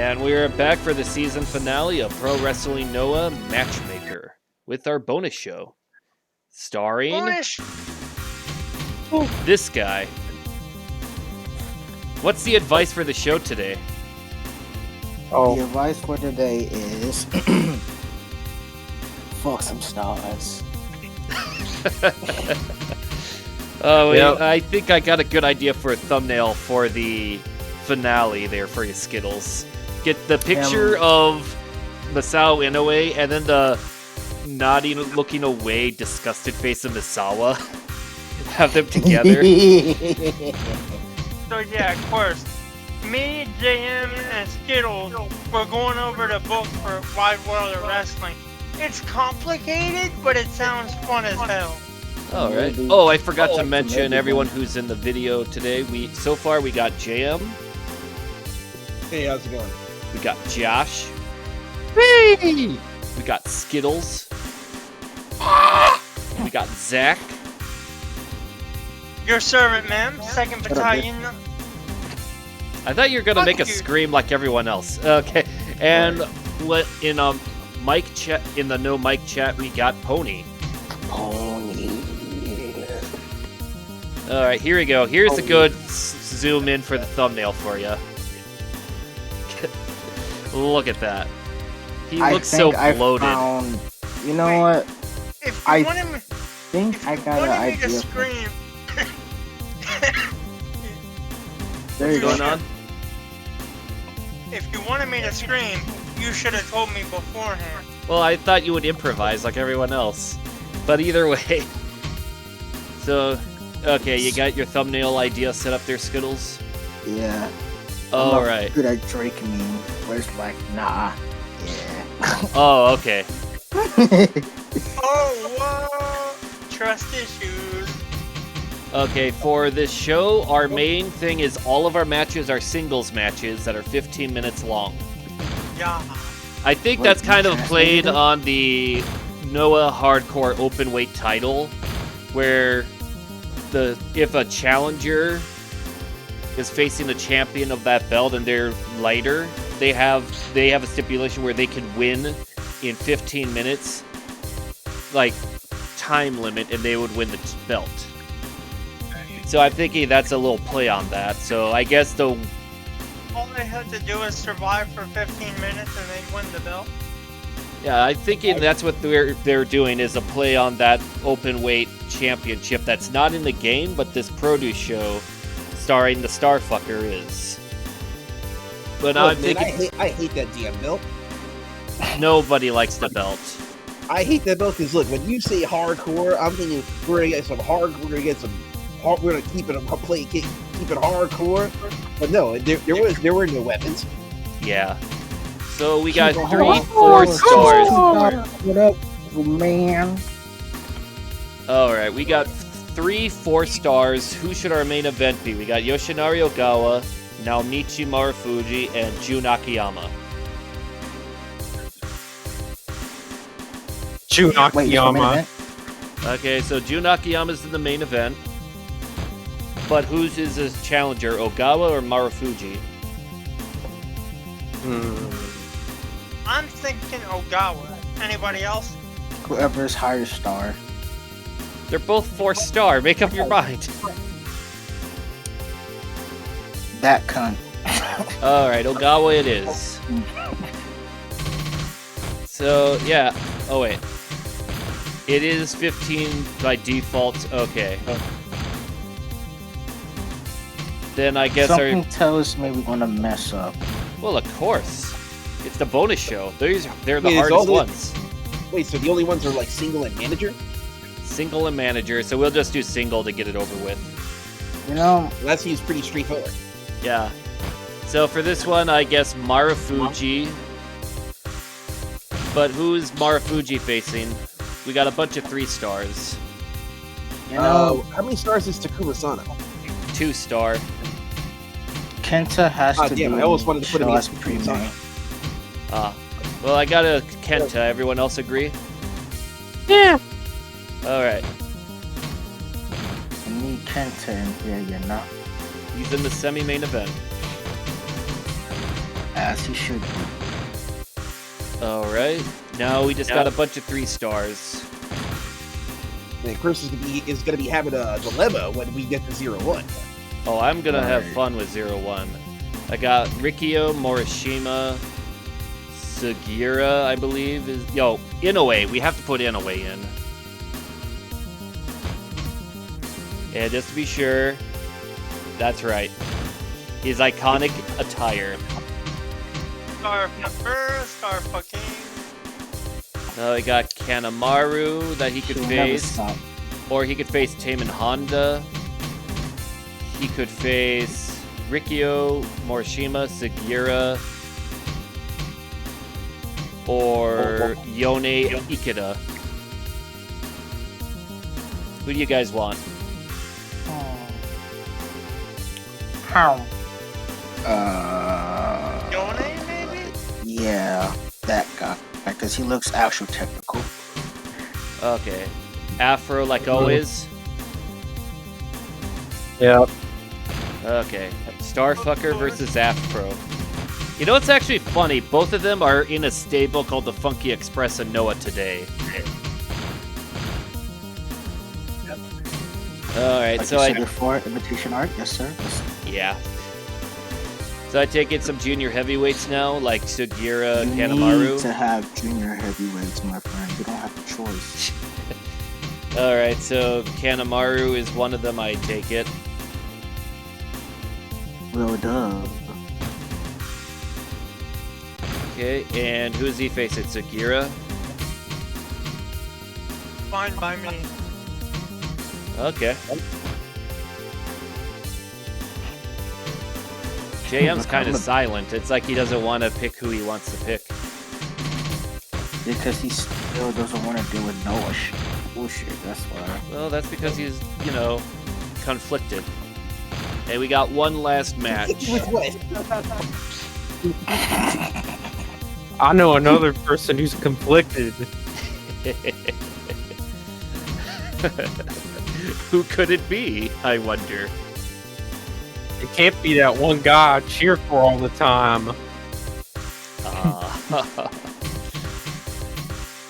And we're back for the season finale of Pro Wrestling Noah Matchmaker with our bonus show. Starring this guy. What's the advice for the show today? The advice for today is fuck some stars. I think I got a good idea for a thumbnail for the finale there for you, Skittles. Get the picture of Masao Inoue and then the nodding, looking away, disgusted face of Misawa. Have them together. So yeah, of course. Me, JM, and Skittles were going over the book for Wide World of Wrestling. It's complicated, but it sounds fun as hell. All right. Oh, I forgot to mention everyone who's in the video today. So far we got JM. Hey, how's it going? We got Josh. Hey! We got Skittles. We got Zach. Your servant, ma'am. 2nd Battalion. I thought you were gonna make a scream like everyone else. Okay. And what in mic chat in the no mic chat we got Pony. All right, here we go. Here's a good zoom in for the thumbnail for you. Look at that. He looks so bloated. You know what? If you wanted me, think I got an idea. To scream. There you What's going on? If you wanted me to scream, you should have told me beforehand. Well, I thought you would improvise like everyone else. But either way. So, okay, you got your thumbnail idea set up there, Skittles? Yeah. All right. Good at Drake meme, where it's like, nah. Yeah. Oh, okay. Oh, whoa! Trust issues. Okay, for this show, our main thing is all of our matches are singles matches that are 15 minutes long. Yeah. I think that's kind of played on the Noah Hardcore Openweight title, where if a challenger is facing a champion of that belt and they're lighter, they have a stipulation where they can win in 15 minutes, like time limit, and they would win the belt. So I'm thinking that's a little play on that. So I guess all they had to do is survive for 15 minutes and they win the belt. Yeah, I'm thinking that's what they're doing is a play on that open weight championship that's not in the game, but this produce show starring the Starfucker is. But I'm thinking I hate that damn belt. Nobody likes the belt. I hate that belt because look, when you say hardcore, I'm thinking we're gonna get some hard. We're gonna keep it hardcore. But no, there were no weapons. Yeah. So we got 3 4 stars. What up, man? All right, we got 3 4 stars. Who should our main event be? We got Yoshinari Ogawa, Naomichi Marufuji, and Jun Akiyama. Jun Akiyama. Okay, so Jun Akiyama's in the main event. But who's is his challenger, Ogawa or Marufuji? I'm thinking Ogawa. Anybody else? Whoever's higher star. They're both 4 star. Make up your mind. That cunt. Alright, Ogawa it is. So, yeah. Oh, wait. It is 15 by default. Okay. Then I guess something tells me we're gonna mess up. Well, of course. It's the bonus show. They're the hardest ones. Wait, so the only ones are like single and manager? Single and manager, so we'll just do single to get it over with. You know, that seems pretty straightforward. Yeah. So for this one, I guess Marufuji. But who's Marufuji facing? We got a bunch of 3 stars. You know, how many stars is Takuma Sano? 2 star. Kenta has to damn, I almost wanted to put him as pre-main. Well, I got a Kenta. Everyone else agree? Yeah. All right. I need Kenta in here, you know. He's in the semi-main event. As he should be. All right. Now we just got a bunch of 3 stars. And Chris is gonna be having a dilemma when we get to 0-1. Oh, I'm gonna have Right. fun with 0-1. I got Rikio, Morishima, Sugiura, I believe is Inoue. We have to put Inoue in. And just to be sure, that's right. His iconic attire. Star fucking. Now I got Kanemaru that he could He'll never face. stop. Or he could face Taman Honda. He could face Rikio, Morishima, Sugiura, or Yone Ikeda. Who do you guys want? How? Yone, maybe? Yeah, that guy. Because he looks actual technical. Okay. Afro like always? Yeah. Okay. Starfucker versus Afro. You know what's actually funny? Both of them are in a stable called the Funky Express and Noah today. Alright, Like so you I... said before, invitation art? Yes, sir. Yes. Yeah. So I take it some junior heavyweights now, like Sugiura, You Kanemaru. need to have junior heavyweights, my friend. You don't have a choice. Alright, so Kanemaru is one of them, I take it. Well done. Okay, and who is he facing? Sugiura? Fine by me. Okay. JM's kind of silent. It's like he doesn't want to pick who he wants to pick. Because he still doesn't want to deal with Noah bullshit, that's why. Well, that's because he's, conflicted. Hey, we got one last match. With what? I know another person who's conflicted. Who could it be, I wonder? It can't be that one guy I cheer for all the time.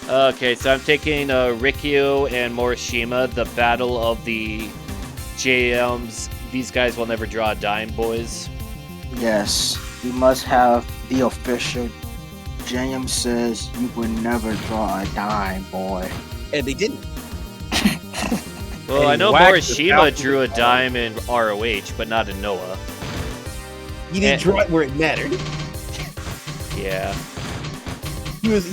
Okay, so I'm taking Rikio and Morishima, the battle of the JMs. These guys will never draw a dime, boys. Yes, we must have the official. JM says you would never draw a dime, boy. And they didn't. Well, And I know whacked the Morishima Falcon drew a with dime in ROH, but not in Noah. He didn't draw it where it mattered. Yeah. He was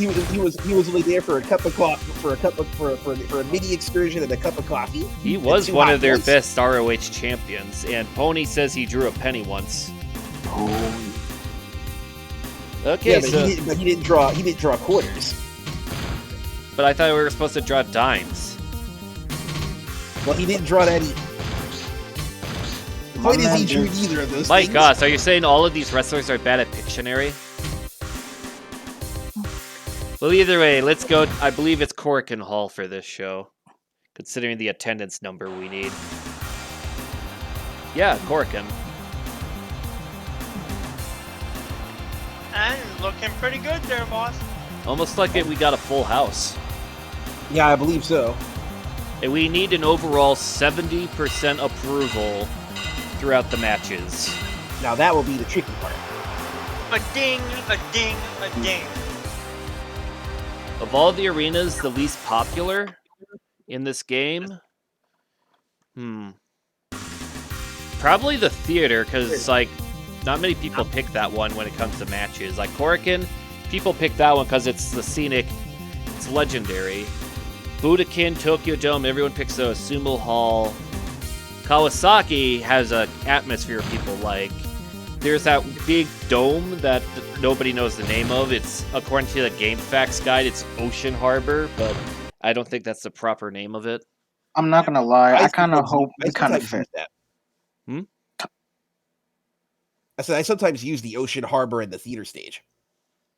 only there for a cup of coffee, for a mini excursion and a cup of coffee. He and was 2 one hot of their dogs. best ROH champions, and Pony says he drew a penny once. Oh, Okay, Yeah, but so he didn't draw quarters. but I thought we were supposed to draw dimes. Well, he didn't draw that either. The My point is, he man drew did. neither of those My things. gosh, are you saying all of these wrestlers are bad at Pictionary? Well, either way, let's go. I believe it's Korakuen Hall for this show, considering the attendance number we need. Yeah, Korakuen. And looking pretty good there, boss. Almost like we got a full house. Yeah, I believe so. And we need an overall 70% approval throughout the matches. Now that will be the tricky part. A ding, a ding, a ding. Of all the arenas, the least popular in this game? Probably the theater, because, not many people pick that one when it comes to matches. Like, Korakuen, people pick that one because it's the scenic, it's legendary. Budokan, Tokyo Dome, everyone picks those. Sumo Hall. Kawasaki has an atmosphere people like. There's that big dome that nobody knows the name of. It's, according to the Game Facts guide, it's Ocean Harbor, but I don't think that's the proper name of it. I'm not gonna lie. I kind of sometimes hope I we kind of sometimes fit. use that. I said I sometimes use the Ocean Harbor and the theater stage.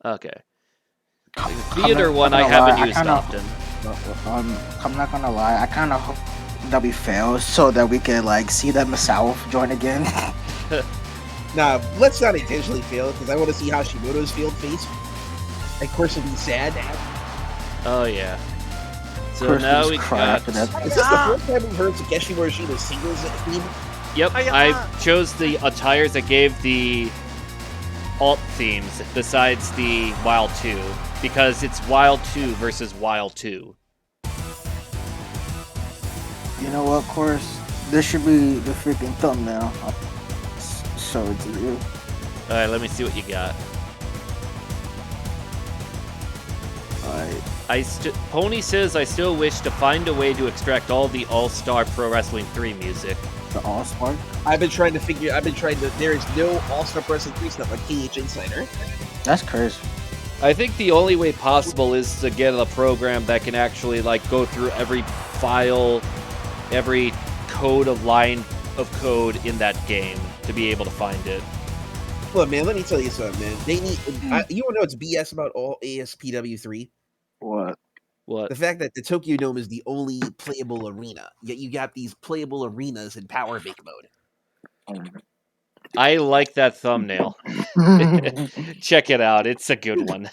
Okay. The I'm theater not one I gonna haven't lie, used kinda- often. I'm not gonna lie. I kind of hope that we fail so that we can see them south join again. Nah, let's not intentionally fail because I want to see Hashimoto's field face. Of course, it'll be sad. Oh yeah. So Chris now was we crap got. for that. Is this the first time we've heard Takeshi Morishita's singles theme? Yep, Oh, yeah. I chose the attires that gave the alt themes besides the Wild 2 because it's Wild 2 versus Wild 2. You know what, Chris? This should be the freaking thumbnail. I'll show it to you. All right, let me see what you got. Alright. Pony says I still wish to find a way to extract all the All-Star Pro Wrestling 3 music. The All Spark. There is no All-Star Wrestling 3 stuff like KH Insider. That's crazy. I think the only way possible is to get a program that can actually like go through every file, every line of code in that game to be able to find it. Look, man, let me tell you something, man. They need. You want to know what's BS about all ASPW3? What? What? The fact that the Tokyo Dome is the only playable arena, yet you got these playable arenas in Power Bake mode. I like that thumbnail. Check it out. It's a good one.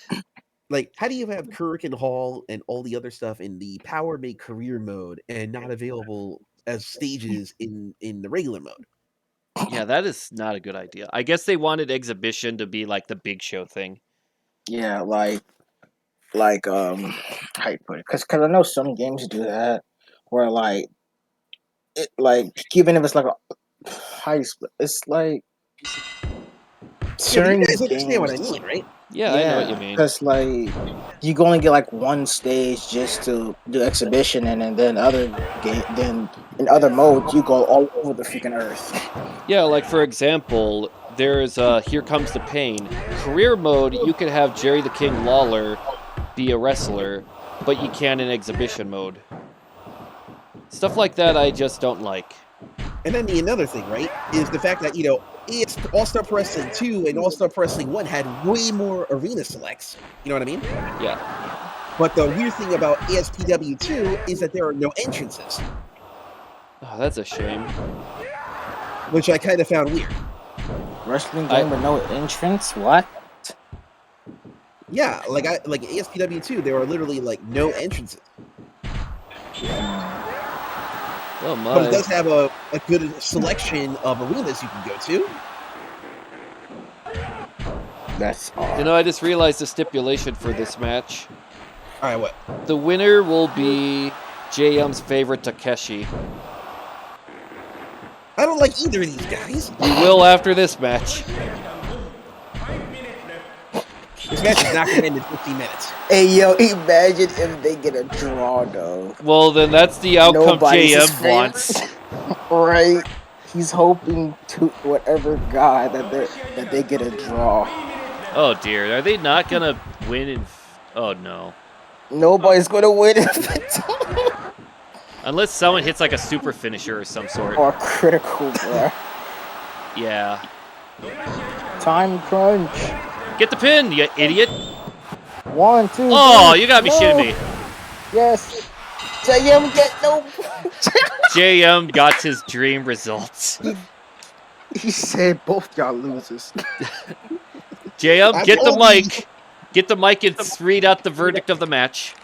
Like, how do you have Kurikan Hall and all the other stuff in the Power Make career mode and not available as stages in the regular mode? Yeah, that is not a good idea. I guess they wanted exhibition to be like the big show thing. Yeah, like how you put it? Because I know some games do that, where like even if it's like a high split, it's like Yeah, but you certain guys understand what I games. mean, right? Yeah, I know what you mean. Because like you can only get like one stage just to do exhibition, and then then in other modes you go all over the freaking earth. Yeah, like for example, there's Here Comes the Pain. Career mode, you could have Jerry the King Lawler be a wrestler, but you can't in exhibition mode. Stuff like that I just don't like. And then another thing, right, is the fact that, All-Star Pro Wrestling 2 and All-Star Pro Wrestling 1 had way more arena selects. You know what I mean? Yeah. But the weird thing about ASPW 2 is that there are no entrances, Oh, that's a shame. which I kind of found weird. Wrestling game with no entrance? What? Yeah, like ASPW 2, there are literally like no entrances. Oh my. But it does have a good selection of arenas you can go to. That's You know, I just realized the stipulation for this match. Alright, what? The winner will be JM's favorite Takeshi. I don't like either of these guys. You will after this match. This match is not going to end in 15 minutes. Hey yo, imagine if they get a draw though. Well, then that's the outcome Nobody's his JM wants. Right? He's hoping to whatever god that they get a draw. Oh dear, are they not gonna win in... Oh no. Nobody's gonna win Unless someone hits like a super finisher or some sort. or critical, bro. Yeah. Time crunch. Get the pin, you idiot! 1, 2. Oh, 3. you gotta be No. shitting me. Yes. JM get no. JM got his dream results. He said both y'all losers. JM, I get the told you. mic. Get the mic and read out the verdict of the match.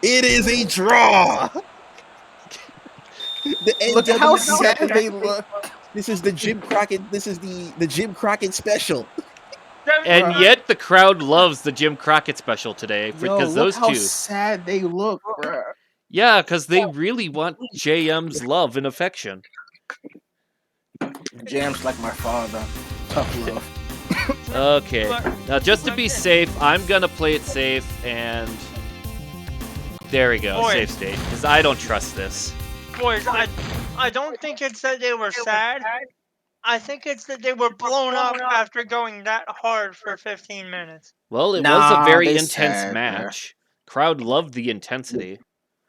It is a draw. The Look how NWO sad they look. This is the Jim Crockett. This is the Jim Crockett special. And yet the crowd loves the Jim Crockett special today because look those how two. sad they look, bro. Yeah, because they really want JM's love and affection. Jam's like my father. Tough love. Okay. Now, just to be safe, I'm gonna play it safe, and there we go, Boy. safe state. Because I don't trust this. Boys, I don't think it's that they were sad. I think it's that they were blown up after going that hard for 15 minutes. Well, it was Nah, a very they intense sad, match. Crowd loved the intensity.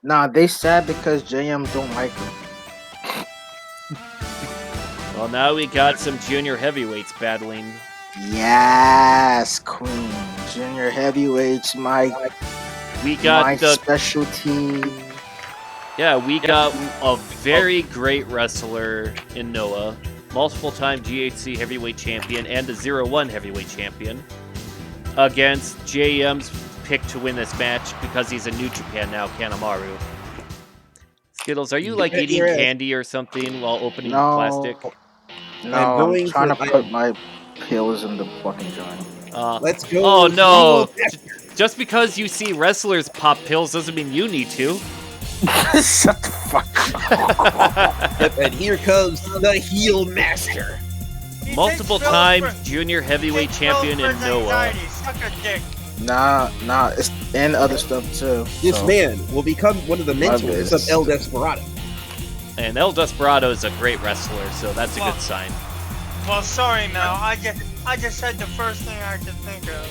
Nah, they sad because JM don't like him. Well, now we got some junior heavyweights battling. Yes, Queen. Junior heavyweights, my We got the specialty. we got a very great wrestler in Noah. multiple-time GHC heavyweight champion and the 0-1 heavyweight champion, against JM's pick to win this match because he's a New Japan now, Kanemaru. Skittles, are you like Yeah, eating yeah. candy or something while opening No. plastic? No, I'm I'm going trying for to put my pills in the fucking joint. Let's go. Oh no! Steel Just because you see wrestlers pop pills doesn't mean you need to. Shut the fuck up. Yep, and here comes the heel master. He Multiple takes pills time for- junior he heavyweight takes pills champion for in his Noah. anxiety. Suck a dick. Nah, it's and other stuff too. This so. man will become one of the mentors business. of El Desperado. And El Desperado is a great wrestler, so that's a Well- good sign. Well, sorry, Mel. I just said the first thing I could think of.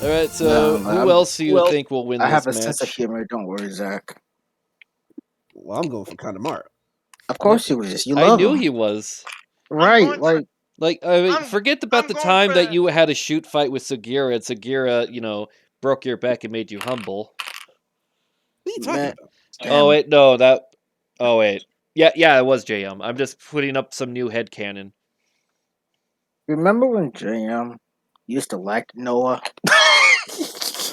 All right, so No, who else do you think will win I this have a match? sense of humor. Don't worry, Zach. Well, I'm going for Kanemaru. Of course he was. You I love knew him, he was. right? going for- Like, I mean, I'm- forget about I'm the going time for that the- you had a shoot fight with Sugiura, and Sugiura, broke your back and made you humble. What are you talking Man. about? Damn. Oh wait, no, that. Oh wait, yeah, it was JM. I'm just putting up some new headcanon. Remember when JM used to like Noah?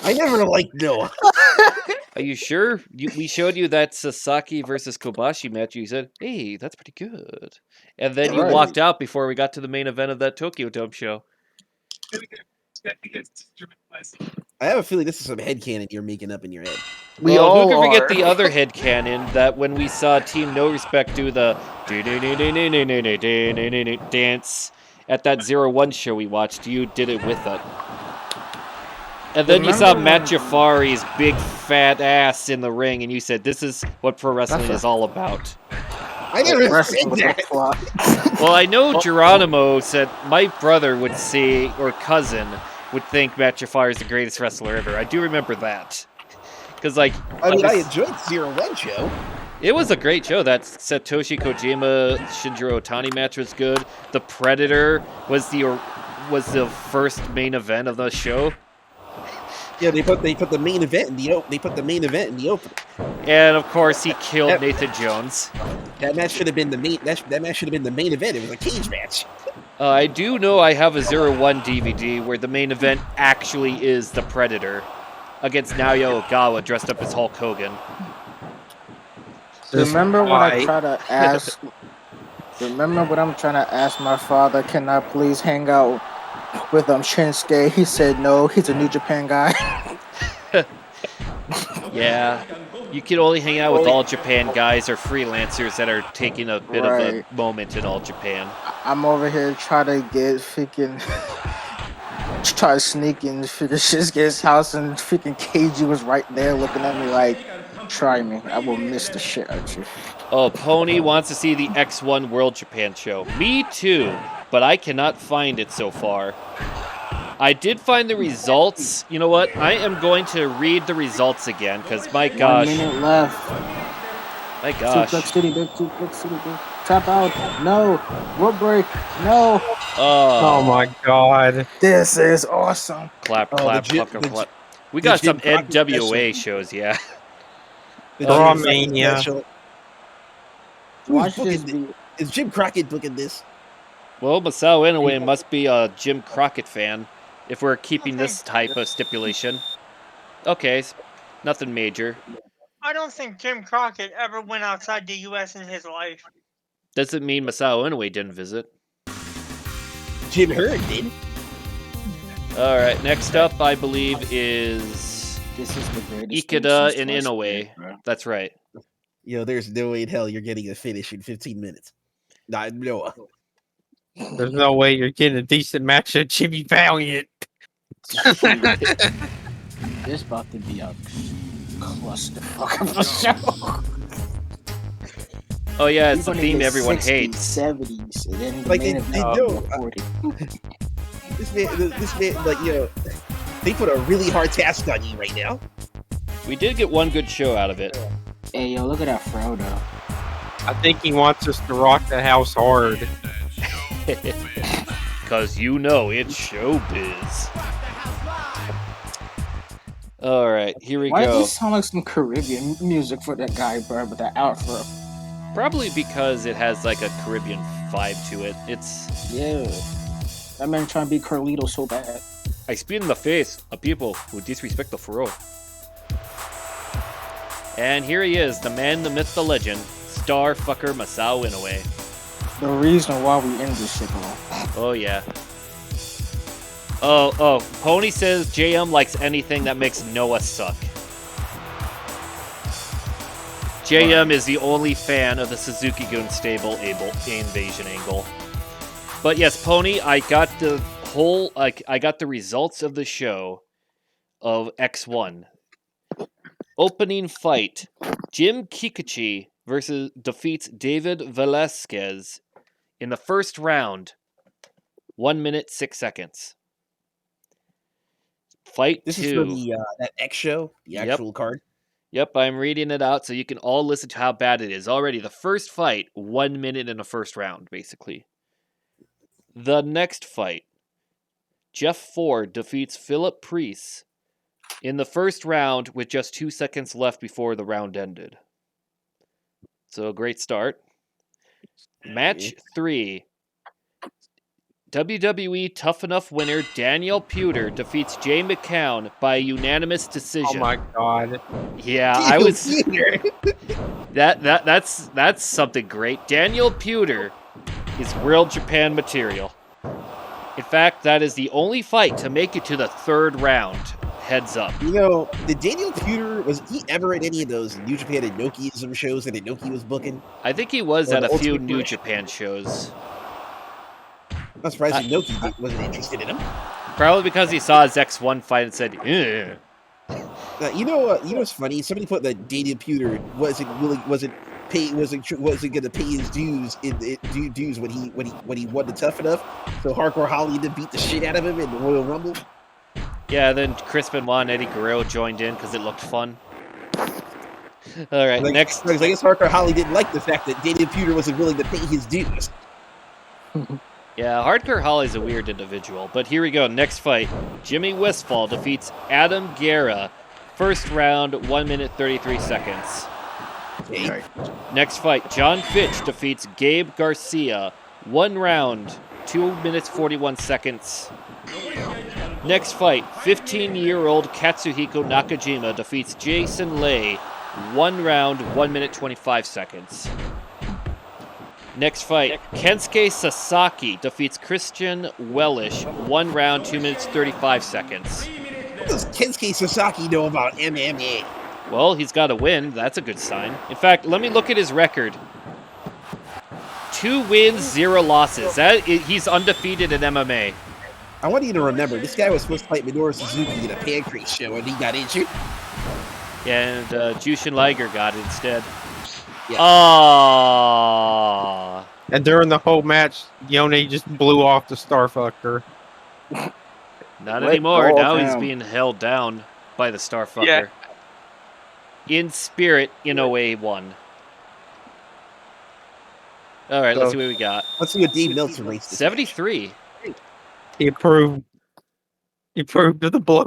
I never liked Noah. Are you sure? We showed you that Sasaki versus Kobashi match. You said, "Hey, that's pretty good," and then you Right. walked out before we got to the main event of that Tokyo Dome show. I have a feeling this is some headcanon you're making up in your head. We Well, all who could forget are. the other headcanon that when we saw Team No Respect do the dance at that 0-1 show we watched, you did it with it. And then you saw Remember Matt when- Jafari's big fat ass in the ring, and you said, "This is what pro wrestling That's a- is all about." I never said Wrestling with that. a plot. Well, I know Geronimo said my brother would say, or cousin would think Matt Jafari is the greatest wrestler ever. I do remember that. Because, like, I mean, I this- enjoyed 0-1 show. it was a great show. That Satoshi Kojima Shinjiro Otani match was good. The Predator was the first main event of the show. Yeah, they put the main event in the open. And of course, he killed Yep. Nathan Jones. That match should have been the main. That match should have been the main event. It was a cage match. I do know I have a 0-1 DVD where the main event actually is the Predator against Naoya Ogawa dressed up as Hulk Hogan. Remember when I Why? try to ask? Remember when I'm trying to ask my father, can I please hang out with Shinsuke? He said no. He's a New Japan guy. Yeah, you can only hang out with All Japan guys or freelancers that are taking a bit of Right. a moment in All Japan. I'm over here trying to get freaking. Try to sneak in freaking Shinsuke's house, and freaking KG was right there looking at me like, "Try me. I will miss the shit out you." Oh, Pony wants to see the X1 World Japan show. Me too, but I cannot find it so far. I did find the results. You know what? I am going to read the results again, because my 1 gosh. minute left. My gosh. Suplex City, big Suplex City, big. Tap out. No. Rope break. No. Oh my god. This is awesome. Clap, Oh, clap, the Jim- clap, the clap. We the got some Jim Crockett NWA shows, yeah. The Raw Jim Crockett Mania. special. Watch Who's this. booking Is Jim Crockett booking this? Well, Masao Inoue must be a Jim Crockett fan if we're keeping this type of stipulation. Okay, nothing major. I don't think Jim Crockett ever went outside the U.S. in his life. Doesn't mean Masao Inoue didn't visit. Jim Herd did. All right, next up, I believe, is This is the greatest. thing Ikeda since and sliced Inoue. bread, bro. That's right. There's no way in hell you're getting a finish in 15 minutes. Not Noah. There's no way you're getting a decent match at Jimmy Valiant. This about to be a clusterfuck of a show. Oh yeah, it's the We're gonna theme get everyone 60s, hates. 70s, and then the Like, main it- event it will do- be 40. This man, like, they put a really hard task on you right now. We did get one good show out of it. Hey, yo, look at that Frodo. I think he wants us to rock the house hard. Cause you know it's showbiz. All right, here we Why does go. this sound like some Caribbean music for that guy, bro, with that outro? Probably because it has like a Caribbean vibe to it. It's Yeah. That man trying to be Carlito so bad. I spit in the face of people who disrespect the furrow. And here he is, the man, the myth, the legend, Starfucker Masao Inoue. The reason why we end this shit, bro. Oh yeah. Oh, Pony says JM likes anything that makes Noah suck. JM is the only fan of the Suzuki-gun stable invasion angle. But yes, Pony, I got the I got the results of the show of X1. Opening fight, Jim Kikuchi defeats David Velasquez in the first round, 1 minute 6 seconds. Fight This 2. is for the that X show, the Yep. actual card. Yep, I'm reading it out so you can all listen to how bad it is. Already, the first fight, 1 minute in the first round, basically. The next fight, Jeff Ford defeats Philip Priest in the first round with just 2 seconds left before the round ended. So, a great start. Match 3. WWE Tough Enough winner Daniel Puder defeats Jay McCown by unanimous Oh decision. my god. Yeah, I was that's something great. Daniel Puder is World Japan material. In fact, that is the only fight to make it to the third round. Heads up. You know, did Daniel Puder, was he ever at any of those New Japan Inokiism shows that Inoki was booking? I think he was Or at the a few Ultimate New Push? Japan shows. I'm surprised Inoki wasn't interested in him. Probably because he saw his X1 fight and said, "Ugh." You know what's funny? Somebody put that Daniel Puder wasn't going to pay his dues dues when he won the Tough Enough. So Hardcore Holly did beat the shit out of him in the Royal Rumble. Yeah, then Chris Benoit and Eddie Guerrero joined in because it looked fun. All right, next. Because I guess Hardcore Holly didn't like the fact that Daniel Puder wasn't willing to pay his dues. Yeah, Hardcore Holly's a weird individual. But here we go. Next fight. Jimmy Westfall defeats Adam Guerra. First round, 1 minute 33 seconds. Okay. Next fight. John Fitch defeats Gabe Garcia. 1 round, 2 minutes 41 seconds. Next fight. 15-year-old Katsuhiko Nakajima defeats Jason Lay. 1 round, 1 minute 25 seconds. Next fight, Kensuke Sasaki defeats Christian Wellish, 1 round, 2 minutes, 35 seconds. What does Kensuke Sasaki know about MMA? Well, he's got to win. That's a good sign. In fact, let me look at his record. 2 wins, 0 losses. He's undefeated in MMA. I want you to remember, this guy was supposed to fight Minoru Suzuki in a pancrase show, and he got injured. Yeah, and Jushin Liger got it instead. Yeah. Aww. And during the whole match, Yone just blew off the Starfucker. Not Let anymore. go Now of he's him. being held down by the Starfucker. Yeah. In spirit, Inoue won. All right, let's see what we got. Let's see what Dave Meltzer rates this. 73. He approved of the blow.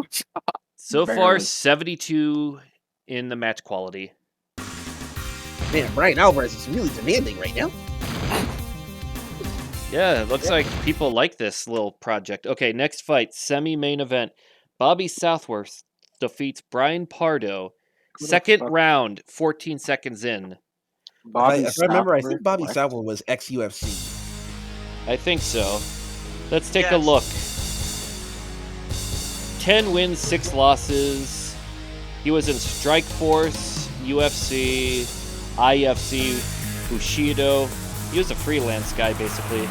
So far, Barely. 72 in the match quality. Man, Brian Alvarez is really demanding right now. Yeah, it looks like people like this little project. Okay, next fight, semi-main event. Bobby Southworth defeats Brian Pardo. Who the Second fuck? round, 14 seconds in. If I remember, I think Southworth? Bobby What? Southworth was ex-UFC. I think so. Let's take a Yes. look. 10 wins, 6 losses. He was in Strikeforce, UFC, IFC, Bushido. He was a freelance guy, basically.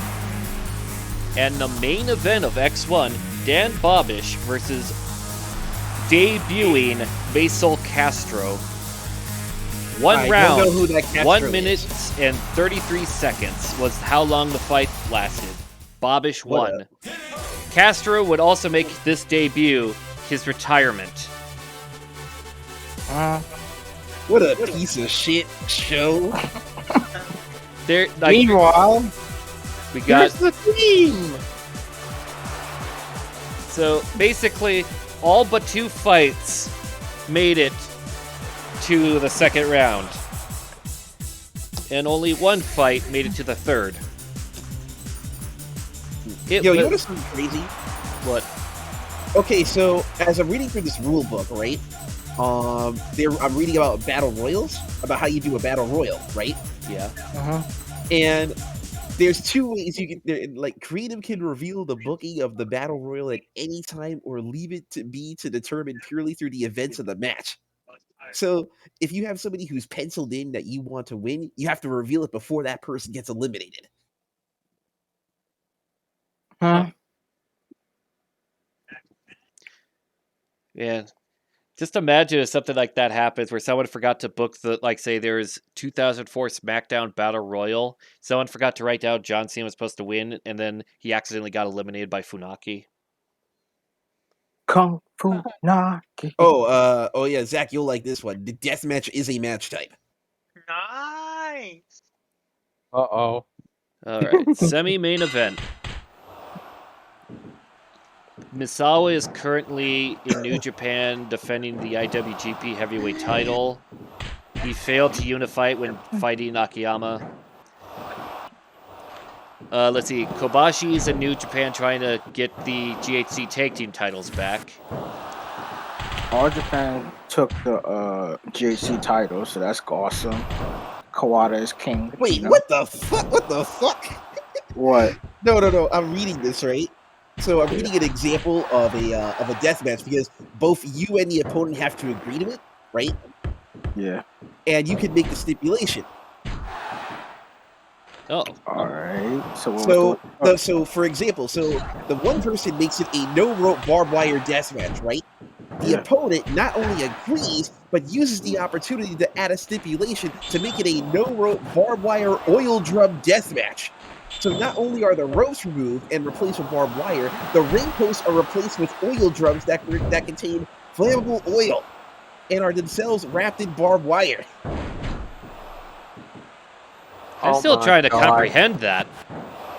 And the main event of X1, Dan Bobish versus debuting Basil Castro. One I don't round, know who that Castro 1 minute is. and 33 seconds was how long the fight lasted. Bobish What won. Castro would also make this debut his retirement. What a piece of shit show. There, like, Meanwhile, we got here's the team. so basically all but 2 fights made it to the second round. and only one fight made it to the third. It Yo, you was know something crazy? what? Okay, so as I'm reading through this rule book, right? I'm reading about battle royals, about how you do a battle royal, right? Yeah. And there's two ways you can, like, creative can reveal the booking of the battle royal at any time or leave it to be to determine purely through the events of the match. So if you have somebody who's penciled in that you want to win, you have to reveal it before that person gets eliminated. Huh? Yeah. Just imagine if something like that happens where someone forgot to book the, like, say there's 2004 SmackDown Battle Royal. Someone forgot to write down John Cena was supposed to win, and then he accidentally got eliminated by Funaki. Kung Fu Naki. Oh yeah, Zach, you'll like this one. The deathmatch is a match type. Nice. Uh-oh. All right, semi-main event. Misawa is currently in New Japan defending the IWGP Heavyweight title. He failed to unify when fighting Akiyama. Let's see. Kobashi is in New Japan trying to get the GHC tag team titles back. All Japan took the JC title, so that's awesome. Kawada is king. Wait, you know? what the fuck? What the fuck? What? No. I'm reading this right. So I'm Yeah. reading an example of a death match because both you and the opponent have to agree to it, right? Yeah. And you can make the stipulation. Oh, All right. So what was So for example, so the one person makes it a no rope barbed wire death match, right? The Yeah. opponent not only agrees, but uses the opportunity to add a stipulation to make it a no rope barbed wire oil drum death match. So not only are the ropes removed and replaced with barbed wire, the ring posts are replaced with oil drums that contain flammable oil and are themselves wrapped in barbed wire. I'm Oh still my trying to God. comprehend that.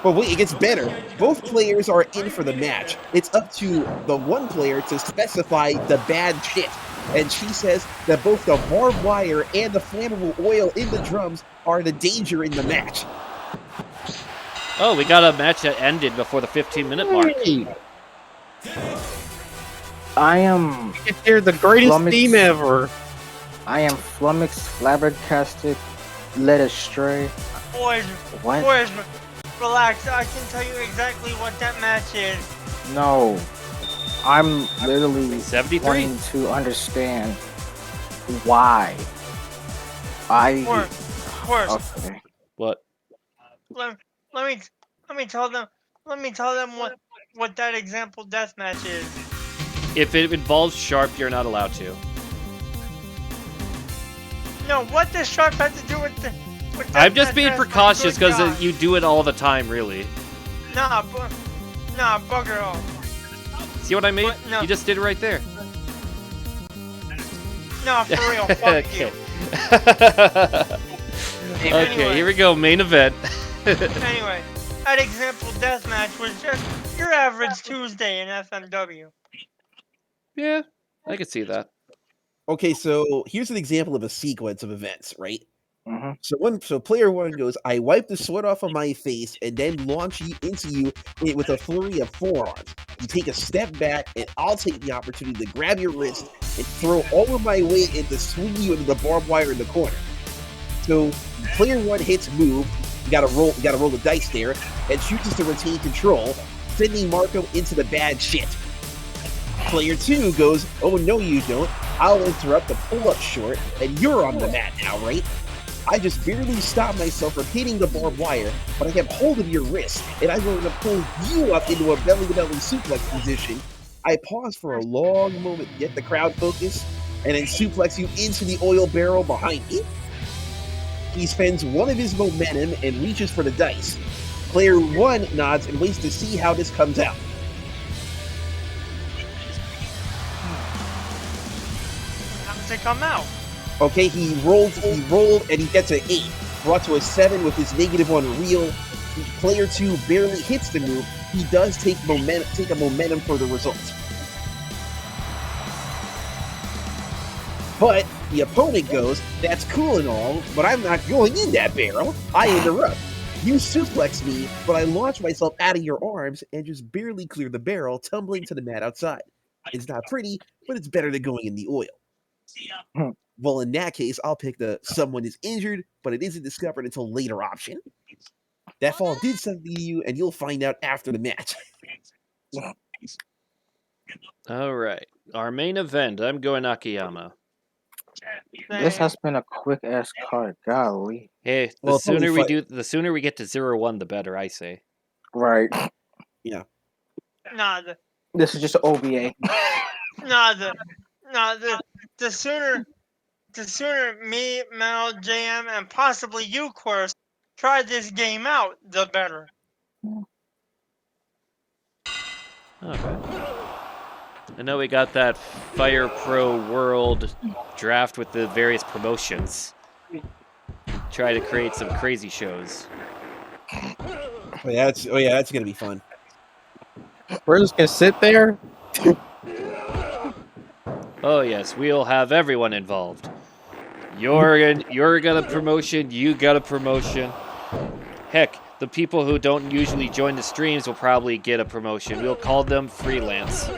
But wait, it gets better. Both players are in for the match. It's up to the one player to specify the bad shit. And she says that both the barbed wire and the flammable oil in the drums are the danger in the match. Oh, we got a match that ended before the 15-minute mark. Hey, I am you can hear the greatest Flummoxed. theme ever. I am flummoxed, flabbergasted, led astray. Boys, What? boys, relax. I can tell you exactly what that match is. No. I'm literally 73. wanting to understand why. Worse. Okay. What? Let, let me tell them. Let me tell them what that example death match is. If it involves Sharp, you're not allowed to. No, what does Sharp have to do with the? With I'm deathmatch just being wrestling? precautious Good because God. you do it all the time, really. Nah, bugger off. See what I mean? What? No. You just did it right there. No, for real. Fuck Okay. you. Okay, here we go. Main event. Anyway, that example deathmatch was just your average Tuesday in FMW. Yeah, I can see that. Okay, so here's an example of a sequence of events, right? Mm-hmm. So player one goes, I wipe the sweat off of my face and then launch you into you with a flurry of forearms. You take a step back, and I'll take the opportunity to grab your wrist and throw all of my weight and to swing you into the barbed wire in the corner. So player one hits move, you gotta roll the dice there, and chooses to retain control, sending Marco into the bad shit. Player two goes, oh no you don't, I'll interrupt the pull-up short, and you're on the mat now, right? I just barely stopped myself from hitting the barbed wire, but I kept hold of your wrist, and I'm going to pull you up into a belly-to-belly suplex position. I pause for a long moment to get the crowd focused, and then suplex you into the oil barrel behind me. He spends one of his momentum and reaches for the dice. Player one nods and waits to see how this comes out. How does it come out? Okay, he rolled, and he gets an 8. Brought to a 7 with his -1 reel. Player 2 barely hits the move. He does take a momentum for the result. But the opponent goes, "That's cool and all, but I'm not going in that barrel." I interrupt. "You suplex me, but I launch myself out of your arms and just barely clear the barrel, tumbling to the mat outside. It's not pretty, but it's better than going in the oil." Hmm. Well, in that case, I'll pick the "someone is injured, but it isn't discovered until later" option. That fall did something to you, and you'll find out after the match. All right. Our main event. I'm going Akiyama. This Same. has been a quick ass card. Golly. Hey, the Well, it's only sooner we fi- do, the sooner we get to 0-1, the better. I say. Right. Yeah. Nah, This is just an OVA. nah, the sooner me, Mel, JM, and possibly you, Quirst, try this game out, the better. Okay. I know we got that Fire Pro World draft with the various promotions. Try to create some crazy shows. Oh yeah, that's gonna be fun. We're just gonna sit there. Oh yes, we'll have everyone involved. You're got a promotion. You got a promotion. Heck, the people who don't usually join the streams will probably get a promotion. We'll call them freelance.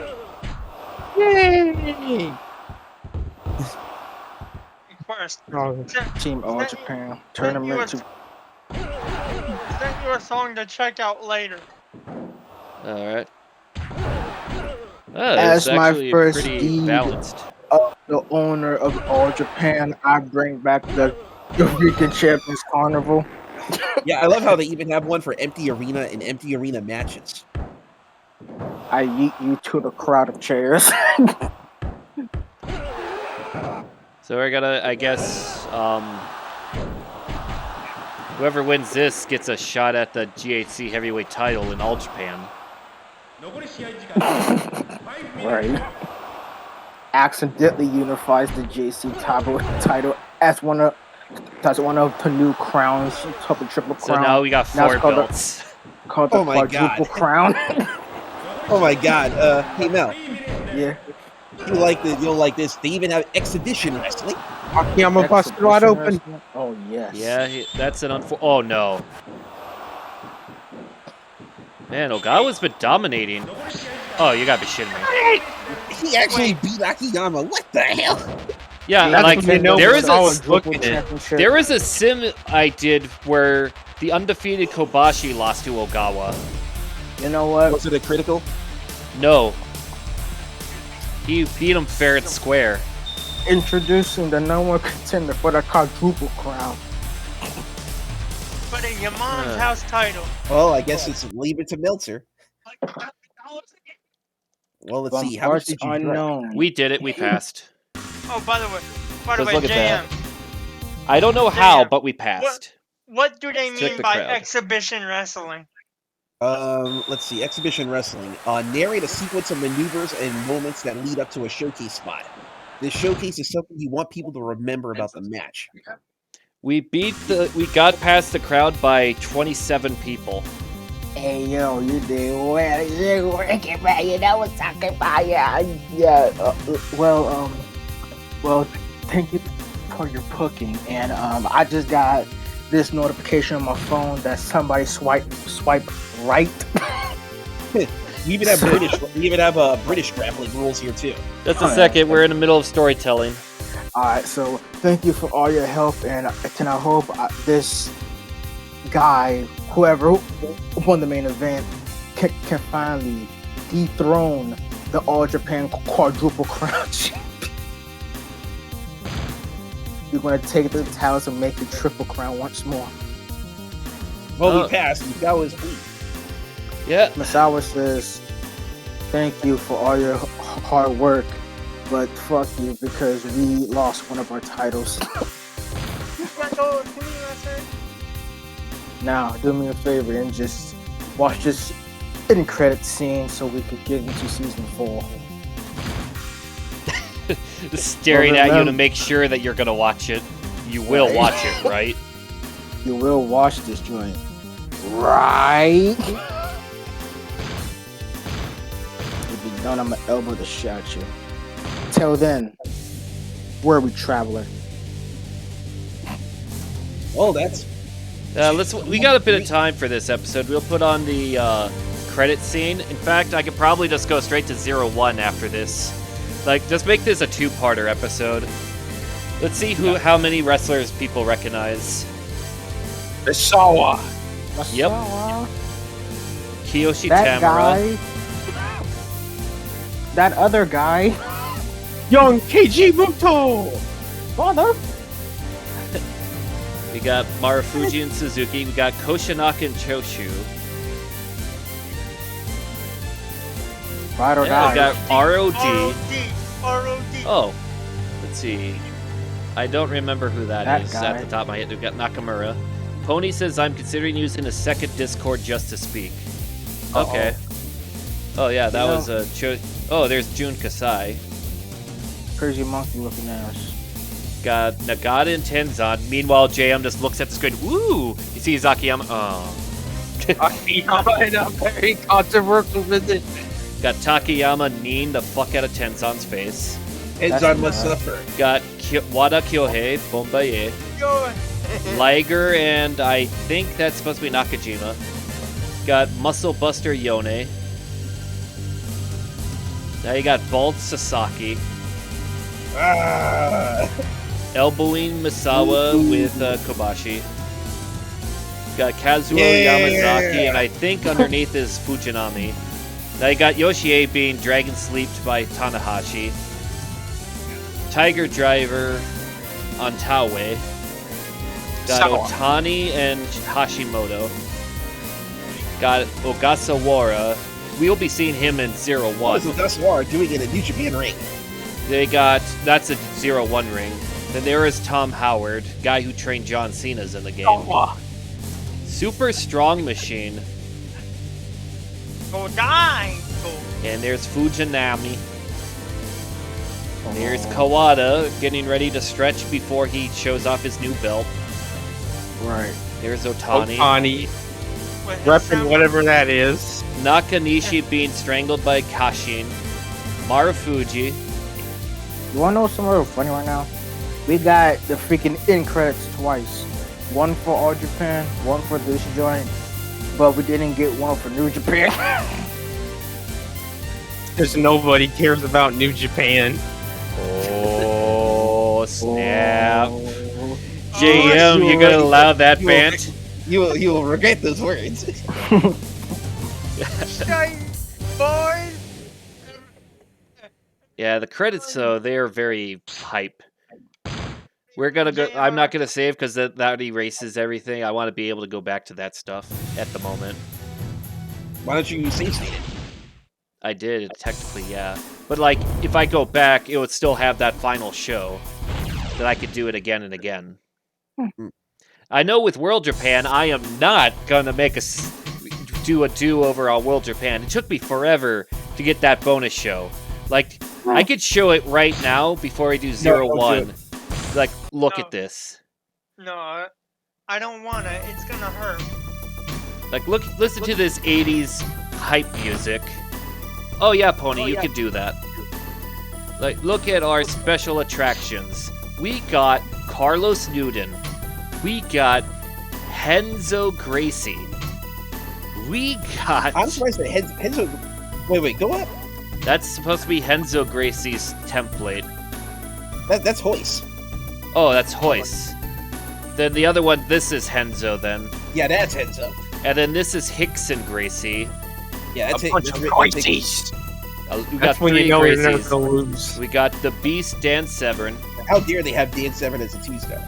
Yay! Quirst, Oh, Team All sent- Japan sent you tournament. a song to check out later. All right. Oh, it's As my actually first pretty deed balanced. of the owner of All Japan, I bring back the Eureka Champions Carnival. Yeah, I love how they even have one for empty arena and empty arena matches. I yeet you to the crowd of chairs. So we're gonna, I guess, whoever wins this gets a shot at the GHC heavyweight title in All Japan. Right. Accidentally unifies the JC title as one of the new crowns, triple So crown. now we got Now 4 it's called belts. called the Oh my quadruple God. crown. Oh my God. Hey Mel, Yeah. you'll like this. They even have exhibition wrestling. Akiyama busted wide Exhibition open. wrestling? Oh yes. Yeah, that's an Oh no. Man, Ogawa's been dominating. Oh, you gotta be shitting me. He actually beat Akiyama. What the hell? Yeah, That's like when you know there is I a was looking at. championship. there is a sim I did where the undefeated Kobashi lost to Ogawa. You know what? Was it a critical? No. He beat him fair and square. Introducing the number one contender for the quadruple crown. But in your mom's house title. Well, I guess it's leave it to Meltzer. Well, let's From see. How much parts did you drink? unknown. We did it, we passed. Oh, by the way, Just look at JM, that. I don't know how, Damn. but we passed. what do they Check mean the by crowd. exhibition wrestling? Let's see. Exhibition wrestling. Narrate a sequence of maneuvers and moments that lead up to a showcase spot. This showcase is something you want people to remember about the match. We got past the crowd by 27 people. Hey yo, you did well. You did working, man. You know what I'm talking about? Yeah. Well, thank you for your booking. And I just got this notification on my phone that somebody swiped right. We even have British grappling rules here too. Just a Oh, yeah. second, we're in the middle of storytelling. All right, so thank you for all your help, and can I hope this guy, whoever won the main event, can finally dethrone the All Japan quadruple crown champion. You're gonna take the towels and make the triple crown once more. Well, Oh. we passed. That was pleased. Yeah. Masawa says, "Thank you for all your hard work, but fuck you because we lost one of our titles." Now, do me a favor and just watch this end credit scene so we could get into season 4. Staring Well, at you to remember- make sure that you're gonna watch it. You will Right. watch it, right? You will watch this joint, right? If you don't, I'm gonna elbow the shot you. Till then, Where are we, traveler? Oh, that's We got a bit of time for this episode. We'll put on the credit scene. In fact, I could probably just go straight to 01 after this. Like, just make this a two-parter episode. Let's see how many wrestlers people recognize. Misawa. Yep. Masawa. Kiyoshi That Tamura. guy. That other guy. Young KG Muto. Father. We got Marufuji and Suzuki. We got Koshinaka and Choshu. Ride or Yeah, we die. got ROD. ROD. Oh, let's see. I don't remember who that That is guy. at the top of my head. We've got Nakamura. Pony says, I'm considering using a second Discord just to speak. Okay. Oh, yeah, that was Oh, there's Jun Kasai. Crazy monkey looking ass. Got Nagata and Tenzan. Meanwhile, JM just looks at the screen. Woo! You see Zakiyama. Oh. Akiyama in a very controversial visit. Got Takayama kneeing the fuck out of Tenzan's face. Tenzan must suffer. Got Wada Kyohei, Bombaye. Liger, and I think that's supposed to be Nakajima. Got Muscle Buster Yone. Now you got Bald Sasaki. Elbowing Misawa with Kobashi. Got Kazuo Yamazaki, and I think underneath is Fujinami. Now you got Yoshie being dragon sleeped by Tanahashi. Tiger Driver on Taue. Got Sawa. Otani and Hashimoto. Got Ogasawara. We'll be seeing him in What 01. is Ogasawara doing in a New Japan ring? That's a 01 ring. Then there is Tom Howard, guy who trained John Cena's in the game. Super Strong Machine. Go die. Go. And there's Fujinami. There's Kawada getting ready to stretch before he shows off his new belt. Right. There's Otani. Otani. With his Repping sound- whatever that is. Nakanishi being strangled by Kashin. Marufuji. You wanna know something real funny right now? We got the freaking end credits twice. One for All Japan, one for this joint, but we didn't get one for New Japan. Because nobody cares about New Japan. Oh, snap. Oh. JM, you gonna allow that You will- bant? You will regret those words. Shite, boys. Yeah, the credits, though, they're very hype. We're gonna go. I'm not gonna save because that erases everything. I want to be able to go back to that stuff at the moment. Why don't you save state it? I did, technically, yeah. But, like, if I go back, it would still have that final show that I could do it again and again. I know with World Japan, I am not gonna do a do-over on World Japan. It took me forever to get that bonus show. Like, I could show it right now before I do 01. Like, look No. at this. No, I don't wanna. It's gonna hurt. Like, listen to this 80s hype music. Oh yeah, Pony, you can do that. Like, look at our special attractions. We got Carlos Newton. We got Henzo Gracie. We got... I'm surprised that Henzo. Wait, go up. That's supposed to be Henzo Gracie's template. That's Hoist. Oh, that's Hoist. Then the other one, this is Henzo then. Yeah, that's Henzo. And then this is Hickson Gracie. Yeah, that's A it. bunch That's of it. Gracies. We got That's when three you know you're never Gracies. gonna lose. We got the Beast Dan Severn. How dare they have Dan Severn as a 2-star?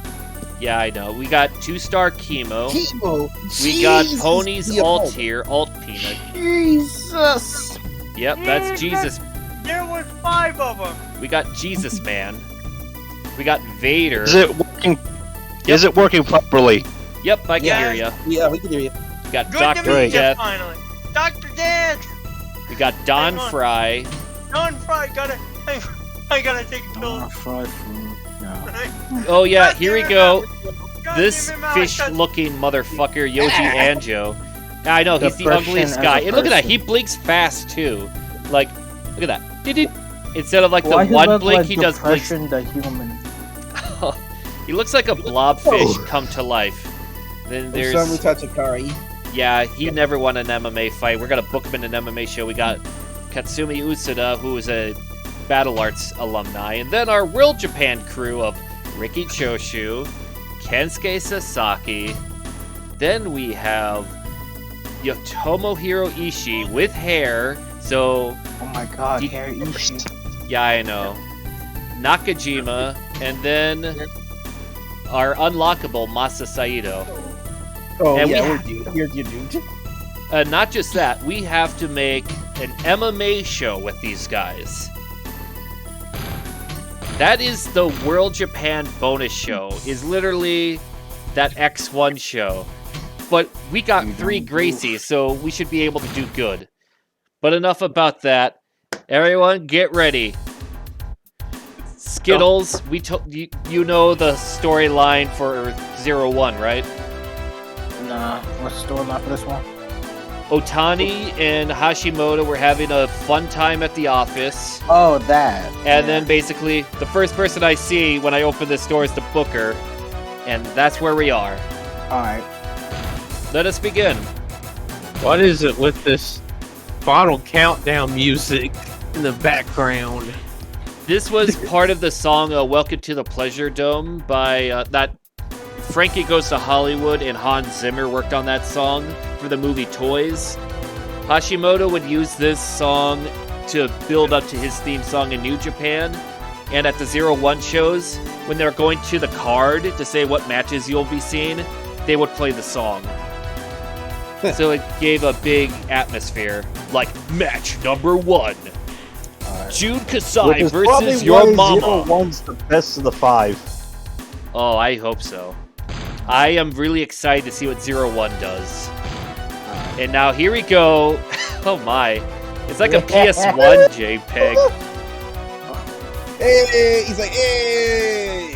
Yeah, I know. We got 2-star Chemo. Chemo. We got Jesus, Pony's the alt opponent. here, Alt Peanut. Jesus. Yep, that's Jesus. There was 5 of them. We got Jesus Man. We got Vader. Is it working? Is it working properly? Yep, I can Yes. hear ya. Yeah, we can hear you. We got Good Dr. to meet you Death. finally. Dr. Death. We got Don Hang on. Fry. Don Fry, I gotta take a pill. Oh, fried food. No. Oh yeah, God here we damn it, go. God This damn it, Mal, fish-looking motherfucker, Yoji Anjo. I know, he's the Depression ugliest as guy. a And look at that, person. he blinks fast too. Like, look at that. Did it? Instead of like Why the he one look blink, like he does blinks. Depression the human? He looks like a blobfish come to life. Then there's Osamu Tachikari. yeah, he never won an MMA fight. We're gonna book him in an MMA show. We got Katsumi Usuda, who is a Battle Arts alumni, and then our World Japan crew of Riki Choshu, Kensuke Sasaki. Then we have Tomohiro Ishii with hair. So Oh my god, He- Harry Ishii. yeah, I know. Nakajima, and then our unlockable Masa Saito. Oh And we yeah, ha- we're doomed. You're doomed. Not just that, we have to make an MMA show with these guys. That is the World Japan bonus show, is literally that X1 show. But we got 3 Gracies, so we should be able to do good. But enough about that. Everyone, get ready. Skittles, you know the storyline for 01, right? Nah, what's the storyline for this one? Otani and Hashimoto were having a fun time at the office. Oh, that. And then basically, the first person I see when I open this door is the Booker. And that's where we are. Alright. Let us begin. What is it with this bottle countdown music in the background? This was part of the song Welcome to the Pleasure Dome by that Frankie Goes to Hollywood and Hans Zimmer worked on that song for the movie Toys. Hashimoto would use this song to build up to his theme song in New Japan. And at the 01 shows, when they're going to the card to say what matches you'll be seeing, they would play the song. So it gave a big atmosphere, like match number 1. Jun Which Kasai is probably versus your why mama. 01's the best of the 5. Oh, I hope so. I am really excited to see what 01 does. And now here we go. Oh my. It's like a PS1 JPEG. Hey, he's like, hey.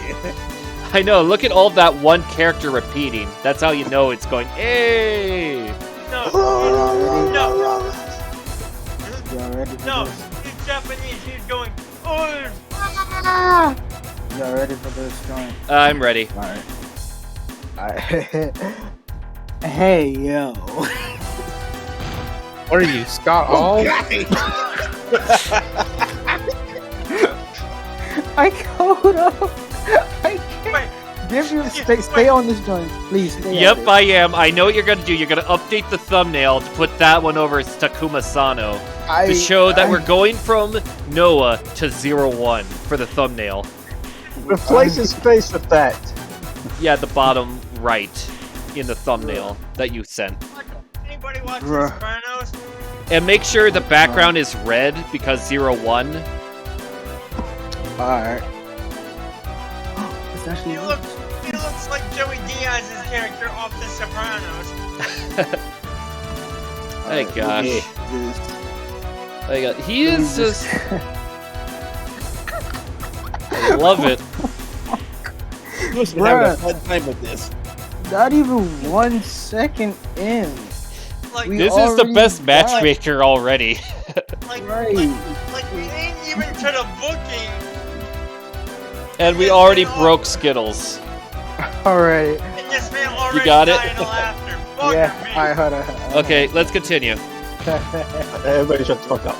I know, look at all that one character repeating. That's how you know it's going, hey! No, no, Y'all ready for no. this? He's Japanese. He's going. Oh, Y'all ready for this joint? I'm ready. Alright. Alright. Hey, yo. What are you, Scott Hall? I code up. I can't. wait. Give you stay on this joint, please. Stay on Yep, it. I am. I know what you're gonna do. You're gonna update the thumbnail to put that one over as Takuma Sano. To show that we're going from Noah to 01 for the thumbnail. Replace his face with that. Yeah, the bottom right in the thumbnail that you sent. Anybody watch Bruh. Sopranos? And make sure the background is red because 01. Alright. It's actually He looks like Joey Diaz's character off The Sopranos. My gosh. This- My God. He is just. I love it. You must have been having a Bruh. fun time with this. Not even 1 second in. Like, We This is the already best got- matchmaker already. like, Right. like we ain't even to the booking, And we already broke Skittles. Alright. and this man already got it? died of laughter. Bugger Yeah. me. Alright, hold on. Okay, let's continue. Everybody shut the fuck up.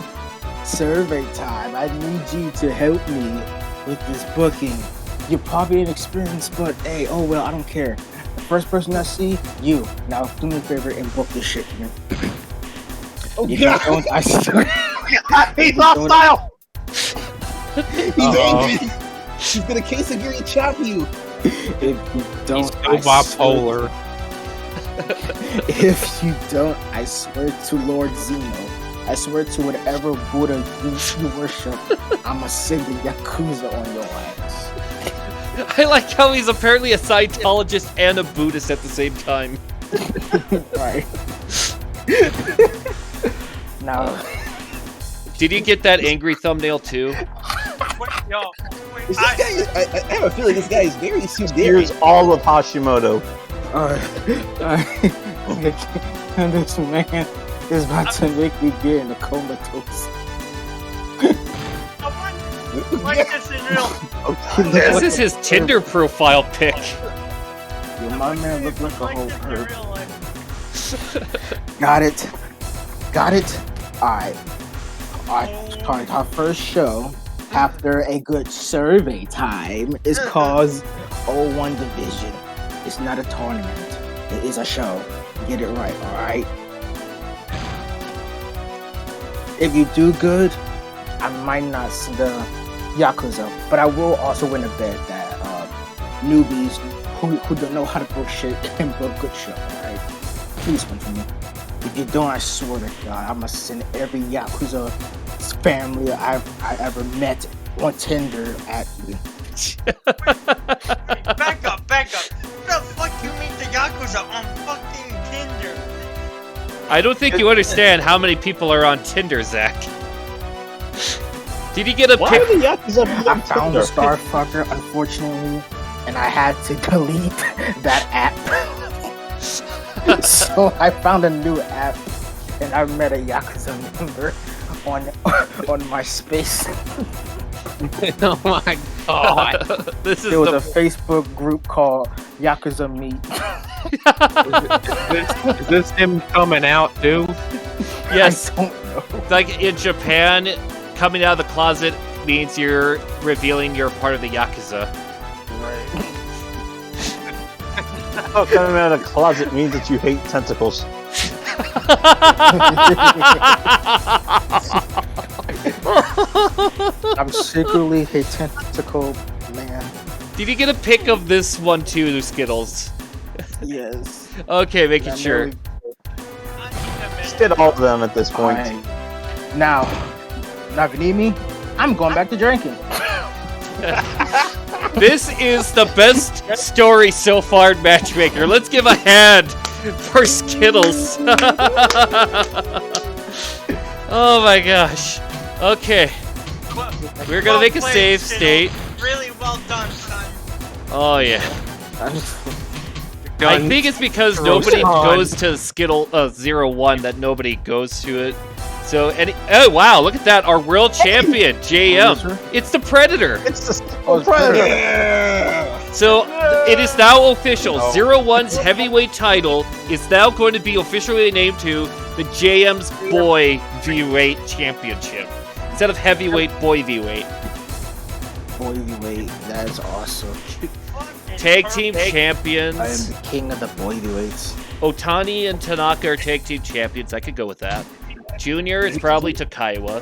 Survey time. I need you to help me with this booking. You're probably inexperienced, but hey, oh well, I don't care. The first person I see, you. Now do me a favor and book this shit, man. Oh If you god, don't, I swear. He's hostile! he's angry. He's gonna quesadilla chop you. If you don't, He's so I bipolar. If you don't, I swear to Lord Zeno, I swear to whatever Buddha you worship, I'ma send the Yakuza on your ass. I like how he's apparently a Scientologist and a Buddhist at the same time. Right. Now, Did you get that angry thumbnail too? Wait, yo, wait, This guy, I have a feeling this guy is very tsundere. Here's all of Hashimoto. and this man is about to make me get in a comatose. Like this in real. This is his Tinder profile pic. Yo, my man look like a Like whole this in perp. real life. Got it. Alright. Alright, our first show after a good survey time is called 01 Division. It's not a tournament. It is a show. Get it right, alright? If you do good, I might not see the Yakuza, but I will also win a bet that newbies who don't know how to book shit can book good show, alright? Please win for me. If you don't, I swear to God, I'm gonna send every Yakuza family I ever met on Tinder at you. Back up. Who the fuck you meet the Yakuza on fucking Tinder? I don't think you understand how many people are on Tinder, Zach. Did you get a Why pic? are the Yakuza I on found the Tinder? Starfucker, unfortunately, and I had to delete that app. So I found a new app, and I met a Yakuza member on MySpace. Oh my god. This is There was the a Facebook group called Yakuza Meet. Is this him coming out too? yes. I don't know. Like in Japan, coming out of the closet means you're revealing you're part of the Yakuza. Oh, coming out of the closet means that you hate tentacles. I'm secretly a tentacle man. Did you get a pic of this one too, Skittles? Yes. Okay, making And sure. I need a minute. Just get all of them at this point. Now, if you need me, I'm going back to drinking. This is the best story so far in Matchmaker. Let's give a hand for Skittles. Oh my gosh. Okay. Well, We're gonna make a played, save Skittles. state. Really well done, son. Oh yeah. I Done. think it's because Throws nobody on. goes to Skittle 01 that nobody goes to it. So oh wow, look at that, our world champion, JM. It's the Predator. It's the Oh, Predator. So it is now official. Oh. 01's heavyweight title is now going to be officially named to the JM's Boy V-Weight Championship instead of heavyweight Boy V-Weight. Boy, heavyweight, that is awesome. Tag team I am champions. the king of the boy heavyweights. Otani and Tanaka are tag team champions. I could go with that. Junior is probably Takaiwa.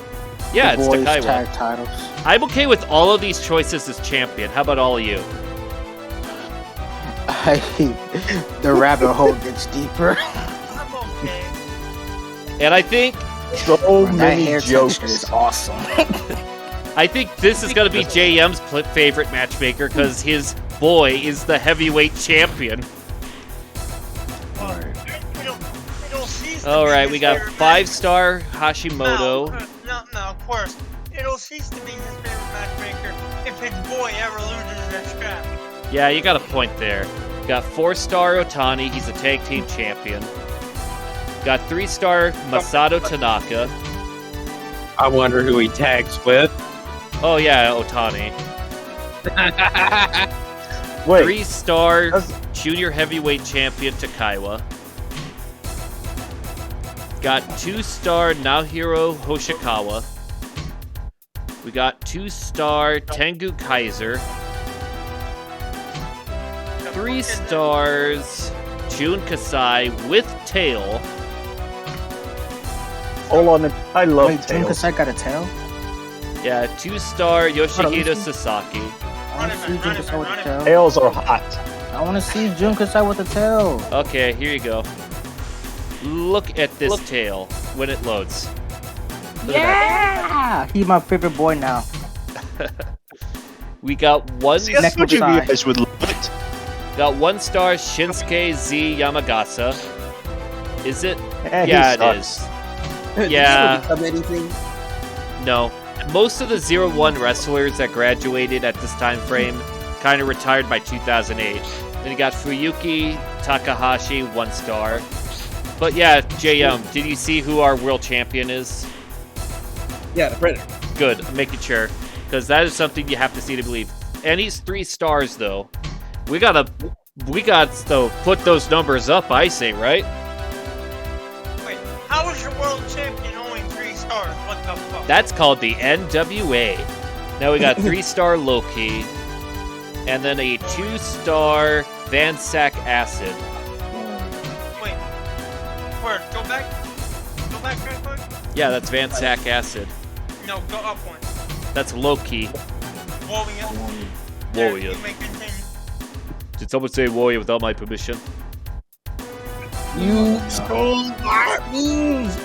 Yeah, The it's boys Takaiwa. tag titles. I'm okay with all of these choices as champion. How about all of you? The rabbit hole gets deeper. I'm okay. And I think So That many hair texture jokes. is awesome. this is going to be JM's favorite matchmaker because his boy is the heavyweight champion. Well, it'll cease to All be right, his we got favorite 5-star Hashimoto. No, of course. It'll cease to be his favorite matchmaker if his boy ever loses that strap. Yeah, you got a point there. Got 4-star Otani, he's a tag team champion. Got 3-star Masato Tanaka. I wonder who he tags with. Oh yeah, Otani. Wait, 3-star That's- junior heavyweight champion Takaiwa. Got 2-star Naohiro Hoshikawa. We got 2-star Tengu Kaiser. 3 stars Jun Kasai with tail. hold on. I love Wait, Jun tails. Kasai got a tail? Yeah, 2-star Yoshihito let's see. Sasaki. I want to see Run Jun it, Kasai with run a it. tail. Tails are hot. I want to see Jun Kasai with a tail. Okay, here you go. Look at this tail when it loads. Look at that. Yeah! He's my favorite boy now. We got one. See, I Neck told you side. guys would love it. Got 1-star Shinsuke Z Yamagasa. Is it? He Yeah, it sucks. is. Yeah. Become anything? No. Most of the 01 wrestlers that graduated at this time frame kind of retired by 2008. Then you got Fuyuki Takahashi, 1-star. But yeah, JM, did you see who our world champion is? Yeah, the Predator. Good, I'm making sure. because that is something you have to see to believe. And he's 3 stars though. We got to put those numbers up, I say, right? Wait, how is your world champion only 3 stars? What the fuck? That's called the NWA. Now we got 3-star Loki, and then a 2-star Van Sack Acid. Wait, where? Go back real quick? Yeah, that's Van Sack Acid. No, go up one. That's Loki. Warrior. Warrior. You may continue. Did someone say warrior without my permission? You stole my move.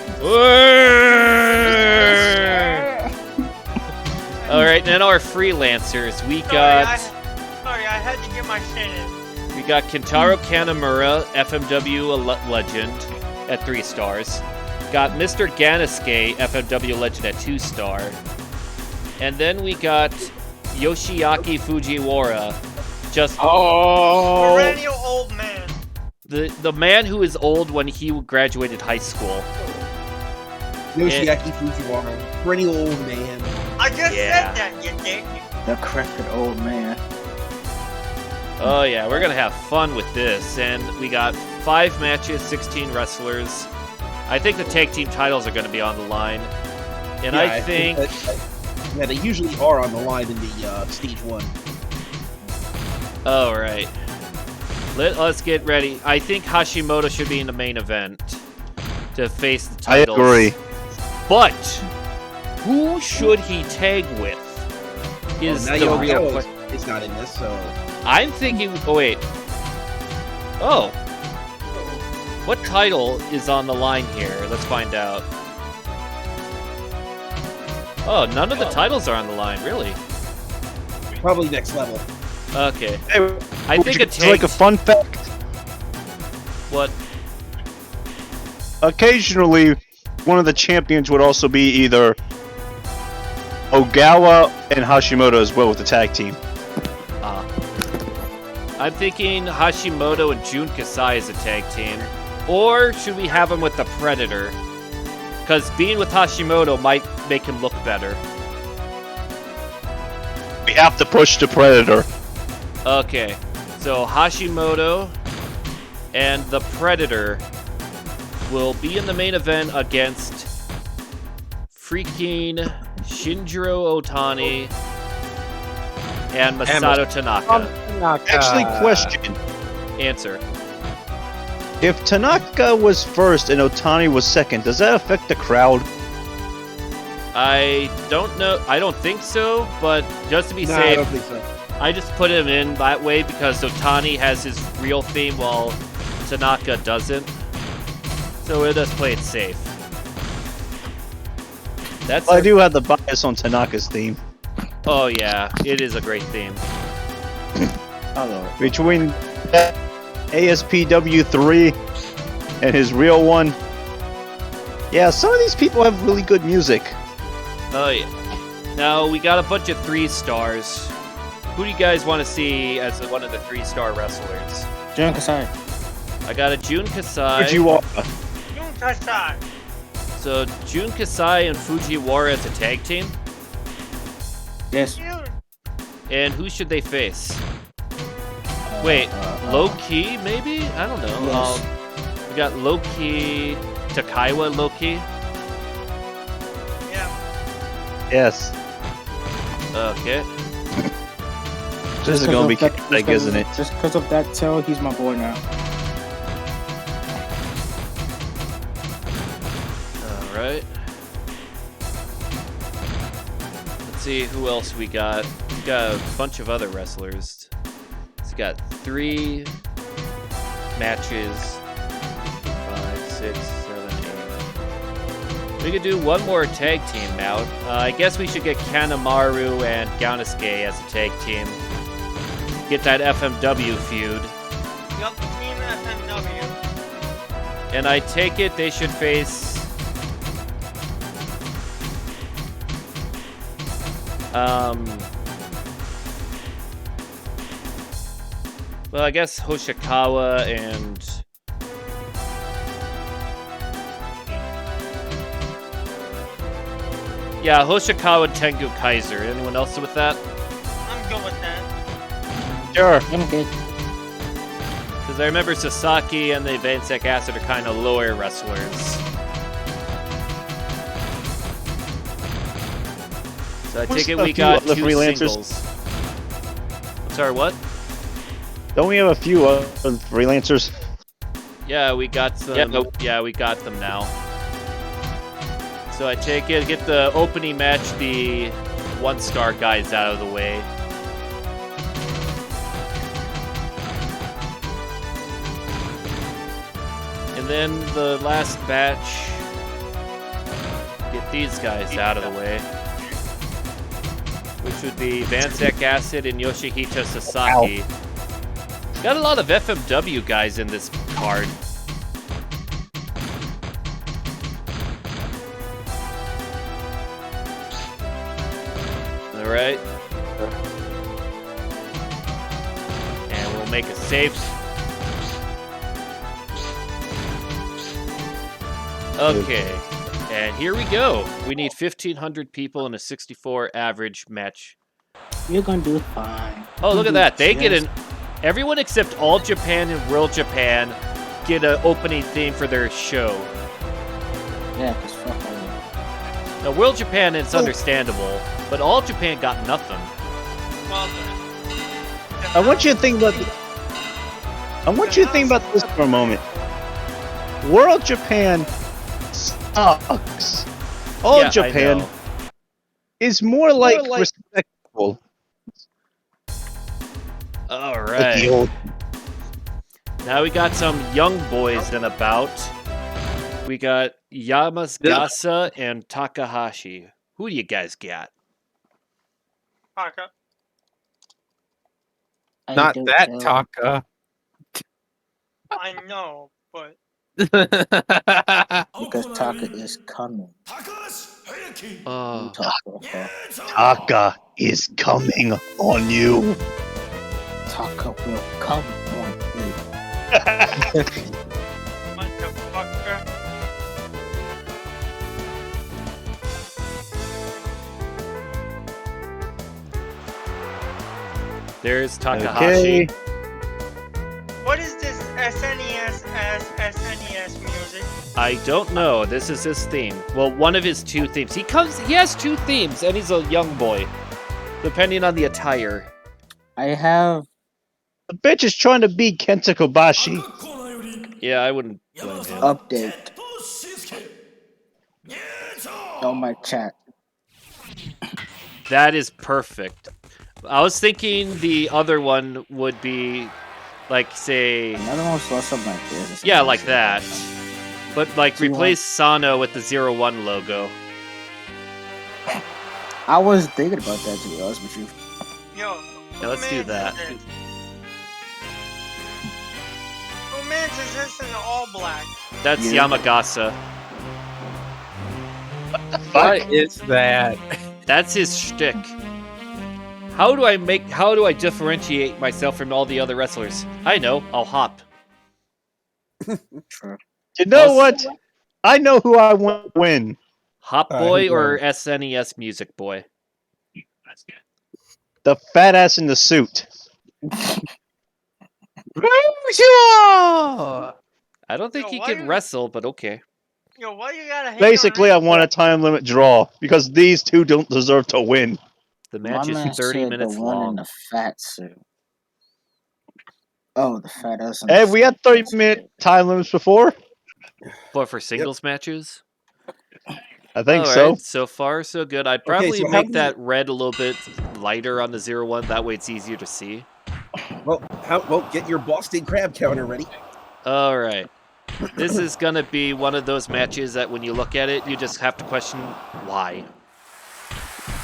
Alright, then our freelancers. We Sorry, got I had to get my shit in. we got Kentaro Kanamura, FMW legend, at 3 stars. Got Mr. Ganasuke, FMW legend, at 2-star. And then we got Yoshiaki Fujiwara, just Perennial old man. the man who is old when he graduated high school. Yoshiaki Fujiwara, perennial old man. I just Yeah. said that, you dick. The crafted old man. Oh yeah, we're gonna have fun with this. And we got 5 matches, 16 wrestlers. I think the tag team titles are gonna be on the line. And Yeah, I think yeah, they usually are on the line in the stage 1. all right. Let's get ready. I think Hashimoto should be in the main event to face the I titles. agree. But who should he tag with? Is Now the Yokogawa real question. is not in this, so I'm thinking. Oh wait. Oh. What title is on the line here? Let's find out. Oh, none of the titles are on the line, really. probably next level. Okay. Hey, I think a it's like tag. a fun fact. What? Occasionally, one of the champions would also be either Ogawa and Hashimoto as well with the tag team. I'm thinking Hashimoto and Jun Kasai as a tag team. Or should we have him with the Predator? Because being with Hashimoto might make him look better. We have to push the Predator. Okay, so Hashimoto and the Predator will be in the main event against freaking Shinjiro Otani and Masato Tanaka. Actually, question. Answer. If Tanaka was first and Otani was second, does that affect the crowd? I don't know. I don't think so, but just to be I safe, don't think so. I just put him in that way because Otani has his real theme while Tanaka doesn't. So we'll just play it safe. That's I do have the bias on Tanaka's theme. Oh yeah, it is a great theme. Hello. Between ASPW3 and his real one, yeah, some of these people have really good music. Oh yeah. Now we got a bunch of 3 stars. Who do you guys want to see as one of the 3-star wrestlers? Jun Kasai. I got a Jun Kasai. Fujiwara. Jun Kasai. So Jun Kasai and Fujiwara as a tag team. Yes. Dude, And who should they face? Wait, low key maybe? I don't know. Yes. We got low key Takaiwa low key. yeah. Yes. Okay. This is gonna be chaotic, isn't it? Just because of that tell, he's my boy now. All right. Let's see who else we got. We got a bunch of other wrestlers. We got 3 matches. 5, 6, 7, 8. We could do one more tag team now. I guess we should get Kanemaru and Ganasuke as a tag team. Get that FMW feud. Yup, Team FMW. And I take it they should face... Well, I guess Hoshikawa and... Yeah, Hoshikawa Tengu Kaiser. Anyone else with that? I'm good with that. Sure. I'm good. Because I remember Sasaki and the Vansec Acid are kind of lower wrestlers. So I take it we got other two freelancers? singles. Sorry, what? Don't we have a few other freelancers? Yeah, we got some. Yeah, we got them now. So I take it, get the opening match, the 1-star guys out of the way. And then the last batch, get these guys out of the way. Which would be Vansec Acid and Yoshihito Sasaki. Got a lot of FMW guys in this card. Alright. And we'll make a safe. Okay. And here we go. We need 1,500 people in a 64 average match. You're gonna do fine. Oh, look at that. They get an. an... Everyone except All Japan and World Japan get an opening theme for their show. Yeah, because fuck all that. Now, World Japan, it's understandable, but All Japan got nothing. Well, I want you to think about. I want you to think about this for a moment. World Japan sucks. All Yeah, I Japan know. is more like respectable. All Like right. the old. Now we got some young boys in a bout. We got Yamagasa and Takahashi. Who do you guys got? Taka. I Not don't that know. Taka. I know, but Because Taka is coming. You Oh, talk about Taka is coming on you. Taka will come on you. motherfucker. there's Takahashi. Okay. What is this SNES music? I don't know. This is his theme. Well, one of his two themes. He has two themes, and he's a young boy. Depending on the attire. I have The bitch is trying to beat Kenta Kobashi. Yeah, I wouldn't blame him. update on my chat. That is perfect. I was thinking the other one would be, like, say... Another one was something like this. or something Yeah, like that. that. But, like, Do you replace Sano with the 01 logo. I was thinking about that, to be honest with you. Yo, Yeah, let's do that. Who mans is this in all black? That's Yeah. Yamagasa. What is that? That's his shtick. How do I differentiate myself from all the other wrestlers? I know, I'll hop. True. You know what? I know who I want to win. Hop All right, Boy who's or going? SNES Music Boy? The fat ass in the suit. I don't think Yo, he why can you- wrestle, but okay. Yo, why you gotta hate Basically, I on want a time limit draw because these two don't deserve to win. The My match man is 30 said minutes the one in long. the fat suit. Oh, the fat ass. in Hey, the we had suit. 30-minute time limits before. But for singles matches? I think Alright, so. so far so good. I'd probably so how make many- that red a little bit lighter on the 01, that way it's easier to see. Well, get your Boston Crab counter ready. Alright. This is gonna be one of those matches that when you look at it, you just have to question why.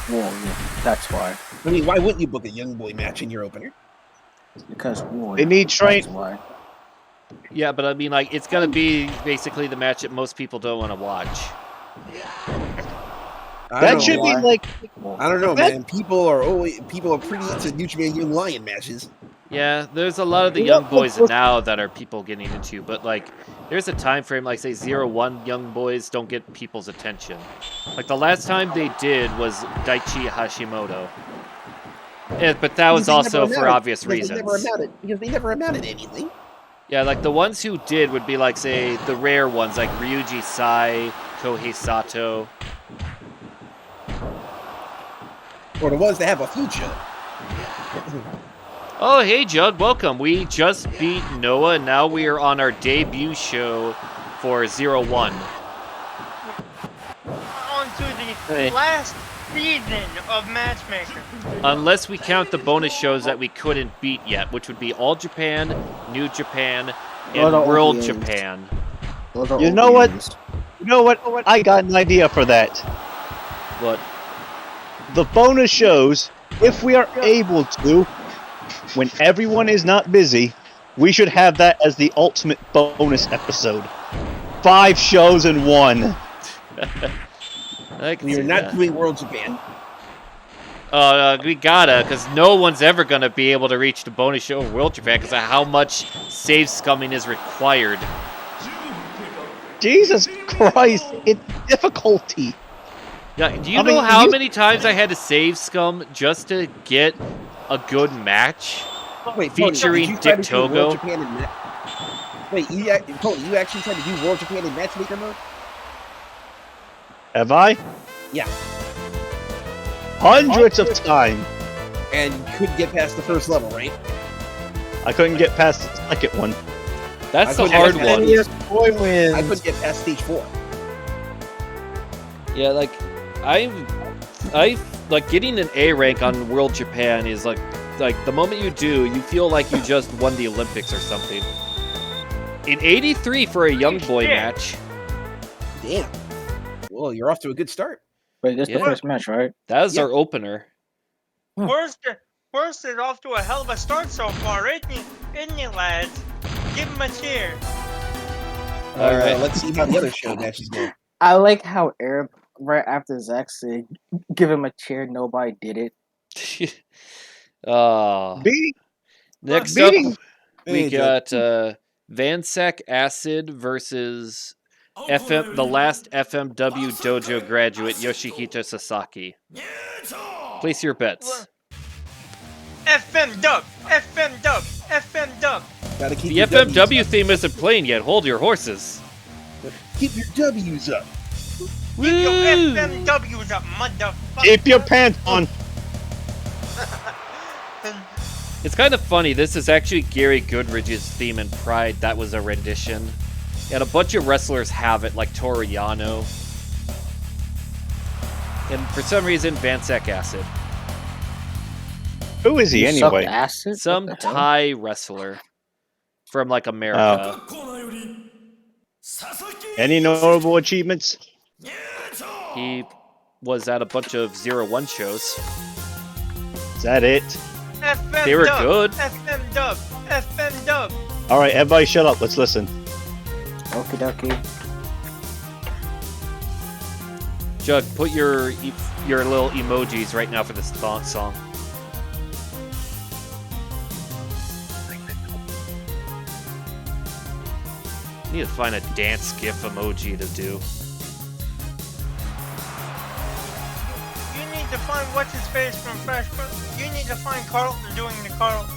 Whoa, yeah, that's why. I mean, why wouldn't you book a young boy match in your opener? Because war. They need train. That's why. Yeah, but I mean, like, it's gonna be basically the match that most people don't want to watch. I That don't should know, be why. like I don't know, That- man. People are pretty into New Japan Young Lion matches. Yeah, there's a lot of the young boys now that are people getting into, but like there's a time frame like say 01 young boys don't get people's attention. Like the last time they did was Daichi Hashimoto. Yeah, but that was Because they never also for amounted. obvious reasons. Because they never amounted to anything. Yeah, like the ones who did would be like say the rare ones like Ryuji Sai, Kohei Sato. Or the ones that have a future. Oh, hey, Jug, welcome. We just beat Noah, and now we are on our debut show for 01. On to the Hey. last season of Matchmaker. Unless we count the bonus shows that we couldn't beat yet, which would be All Japan, New Japan, and Those are World OVAs. Japan. Those are You know what? OVAs. You know what? I got an idea for that. What? The bonus shows, if we are able to, when everyone is not busy, we should have that as the ultimate bonus episode. 5 shows in one. I can We see are not that. doing World Japan. We gotta, because no one's ever gonna be able to reach the bonus show of World Japan because of how much save scumming is required. Jesus Christ, it's difficulty. Yeah, do you I know mean, how you- many times I had to save scum just to get a good match? Wait, Tony, Featuring did you try Dick to do World Togo? Japan in Wait, Tony, you actually tried to do World Japan in Matchmaker mode? Have I? Yeah. Hundreds of times. And you couldn't get past the first level, right? I couldn't get past the second one. That's the I hard couldn't one. get Boy I wins. couldn't get past stage 4. Yeah, like I like getting an A rank on World Japan is like the moment you do, you feel like you just won the Olympics or something. In 83 for a young boy Yeah. match. Damn. Well, you're off to a good start. Wait, this is Yeah. the first match, right? That was Yeah. our opener. Worst is off to a hell of a start so far, isn't it, lads? Give him a cheer. All right. Let's see how the other show matches go. I like how Arab, right after Zach said, give him a chair, nobody did it. Beating, Next beating. up, we Hey, Joe. got Vansack Acid versus the last FMW dojo graduate Yoshihito Sasaki. Place your bets. FM dub, FM dub, FM dub. Gotta keep The your W's FMW up. theme isn't playing yet. Hold your horses. Keep your W's up. Keep your Woo! FMWs up, motherfucker. Keep your pants on. It's kind of funny. This is actually Gary Goodridge's theme in Pride. That was a rendition. And a bunch of wrestlers have it, like Toru Yano. And for some reason, Vansack Acid. Who is he You suck anyway? acid? What Some the hell? Thai wrestler from, like, America. Any notable achievements? He was at a bunch of 01 shows. Is that it? FM They were dub, good. FM dub, FM dub. All right, everybody, shut up. Let's listen. Okie dokie. Jug, put your little emojis right now for this song. Need to find a dance gif emoji to do. You need to find what's his face from Fresh Prince. You need to find Carlton doing the Carlton.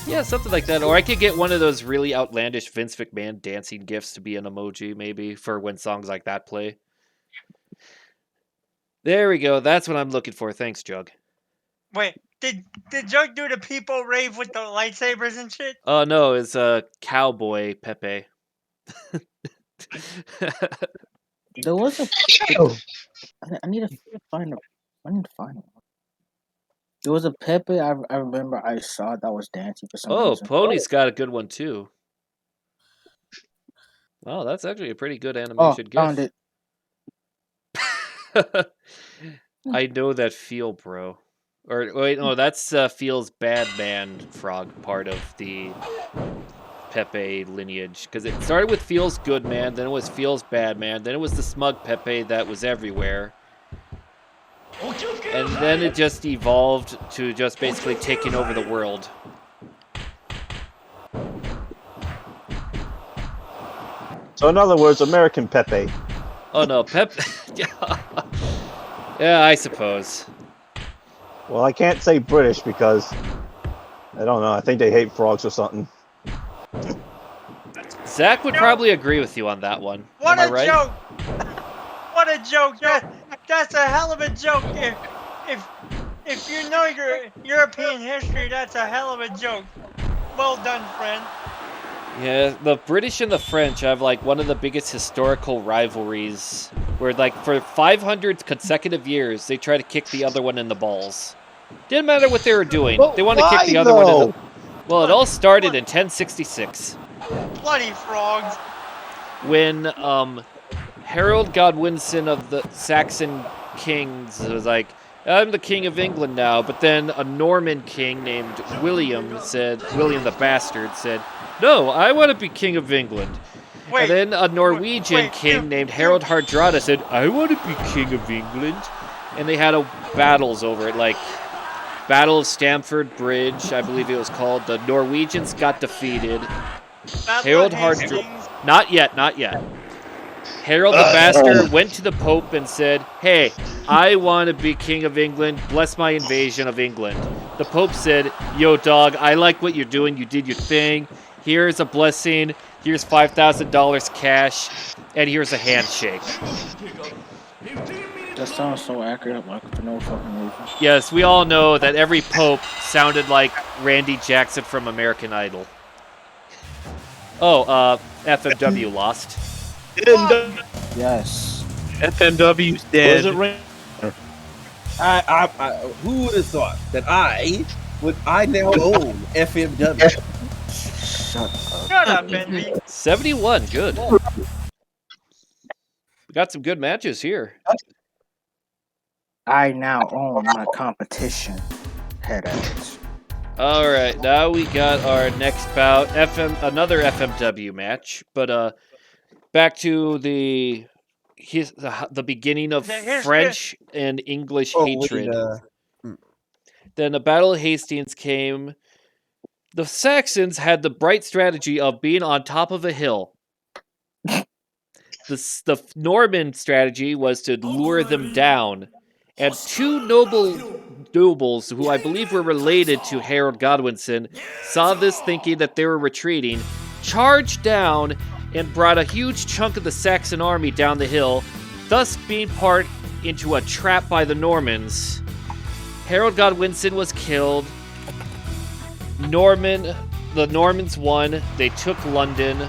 Yeah, something like that. Or I could get one of those really outlandish Vince McMahon dancing gifs to be an emoji, maybe, for when songs like that play. There we go. That's what I'm looking for. Thanks, Jug. Wait, did Jug do the people rave with the lightsabers and shit? Oh, no, it's Cowboy Pepe. There was a. Oh. I need to find a. I need to find it. There was a Pepe I remember I saw that was dancing for some Oh, reason. Pony's got a good one, too. Oh, that's actually a pretty good Oh, animation found gif. it. I know that feel, bro. Or wait, no, that's Feels Bad Man Frog part of the Pepe lineage. Because it started with Feels Good Man, then it was Feels Bad Man, then it was the Smug Pepe that was everywhere. And then it just evolved to just basically taking over the world. So in other words, American Pepe. Oh no, Pep. Yeah, I suppose. Well, I can't say British because I don't know. I think they hate frogs or something. Zach would probably agree with you on that one. What Am I a right? joke! What a joke! That's a hell of a joke. If you know your European history, that's a hell of a joke. Well done, friend. Yeah, the British and the French have like one of the biggest historical rivalries where like for 500 consecutive years they try to kick the other one in the balls. Didn't matter what they were doing. But They wanted to kick why the other one in the though? Well, it all started in 1066 Bloody frogs. when Harold Godwinson of the Saxon kings was like, I'm the king of England now, but then a Norman king named William the Bastard said, no, I want to be king of England. Wait. And then a Norwegian wait, king named Harold Hardrada said, I want to be king of England. And they had battles over it, like Battle of Stamford Bridge, I believe it was called. The Norwegians got defeated. Harold Hastings. Not yet, not yet. Harold the Bastard went to the Pope and said, hey, I want to be king of England. Bless my invasion of England. The Pope said, yo, dog, I like what you're doing. You did your thing. Here's a blessing. Here's $5,000 cash. And here's a handshake. That sounds so accurate, like for no fucking reason. Yes, we all know that every Pope sounded like Randy Jackson from American Idol. Oh, FMW lost. Yes. FMW's Was dead. it ring? Who would have thought that I now own FMW? Shut up. Shut up, Envy. 71, good. We got some good matches here. I now own my competition. Headaches. All right, now we got our next bout, another FMW match, but back to the beginning of The history- French and English Oh, hatred. wait, Then the Battle of Hastings came. The Saxons had the bright strategy of being on top of a hill. The Norman strategy was to lure them down. And two nobles, who I believe were related to Harold Godwinson, saw this thinking that they were retreating, charged down, and brought a huge chunk of the Saxon army down the hill, thus being part into a trap by the Normans. Harold Godwinson was killed. The Normans won. They took London.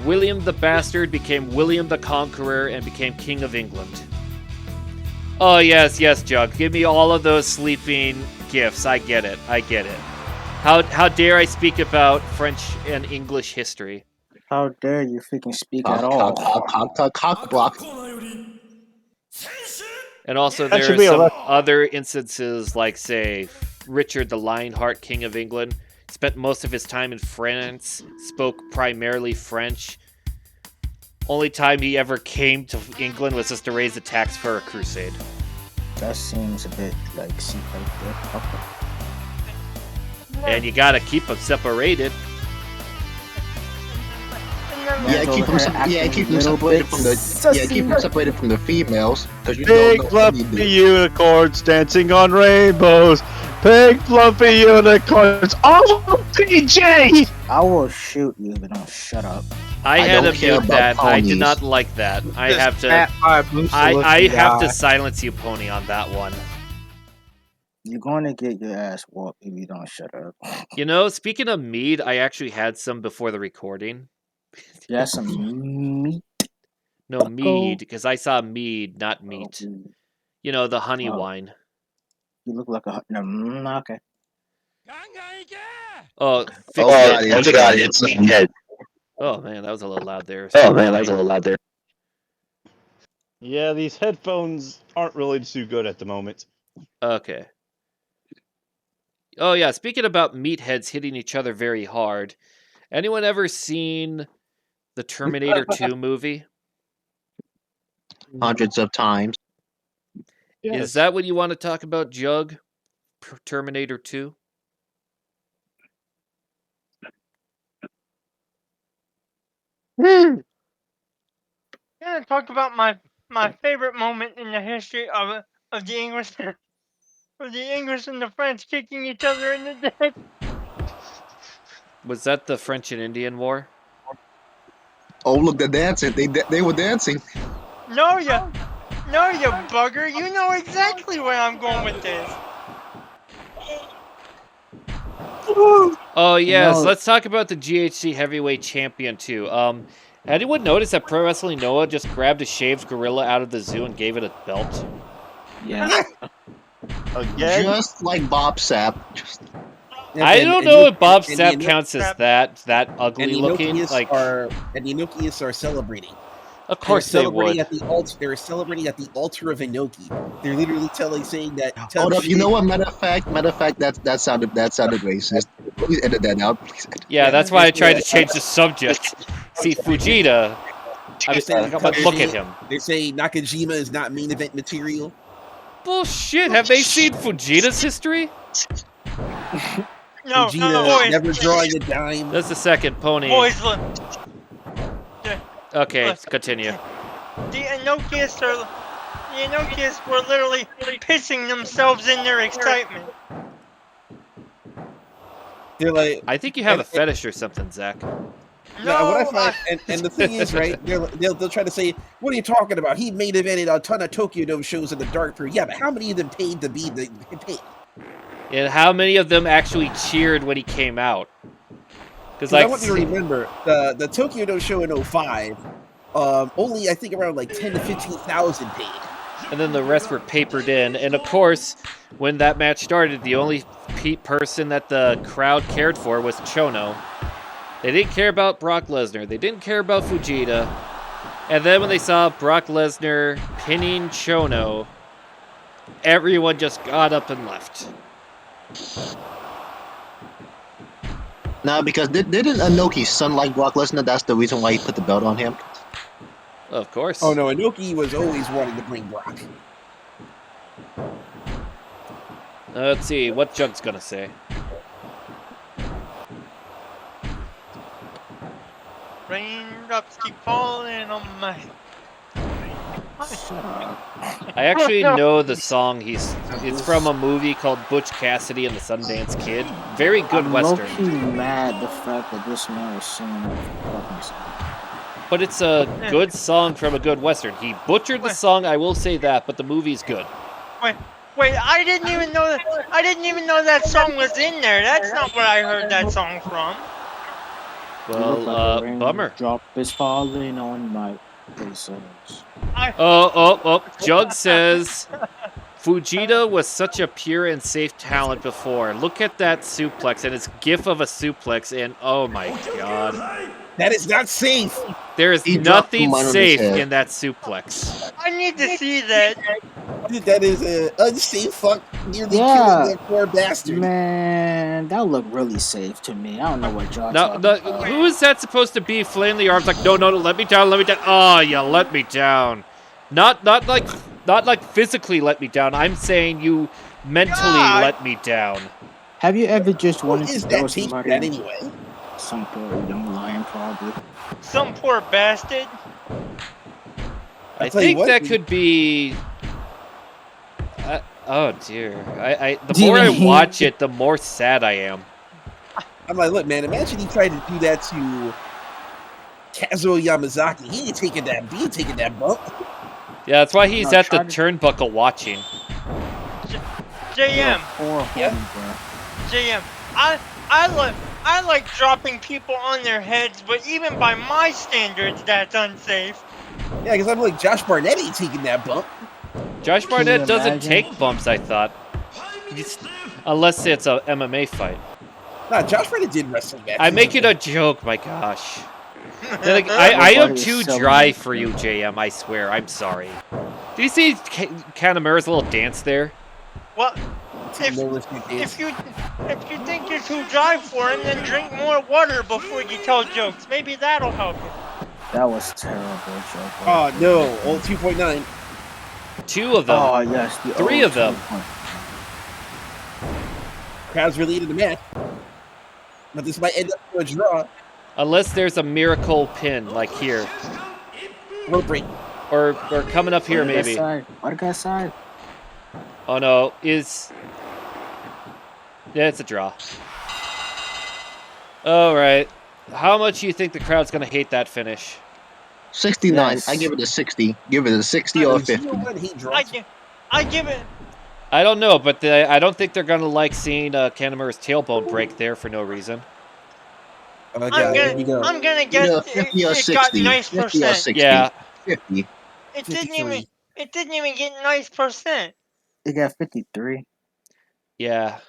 William the Bastard became William the Conqueror and became King of England. Oh, yes, Jug. Give me all of those sleeping gifts. I get it. How dare I speak about French and English history? How dare you freaking speak at all? Cock block. And also, That there should are be a some rec- other instances, like, say, Richard the Lionheart, King of England, spent most of his time in France, spoke primarily French. Only time he ever came to England was just to raise the tax for a crusade. That seems a bit like secret. Okay. And you gotta keep them separated. Yeah, keep them. Keep them separated from the. Yeah, keep them separated from the females, because you Big don't know fluffy anything. unicorns dancing on rainbows. Big fluffy unicorns. Oh, PJ! I will shoot you if you don't shut up. I I had don't to care mute about that. I did ponies. not like that. I This have to. fat five moose I have guy. to silence you, Pony, on that one. You're going to get your ass whooped if you don't shut up. You know, speaking of mead, I actually had some before the recording. You have some meat. No, Bucko. mead, because I saw mead, not meat. Oh, You know, the honey Oh. wine. you look like a. No, okay. Oh, fix Oh, it. God, it's not head. Oh, man, that was a little loud there. Oh man, that was a little loud there. Yeah, these headphones aren't really too good at the moment. Okay. Oh, yeah, speaking about meatheads hitting each other very hard, anyone ever seen the Terminator 2 movie? Hundreds of times. Is that what you want to talk about, Jug? Terminator 2? Yeah, talk about my favorite moment in the history of the English of the English and the French kicking each other in the dick. Was that the French and Indian War? Oh, look, they're dancing. They were dancing. No, you bugger. You know exactly where I'm going with this. Oh yes, No. let's talk about the GHC Heavyweight Champion too. Anyone notice that Pro Wrestling Noah just grabbed a shaved gorilla out of the zoo and gave it a belt? Yeah. Again? Just like Bob Sapp. I don't know if Bob Sapp counts as that ugly and the looking. Inokius Like, are celebrating. of course they would. They're celebrating at the altar of Inoki. They're literally saying that. Hold up. You know what? Matter of fact, that sounded racist. Please edit that out. Please edit. Yeah, that's why I tried to change the subject. See, Fujita. But look at him. They say Nakajima is not main event material. Bullshit. Have they seen Fujita's history? No, Fujita boys. never drawing a dime. That's the second pony. Boys, look. Okay, Look. continue. The Inokius were literally pissing themselves in their excitement. They're like, I think you have a fetish or something, Zach. No, what I find, and the thing is, right? They'll try to say, "What are you talking about? He main evented a ton of Tokyo Dome shows in the dark period." Yeah, but how many of them paid to be paid? And how many of them actually cheered when he came out? Because I want you to remember the Tokyo Dome show in 05, only I think around like 10 to 15,000 paid. And then the rest were papered in. And of course, when that match started, the only person that the crowd cared for was Chono. They didn't care about Brock Lesnar. They didn't care about Fujita. And then when they saw Brock Lesnar pinning Chono, everyone just got up and left. No, because didn't Inoki's son like Brock Lesnar? That's the reason why he put the belt on him. Of course. Oh no, Inoki was always wanting to bring Brock. Let's see what Jug's gonna say. Raindrops keep falling on my. I actually know the song. It's from a movie called Butch Cassidy and the Sundance Kid. Very good Western. I'm low-key mad the fact that this man was singing that fucking song. But it's a good song from a good Western. He butchered the song, I will say that, but the movie's good. Wait, I didn't even know that song was in there. That's not what I heard that song from. Well, bummer. Drop is falling on my faces. Jug says Fujita was such a pure and safe talent before. Look at that suplex and its gif of a suplex, and oh my god. That is not safe. There is nothing safe in that suplex. I need to see that. That is an unsafe fuck nearly killing that poor bastard. Man, that looked really safe to me. I don't know what y'all talking about. Who is that supposed to be? Flailing the arms like, no, let me down. Oh, you let me down. Not like physically let me down. I'm saying you mentally let me down. Have you ever just wanted to throw that somebody anyway? Some poor young lion, probably. Some poor bastard. I think that could be. Oh dear. The more I watch it, the more sad I am. I'm like, look, man. Imagine he tried to do that to Kazuo Yamazaki. He ain't taking that bump. Yeah, that's why he's at the turnbuckle watching. JM. JM. I like dropping people on their heads, but even by my standards, that's unsafe. Yeah, because I'm like, Josh Barnett ain't taking that bump. Josh Barnett doesn't take bumps, I thought. Unless it's a MMA fight. Nah, Josh Barnett did wrestling matches. I make it a joke, my gosh. I am too dry for you, JM, I swear. I'm sorry. Did you see Kanemaru's little dance there? Well, if you think you're too dry for him, then drink more water before you tell jokes. Maybe that'll help you. That was terrible, joke. Oh no, old 2.9. 2 of them. Oh yes, the 3 of them. Crowd's really into the match, but this might end up to a draw. Unless there's a miracle pin, like here. Rope break. Or coming up here, maybe. What guy side? Oh no, yeah, it's a draw. Alright. How much do you think the crowd's gonna hate that finish? 69. Yes. I give it a 60. Give it a 60 or a 50. I give it. I don't know, but I don't think they're gonna like seeing Kanemaru's tailbone break there for no reason. Oh god, here we go. I'm gonna guess Either 50 or it got 60. nice 50 or percent. 60. Yeah. 50. It 53. didn't even get nice percent. It got 53. Yeah.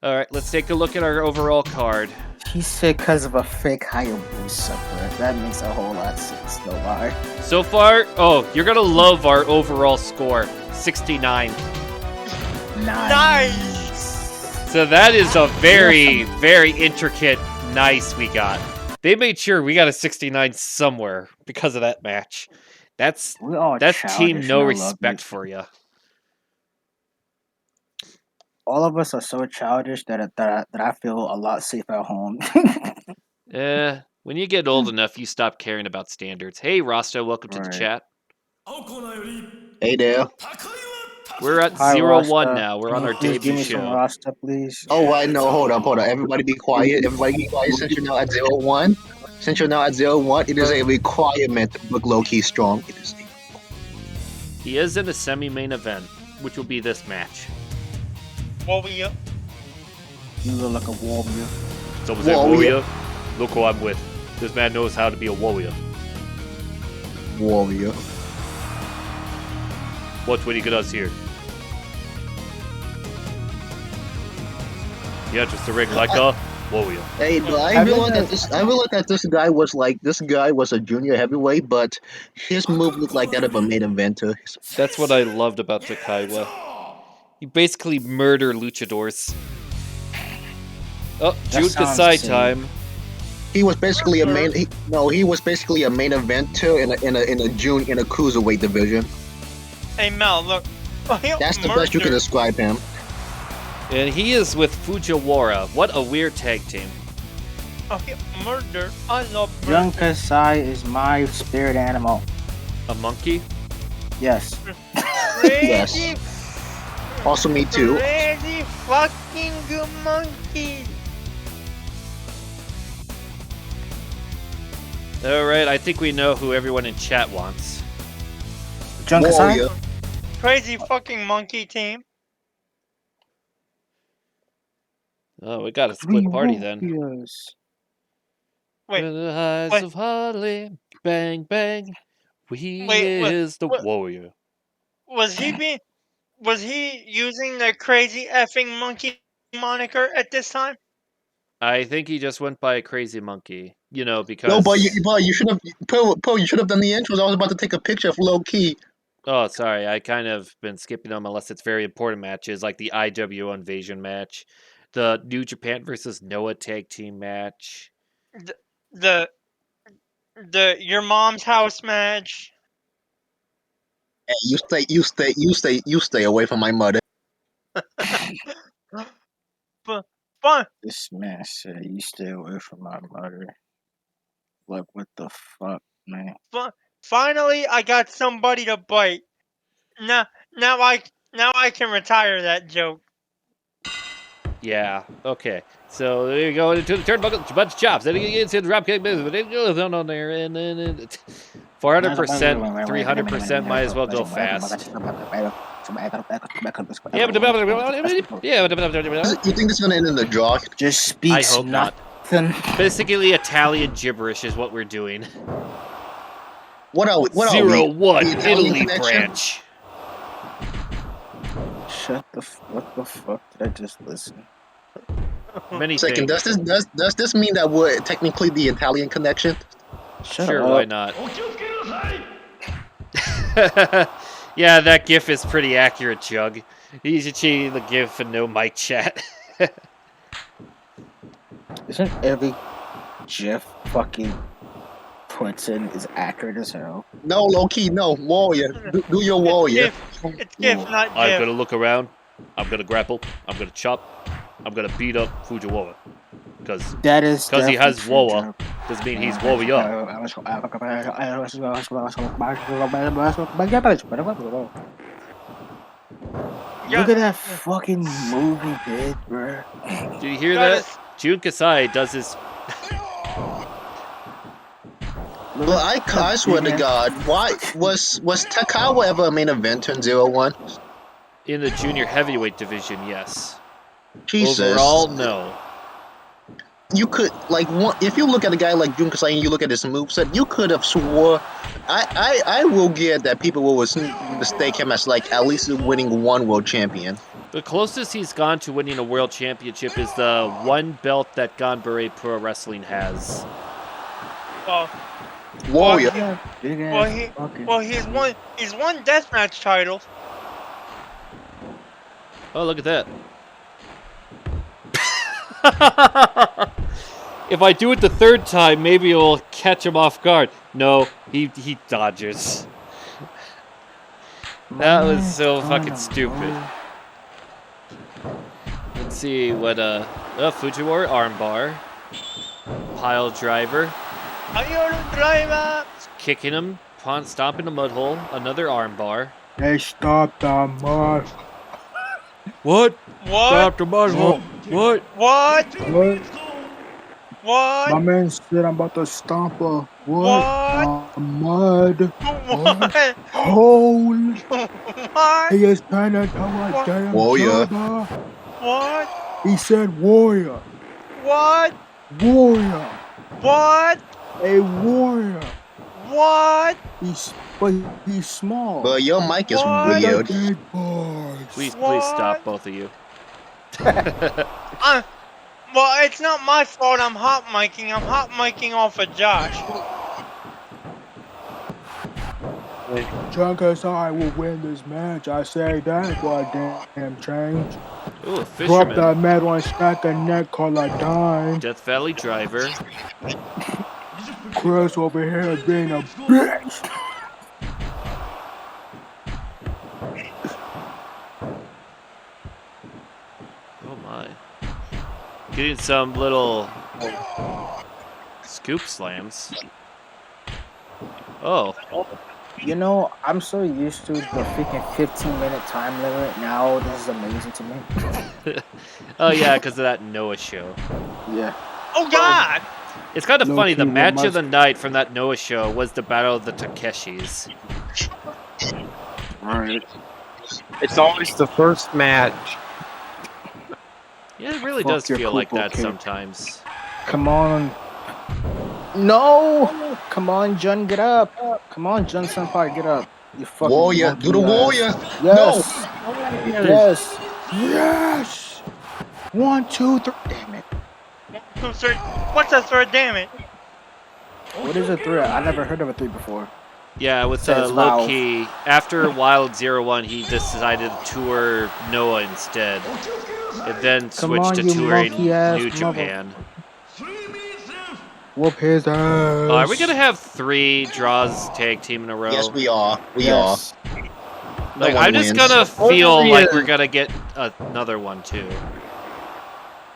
Alright, let's take a look at our overall card. He said because of a fake Hayabusa, but that makes a whole lot of sense, though. Why? So far, oh, you're gonna love our overall score. 69. Nice. So that is a very, very intricate nice we got. They made sure we got a 69 somewhere because of that match. That's team no respect for you. All of us are so childish that I feel a lot safer at home. When you get old enough, you stop caring about standards. Hey, Rasta, welcome to the chat. Hey there. We're at Hi, 0-1 Rasta. now. We're Can on you our please debut give me some show. Rasta, please? Oh, I know. Hold up. Everybody be quiet. Everybody be quiet. Since you're now at 0-1. Since you're now at 0-1, it is a requirement to look low-key strong. It is He is in a semi-main event, which will be this match. Warrior. You look like a warrior. Someone say warrior? Look who I'm with. This man knows how to be a warrior. warrior. Watch what he does here. Yeah, just a ring like a warrior. Hey, but I realized that this guy was a junior heavyweight, but his move looked like that of a main eventer. That's what I loved about Takaiwa. You basically murder luchadors. Oh, Jude Kasai time. He was basically he was basically a main eventer in a cruiserweight division. Hey Mel, look. That's the best you can describe him. And he is with Fujiwara. What a weird tag team. Murder. I love murder. Young Kasai is my spirit animal. A monkey? Yes. Crazy. Also me too. Crazy fucking good monkey. Alright, I think we know who everyone in chat wants. Young Kasai? Crazy fucking monkey team. Oh, we got a split party then. Wait. In the eyes of Harley, bang bang. Is the warrior. Was he using the crazy effing monkey moniker at this time? I think he just went by a crazy monkey. You know, because No, but you should have you should have done the intros. I was about to take a picture of low key. Oh, sorry. I kind of been skipping them unless it's very important matches like the IWO Invasion match, the New Japan versus Noah tag team match, The your mom's house match. Hey, you stay away from my mother. Fun. This man said you stay away from my mother. Like, what the fuck, man? Finally, I got somebody to bite. Now I can retire that joke. Yeah. Okay. So there you go into the turnbuckle, bunch of chops. Then he gets into the dropkick business, but it goes on there, and then 400%, 300% might as well go fast. You think this is gonna end in the draw? Just speaks I hope not. Basically, Italian gibberish is what we're doing. What are we? 0-1 Italy branch. What the fuck did I just listen? Many Second, things. does this mean that we're technically the Italian connection? Sure, why not? Yeah, that GIF is pretty accurate, Jug. He's achieving the GIF and no mic chat. Isn't every GIF fucking puts in is accurate as hell. No, low key, no. Warrior. Do your warrior. It's GIF, not I'm GIF. gonna look around. I'm gonna grapple. I'm gonna chop. I'm gonna beat up Fujiwara. Because That is he has definitely true, Woa Joe. doesn't mean he's warrior. Look at that fucking move he did, bruh. Do you hear That that? is- Jun Kasai does his. Look But at I that swear big to ass- God, why was Takawa ever a main eventer in 01? In the junior heavyweight division, yes. Jesus. Overall, no. You could if you look at a guy like Jun Kasai and you look at his moveset, you could have swore I will get that people will mistake him as like at least winning one world champion. The closest he's gone to winning a world championship is the one belt that Ganbare Pro Wrestling has. well, Warrior. Big well, ass he, fucking. well, he's won deathmatch titles. Oh, look at that. If I do it the third time, maybe it'll catch him off guard. No, he dodges. That was so fucking stupid. Let's see what Fujiwara armbar. Pile driver. Ayoro driver. Kicking him, stomping the mud hole, another armbar. They stopped the mud. What? What? Stop the mud hole. What? What? What? What? My man said I'm about to stomp a What? mud What? hole. What? He is trying to tell a What? damn Warrior. jobber. What? He said warrior. What? Warrior. What? A warrior. What? He's small. But your mic is What? With the weird. big boys. Please What? stop, both of you. Well, it's not my fault. I'm hot miking. I'm hot miking off of Josh. John Kasai will win this match. I say that for a damn change. Ooh, Drop fisherman. that metal and stack a neck, call a dime. Death Valley driver. Chris over here being a bitch. Oh my. Getting some little scoop slams. Oh. You know, I'm so used to the freaking 15-minute time limit. Now this is amazing to me. Oh yeah, because of that Noah show. Yeah. Oh God! It's kind of Low funny. key, The what match must- of the night from that Noah show was the Battle of the Takeshis. Right. It's always the first match. Yeah, it really Fuck does your feel like purple that cape. sometimes. Come on. No! Come on, Jun, get up. Come on, Jun Senpai, get up. You fucking Warrior. monkey Do the ass. warrior. Yes. Yes. Yes. 1, 2, 3. Damn it. What's a third? Damn it! What is a 3? I never heard of a 3 before. Yeah, with Says low Valve. key. After Wild 01, he decided to tour Noah instead. And then Come switched on, to you touring monkey-ass New mother- Japan. Whoop his ass. Are we gonna have 3 draws tag team in a row? Yes, we are. We Yes. are. No Like, one I'm just wins. gonna feel Only like is- we're gonna get another one too.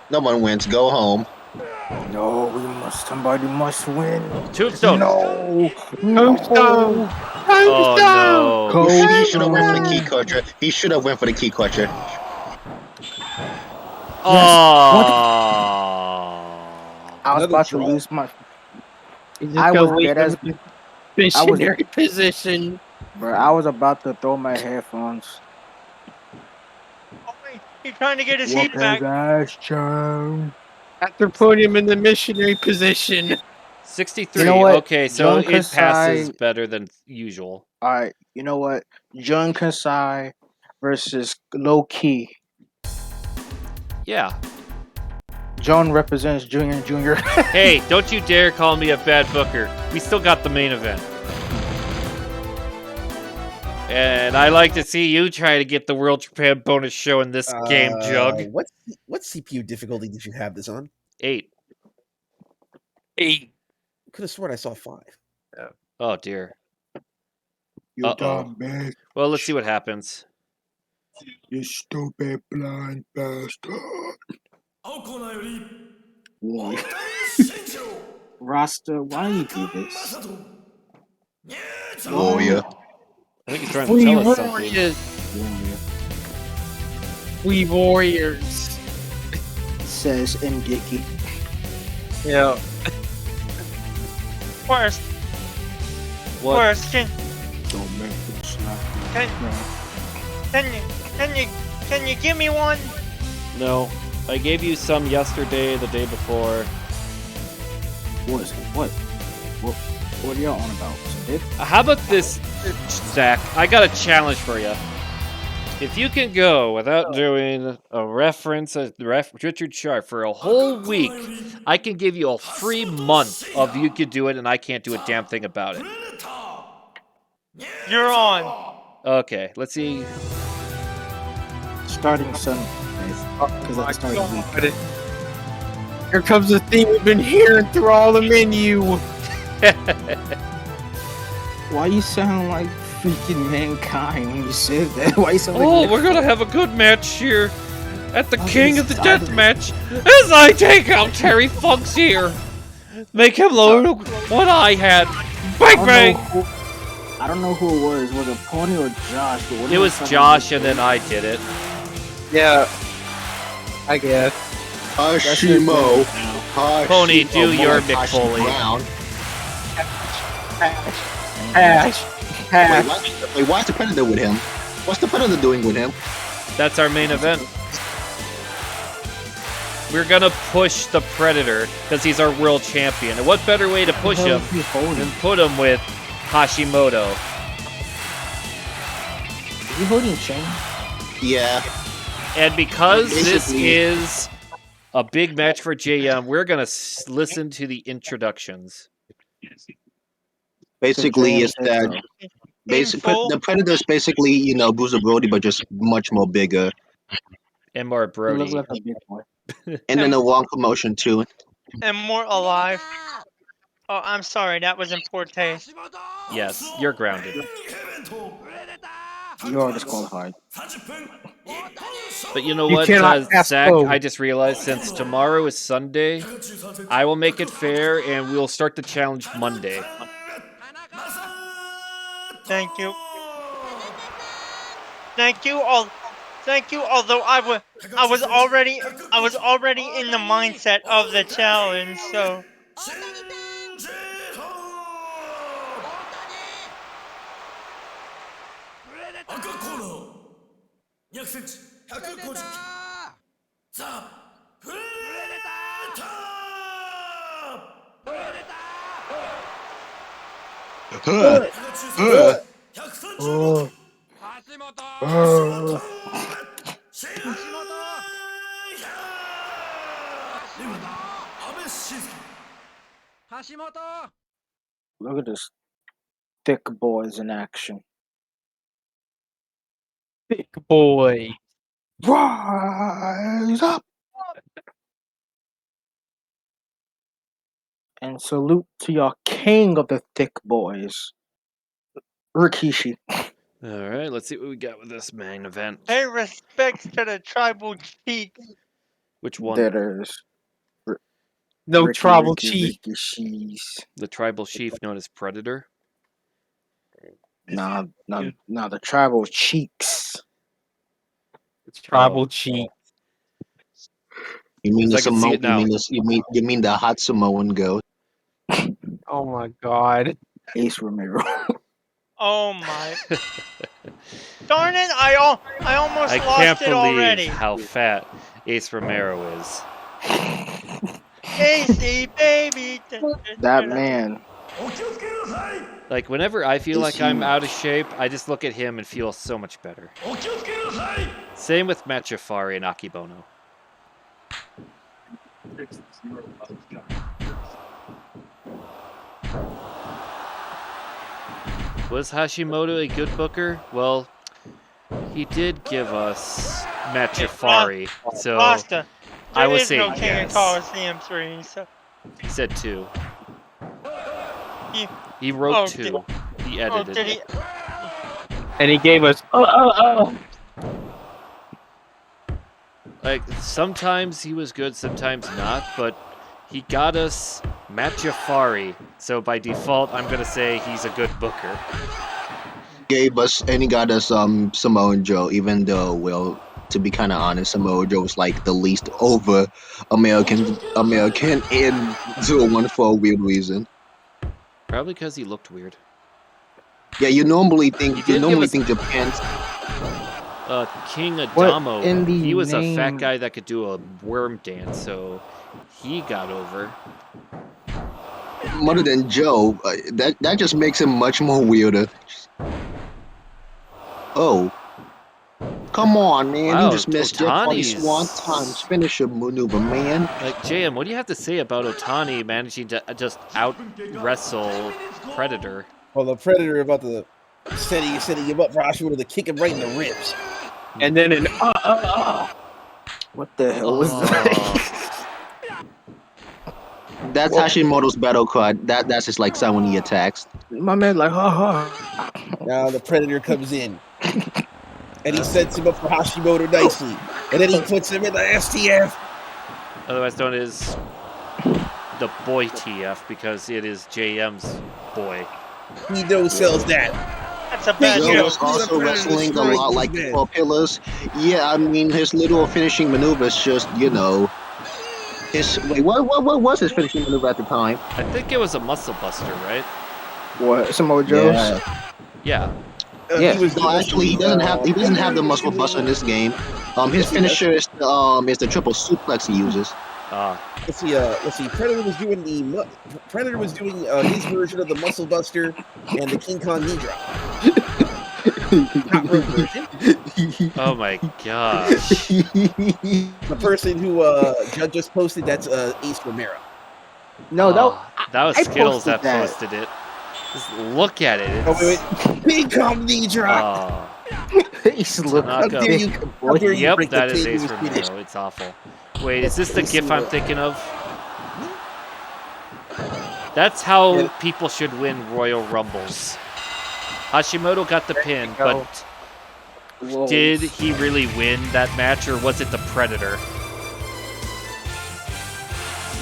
No one wins. Go home. No, we must. Somebody must win. Tombstone. No. No. Tombstone. Oh no. Cold He should have went for the Stone. key catcher. He should have went for the key catcher. Oh. I was Another about to draw. lose my. You just I gotta was leave dead him as. in missionary position. Bro, I was about to throw my headphones. Oh, wait, he's trying to get his Whoop heat back. his ass, Joan. After putting him in the missionary position. 63. You know what? Okay, so Jun it passes Kasai. better than usual. Alright, you know what? Jun Kasai versus Low Key. Yeah. Joan represents Junior Junior. Hey, don't you dare call me a bad booker. We still got the main event. And I like to see you try to get the World Japan bonus show in this game, Jug. What CPU difficulty did you have this on? 8. 8. Could have sworn I saw 5. Oh dear. You Uh-oh. dumb bitch. Well, let's see what happens. You stupid blind bastard. Why? Rasta, why you do this? Warrior. I think he's trying to We tell us something. warriors. Warrior. We warriors. Says M. Dicky. Yeah. Worst, What? worst. Don't make it slap. Can, No. can you give me one? No. I gave you some yesterday, the day before. What is it? What are y'all on about? Some dick? How about this, Zach? I got a challenge for you. If you can go without doing a reference, Richard Sharp for a whole week, I can give you a free month of you could do it, and I can't do a damn thing about it. You're on. Okay, let's see. Starting Sunday. Because that's starting week. God. Here comes the theme we've been hearing through all the menu. Why you sound like freaking Mankind when you said that? Why you sound like Oh, we're gonna have a good match here at the Oh, King he's of the starting. Deathmatch as I take out Terry Funk's here. Make him learn what I had. Bang bang! I don't know who it was. Was it Pony or Josh? But It was Josh, and then I did it. Yeah. I guess. Hashimo. Pony, do Hashimo, your Hashi McFoley. Brown. Hash. Wait, why is the Predator with him? What's the Predator doing with him? That's our main event. We're gonna push the Predator because he's our world champion. And what better way to push him than put him with Hashimoto? Is he holding chain? Yeah. And because this Basically- is a big match for JM, we're gonna listen to the introductions. Basically, it's that. full. The Predator's basically, Bruiser Brody, but just much more bigger. And more He looks Brody. like a big boy. And then the wrong promotion, too. And more alive. Oh, I'm sorry, that was in poor taste. Yes, you're grounded. You are disqualified. But you know You what, cannot pass Zach? go. I just realized since tomorrow is Sunday, I will make it fair and we'll start the challenge Monday. Thank you. Thank you all. Thank you. Although I was already in the mindset of the challenge, so. Look at this thick boys in action. Thick boy. Rise up! And salute to your king of the thick boys, Rikishi. All right, let's see what we got with this main event. Pay respects to the tribal chiefs. Which one? That is No Ricky, tribal Ricky, chief. Ricky Shees. The tribal chief known as Predator. Nah, the tribal cheeks. Tribal chief. You mean the Yes, I can see Samoan? it now. You mean the hot Samoan goat? Oh my god. Ace Romero. Oh my! Darn it! I almost I lost can't it believe already. how fat Ace Romero is. AC baby. That man. Like, whenever I feel Is like I'm huge. out of shape, I just look at him and feel so much better. Same with Matt Jafari and Akibono. Was Hashimoto a good booker? Well, he did give us Matt Jafari, so Rasta. I There would is say no King yes. of Colosseum 3, so. He said 2. You He wrote Oh, 2. He Oh, edited did it. he? And he gave us. Like, sometimes he was good, sometimes not, but he got us Matt Jafari. So by default, I'm gonna say he's a good booker. Gave us and he got us Samoa Joe, even though, well, to be kind of honest, Samoa Joe was like the least over American in 01 for a weird reason. Probably because he looked weird. Yeah, He did give us Japan's King What Adamo. in the He was a fat name? guy that could do a worm dance, so he got over. other than Joe. That just makes him much more weirder. Oh, come on, man! You Wow, just missed your funny swan Otani's times finisher maneuver, man. like JM. What do you have to say about Otani managing to just out wrestle Predator? Well, the Predator about to setting him up for Hashimoto to kick him right in the ribs. And then an. What the hell was that? That's Well- Hashimoto's battle cry. That's his like sound when he attacks. My man, like, ha ha. Now the Predator comes in. And he sets him up for Hashimoto nicely. And then he puts him in the STF. Otherwise known as the Boy TF because it is JM's boy. He no-sells that. That's a bad Joe joke. was also Predator wrestling a destroys lot these like the men. 4 pillars. Yeah, I mean his little finishing maneuver is just, his what was his finishing maneuver at the time? I think it was a muscle buster, right? What? Samoa Joe's? Yeah. Yeah. Yeah. He was No, actually he doesn't have the muscle buster in this game. His finisher is the triple suplex he uses. Let's see. Predator was doing his version of the Muscle Buster and the King Kong knee drop. Top rope version. Oh my gosh. The person who just posted, that's Ace Romero. No, that was I Skittles posted that that. posted it. Just look at it. Oh It's, wait, King Kong knee drop. He's looking How dare you? How dare you Yep, break that the is plate Ace he was finished? Romero. It's awful. Wait, is this the Ace GIF I'm Romero. thinking of? That's how Yeah. people should win Royal Rumbles. Hashimoto got the pin, you go. but Whoa. did he really win that match, or was it the Predator?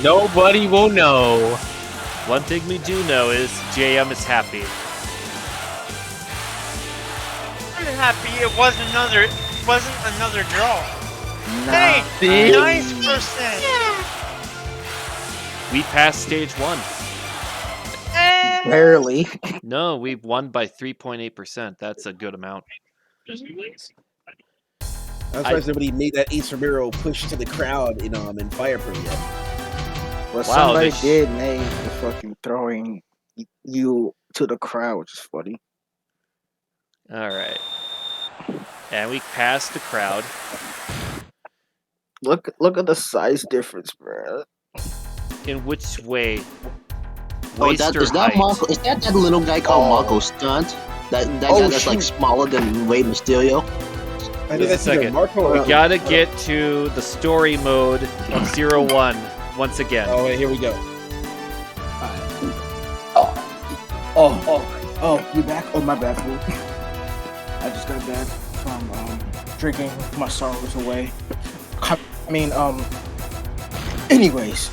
Nobody will know. One thing we do know is JM is happy. I'm happy it wasn't another draw. Nah. Hey, nice percent. We passed stage 1. Barely. No, we won by 3.8%. That's a good amount. I'm surprised nobody made that Ace Romero push to the crowd in Fire Pro yet. Well, Wow, somebody they sh- did make the fucking throwing you to the crowd, which is funny. All right. And we passed the crowd. Look at the size difference, bro. In which way? Oh, Waist or is that height? Marco? Is that little guy called Marco Stunt? That guy that's like shoot. smaller than Rey Mysterio. I Just know a that's either second. Marco We or gotta get to the story mode of 01 once again. Oh, wait, here we go. Oh, you back? Oh, my bad, fool. I just got back from drinking my sorrows away. Anyways,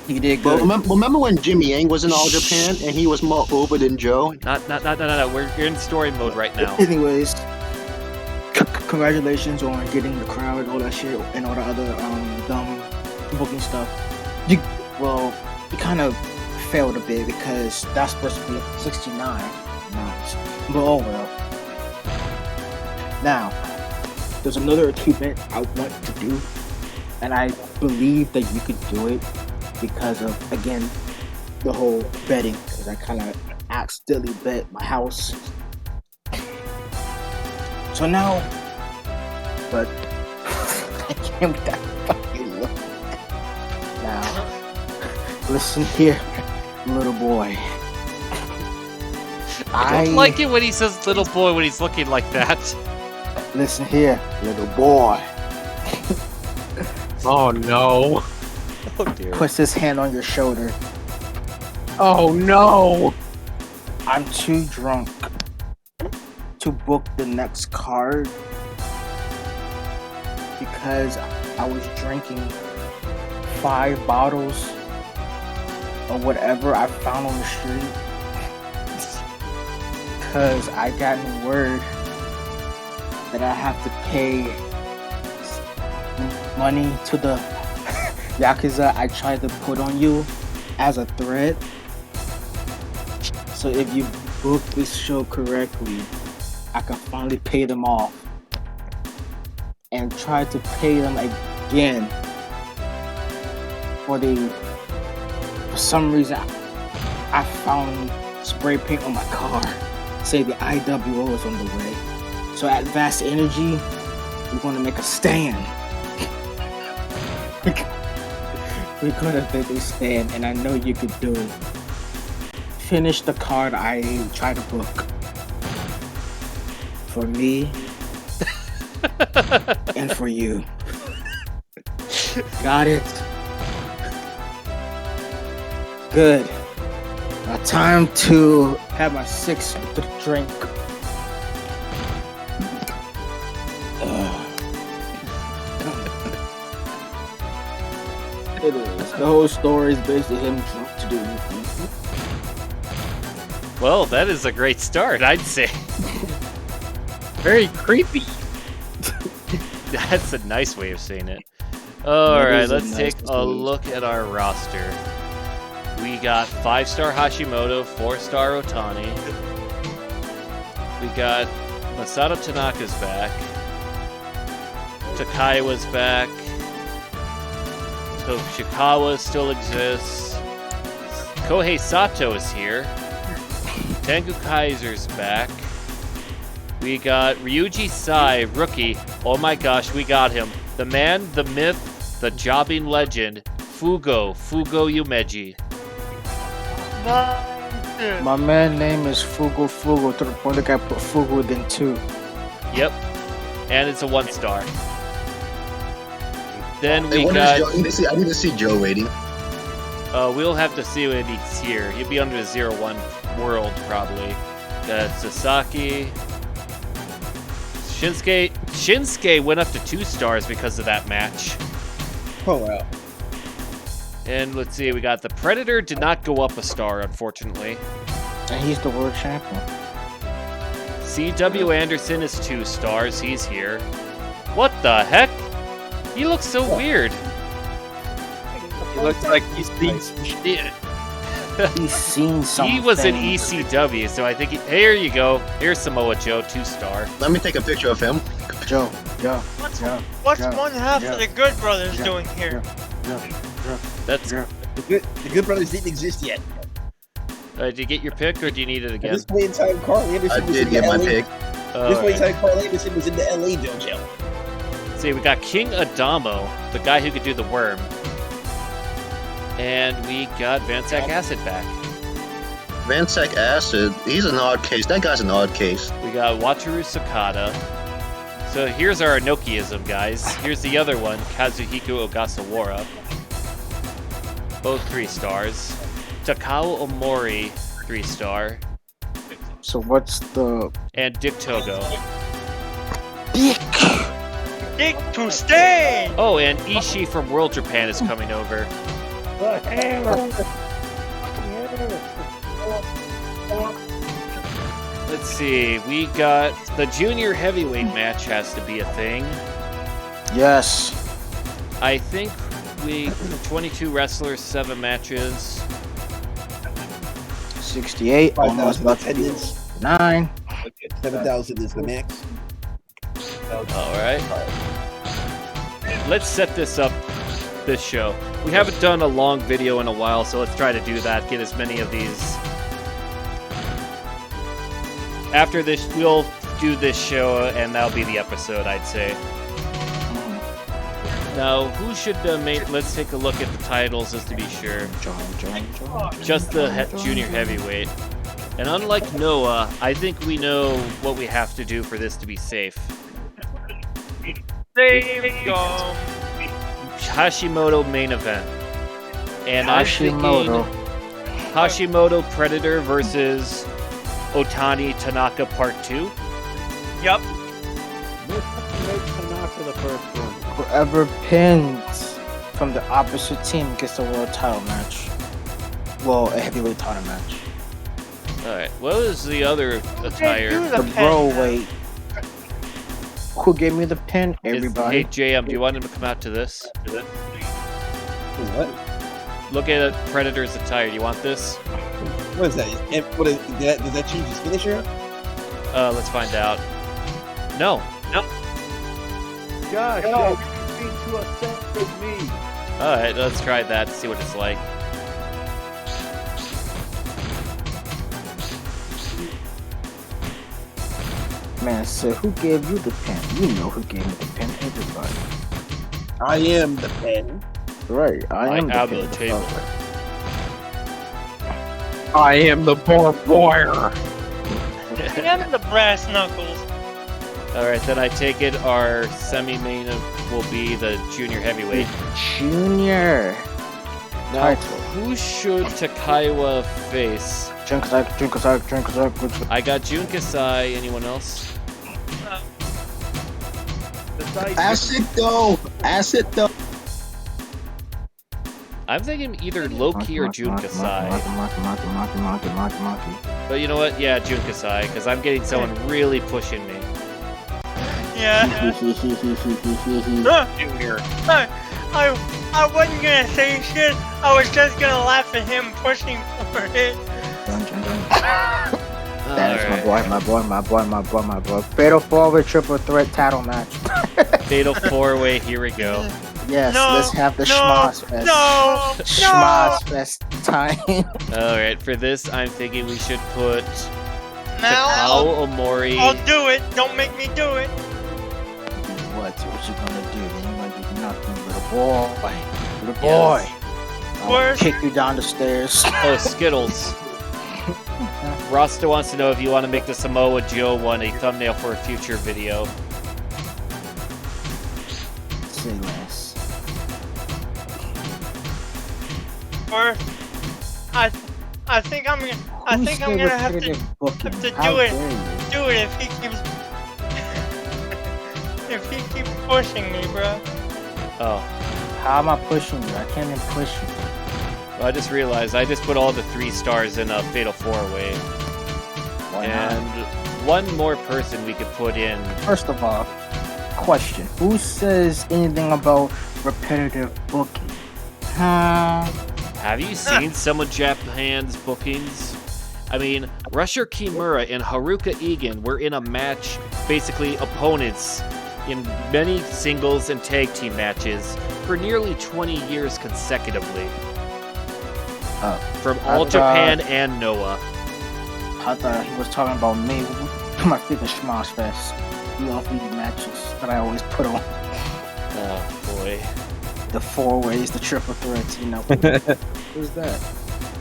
he did But good. remember when Jimmy Yang was in All Japan and he was more over than Joe? No. We're in story mode right now. Anyways, congratulations on getting the crowd, all that shit, and all the other dumb booking stuff. You kind of failed a bit because that's supposed to be 69. Nice. But oh well. Now, there's another achievement I want to do, and I believe that you could do it because of, again, the whole betting, because I kind of accidentally bet my house. So now, but I can't with that fucking look. Now, listen here, little boy. I don't like it when he says little boy when he's looking like that. Listen here, little boy. Oh no. Oh dear. Puts his hand on your shoulder. Oh no. I'm too drunk to book the next card because I was drinking 5 bottles of whatever I found on the street. Because I got word that I have to pay money to the Yakuza I tried to put on you as a threat. So if you book this show correctly, I can finally pay them off. And try to pay them again for some reason I found spray paint on my car. Say the IWO is on the way. So at Vast Energy, we're gonna make a stand. We're gonna make a stand, and I know you could do it. Finish the card I tried to book. For me and for you. Got it? Good. Now time to have my sixth drink. It is. The whole story is basically him drunk to do anything. Well, that is a great start, I'd say. Very creepy. That's a nice way of saying it. That Alright, is a let's nice take a way. look at our roster. We got 5-star Hashimoto, 4-star Otani. We got Masato Tanaka's back. Takaiwa's back. Toshikawa still exists. Kohei Sato is here. Tengu Kaiser's back. We got Ryuji Sai, rookie. Oh my gosh, we got him. The man, the myth, the jobbing legend, Fugo Yumeji. Nice. My man name is Fugo to the point that I put Fugo then too. Yep. And it's a 1-star. Then Hey, we when is got... Joe? I need to see Joe rating. we'll have to see when he's here. He'll be under the 0-1 world, probably. Got Sasaki. Shinsuke went up to 2 stars because of that match. Oh wow. And let's see, we got the Predator did not go up a star, unfortunately. And he's the world champion. C.W. Anderson is 2 stars. He's here. What the heck? He looks so weird. He looks like he's seen some shit. He's seen something. He was in ECW, so I think... here you go. Here's Samoa Joe, 2-star. Let me take a picture of him. Joe. What's Yeah, one half yeah, of the Good Brothers yeah, doing here? That's... Yeah. The Good Brothers didn't exist yet. did you get your pick, or do you need it At again? this point in time, Carl Anderson I was did in get the my LA. pick. At this point in time, Carl Anderson was in the LA dojo. See, we got King Adamo, the guy who could do the worm. And we got Van Sack Acid back. Van Sack Acid, he's an odd case. That guy's an odd case. We got Wataru Sakata. So here's our Inokiism, guys. Here's the other one, Kazuhiko Ogasawara. Both 3 stars. Takao Omori, 3-star. So what's the And Dick Togo. Dick to stay! Oh, and Ishii from World Japan is coming over. Let's see, we got the junior heavyweight match has to be a thing. yes? I think 22 wrestlers, 7 matches. 68, almost 5,000 about to be attendance. 9. 7,000 is the max. Alright. Let's set this up, this show. We haven't done a long video in a while, so let's try to do that, get as many of these. After this, we'll do this show, and that'll be the episode, I'd say. Now, who should let's take a look at the titles just to be sure. Just the junior heavyweight. And unlike Noah, I think we know what we have to do for this to be safe. Save gum. Hashimoto main event. And Hashimoto. I'm thinking Hashimoto Predator versus Otani Tanaka Part 2. Yup. Tanaka the first one. Whoever pins from the opposite team gets the world title match. Well, a heavyweight title match. Alright, what was the other do attire? the The pin bro now? weight. Who gave me the pin? Hey Everybody. JM, do you want him to come out to this? What? Look at Predator's attire. Do you want this? What is that? Does that change his finisher? Let's find out. No. Gosh, you need to accept me. Alright, let's try that to see what it's like. Man said, who gave you the pin? You know who gave me the pin. Everybody. I am the pen. Right. I am am the the pin. table. I am the barbed wire. I am the brass knuckles. Alright, then I take it our semi-main will be the junior heavyweight. Junior. Now, Title. who should Takaiwa face? Drink a I got Jun Kasai. Anyone else? Acid though. I'm thinking either Loki or Jun Kasai. But you know what? Yeah, Jun Kasai, because I'm getting someone really pushing me. Yeah. Junior. I wasn't gonna say shit. I was just gonna laugh at him pushing for it. That is Alright. my boy. Fatal 4-way triple threat title match. Fatal 4-way, here we go. Yes, No, let's have the no, Schmoz Fest. No, Schmoz Fest time. Alright, for this, I'm thinking we should put Now Takao Omori. I'll do it. Don't make me do it. What you gonna do? You gonna do nothing, little boy. Little boy. Yes. I'll Where's- kick you down the stairs. Oh, Skittles. Rasta wants to know if you want to make the Samoa Joe one a thumbnail for a future video. Say less. Or I think I'm gonna Who's have to repetitive booking? have to How do it. dare you? do it if he keeps pushing me, bro. Oh, How am I pushing you? I can't even push you. well, I just realized I just put all the 3 stars in a Fatal 4-way. Why not? And one more person we could put in. First of all, question. Who says anything about repetitive booking? Huh? Have you seen some of Japan's bookings? I mean, Rusher Kimura and Haruka Egan were in a match, basically opponents, in many singles and tag team matches for nearly 20 years consecutively. From All Japan and Noah. I thought he was talking about me. My freaking Schmoz Fest. You know, these matches that I always put on. Oh boy. The 4-ways, the triple threats, you know. Who's that?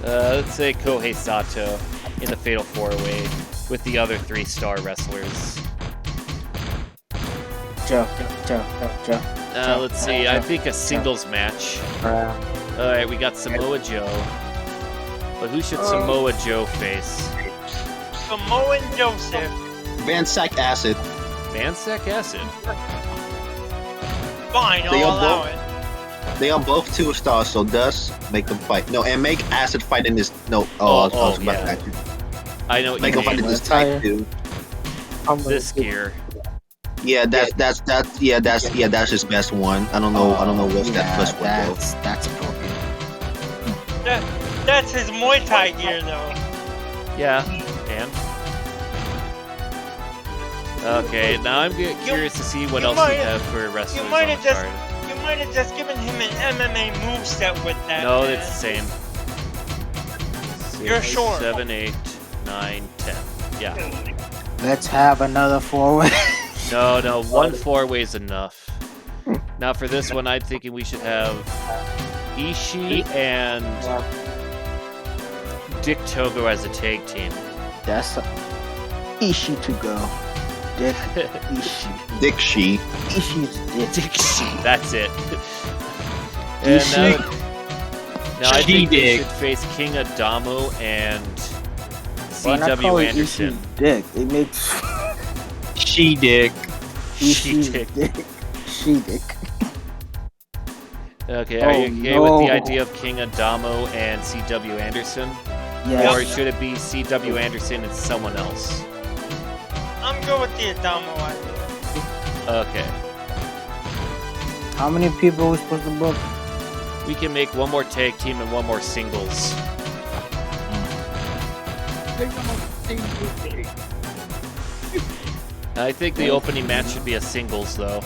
Let's say Kohei Sato in the Fatal 4-way with the other 3-star wrestlers. Joe. Let's see, I think a singles match. Alright, we got Samoa Joe. But who should Samoa Joe face? Samoan Joseph. Van Sack Acid. Mansack Acid. Fine, They I'll are allow both- it. They are both 2 stars, so thus make them fight. No, and make Acid fight in this. No, I was about yeah. to ask you. I know what Make you them fight in mean. this type 2. This gear. Yeah, that's his best one. I don't know what's that first one though. That's appropriate. That's his Muay Thai gear, though. Yeah, and? Okay, now I'm curious to see what you else might- we have for wrestlers on might the have just- card. You might have just given him an MMA moveset with that. No, man. it's the same. You're sure? 7, 8, 9, 10. Yeah. Let's have another 4-way. No, 1 4-way is enough. Now for this one, I'm thinking we should have Ishii and Dick Togo as a tag team. That's Ishii to go. Dick Ishii. Dick She. Ishii's dick. Dick Ishii, that's it. And now I think they should face King Adamo and When I C.W. call it Anderson. Ishii's dick, it makes She dick. Ishii's She-dick. dick. She dick. Okay, are Oh, you okay with the no. idea of King Adamo and C.W. Anderson? Yes. Or should it be C.W. Anderson and someone else? I'm good with the Adamo idea. Okay. How many people are we supposed to book? We can make one more tag team and one more singles. I think the opening match should be a singles, though.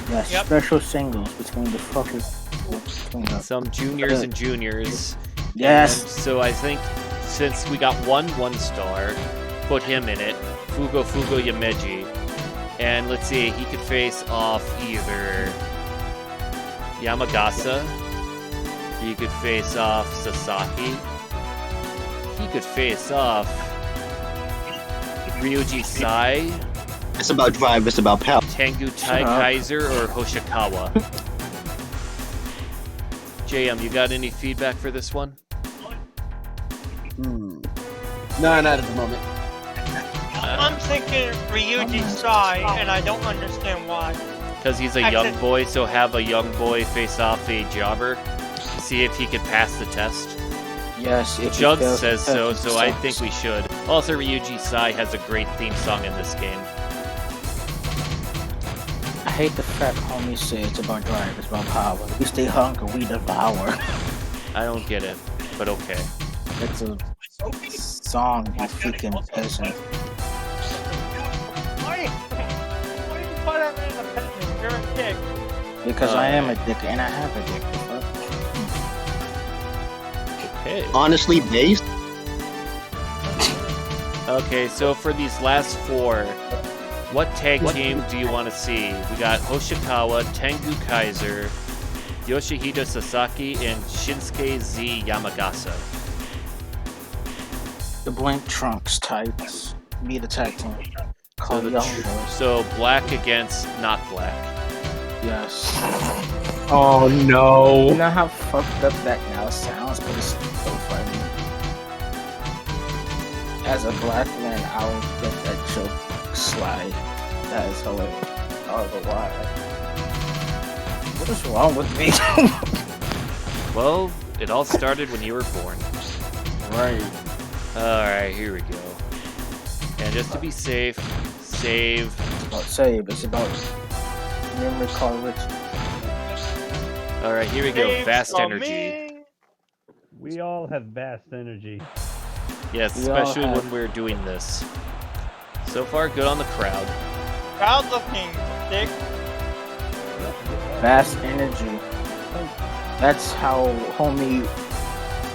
Yes, Yep. special singles between the fuckers. Between the, Some juniors and juniors. yes. And so I think since we got one star, put him in it. Fugo Yameji. And let's see, he could face off either Yamagasa. He could face off Sasaki. He could face off Ryuji Sai, It's about drive. It's about power. Tengu Shut up. Kaiser, or Hoshikawa. JM, you got any feedback for this one? No, not at the moment. I'm thinking Ryuji Sai, and I don't understand why. Because he's a I young said- boy, so have a young boy face off a jobber. See if he could pass the test. Yes, if he Jug fails says the so, test, so it I sucks. think we should. Also, Ryuji Sai has a great theme song in this game. I hate the fact homies say it's about drive, it's about power. We stay hungry, we devour. I don't get it, but okay. It's a song, you freaking peasant. Why? Why did you put that man in a peasant? You're a dick. Because I am a dick and I have a dick. The fuck? Okay. Honestly, based. Okay, so for these last four, what tag team do you want to see? We got Hoshikawa, Tengu Kaiser, Yoshihito Sasaki, and Shinsuke Z Yamagasa. The blank trunks types. Be the tag team. Call the young tr- boys. So black against not black. Yes. Oh You no. know how fucked up that now sounds, but it's so funny. As a black man, I will let that joke slide. That is hilarious. I don't know why. What is wrong with me? Well, it all started when you were born. Right. Alright, here we go. And just to be safe, save. It's about save. It's about memory card rich. Alright, here we go. Saves Vast for energy. me. We all have vast energy. Yes, We all especially have- when we're doing this. So far, good on the crowd. Proud looking, dick. Vast energy. That's how, homie.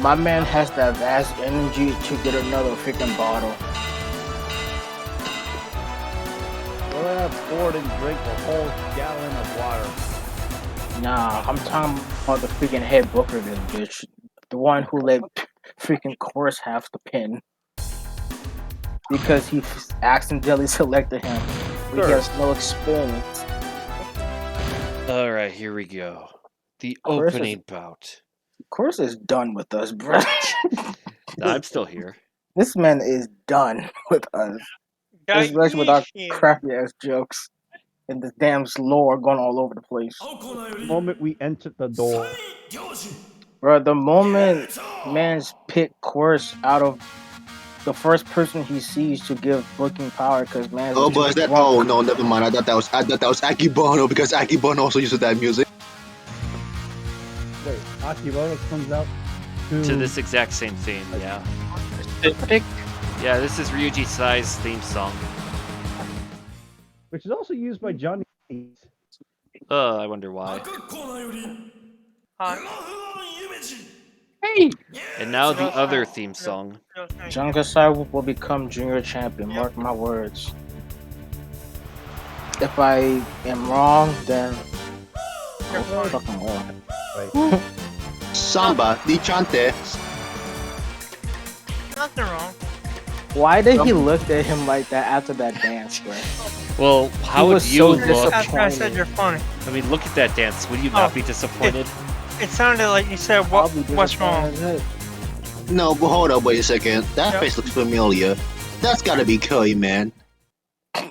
My man has that vast energy to get another freaking bottle. Go out bored and drink a whole gallon of water. Nah, I'm talking about the freaking head booker, this bitch. The one who let freaking Chorus have the pin. Because he accidentally selected him. He has no experience. Alright, here we go. The Chorus is- opening bout. Chorus is done with us, bro. I'm still here. This man is done with us. Especially with our Gaishin. crappy ass jokes. And the damn lore going all over the place. The moment we entered the door, Bro, the moment man's pick Chorus out of the first person he sees to give booking power, because man's Oh, was but too is that? drunk. Oh no, never mind. I thought that was Akibono because Akibono also uses that music. wait, Akibono comes out To this exact same theme, yeah. Specific. Yeah, this is Ryuji Sai's theme song. which is also used by Johnny. I wonder why. Hey. And now the other theme song. Jungasai will become junior champion, mark my words. If I am wrong, then You're oh, fine. fucking well. Samba di Chante. Nothing wrong. Why did he look at him like that after that dance, bro? Well, how He would was you so look? disappointed. After I said you're funny, I mean, look at that dance. Would you not Oh, be disappointed? it sounded like you said, I'll be "What's wrong?" disappointed as No, but hold up, wait a second. That Yep. face looks familiar. That's gotta be Curry, man.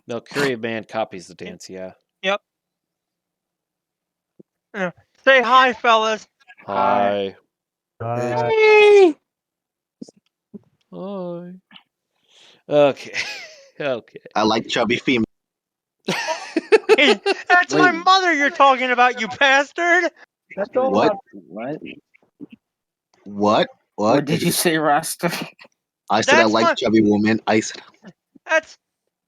No, Curry Man copies the dance, yeah. Yep. Yeah. Say hi, fellas. Hi. Hey! Hi. Okay. Okay. I like chubby female. Hey, that's my Wait. mother you're talking about, you bastard. That's all What? about What? What? What did you say, Rasta? I said I That's like my chubby woman. I said that's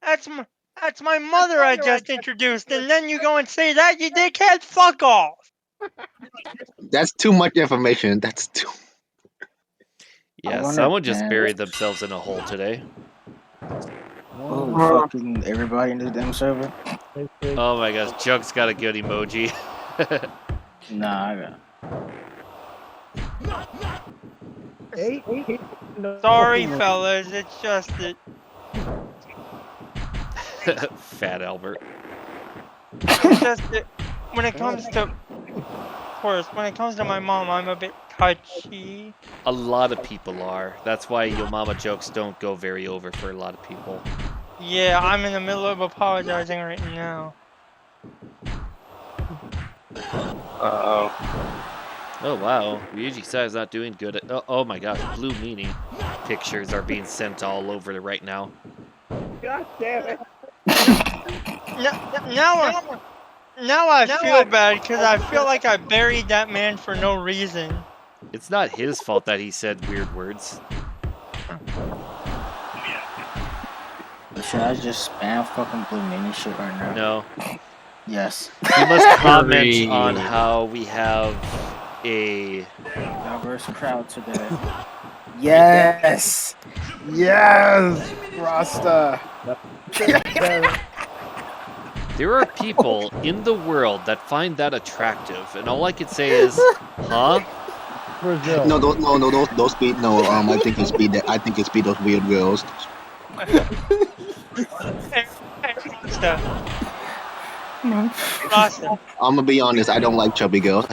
that's my that's my mother I just introduced, and then you go and say that, you dickhead. Fuck off. that's too much information. That's too. I Yeah, wonder, someone just man. buried themselves in a hole today. Oh, fucking everybody in this damn server. Oh my gosh, Jug's got a good emoji. Nah, I got. Sorry, fellas. It's just that Fat Albert. it's just that when it comes to, of course, when it comes to my mom, I'm a bit touchy. A lot of people are. That's why Yo Mama jokes don't go very over for a lot of people. Yeah, I'm in the middle of apologizing right now. Uh-oh. Oh wow, Ryuji Sai's not doing good at. Oh my gosh, Blue Meanie pictures are being sent all over right now. God damn it. Now I feel bad because I feel like I buried that man for no reason. It's not his fault that he said weird words. Should I just spam fucking Blue Mini shit right now? No, Yes. he must comment Agreed. on how we have a. Diverse crowd today. Yes. Yes. Rasta. There are people in the world that find that attractive, and all I could say is, huh? Brazil. No, don't speed. No, I think it's speed. I think it's speed those weird girls. Hey, Rasta. I'm gonna be honest. I don't like chubby girls.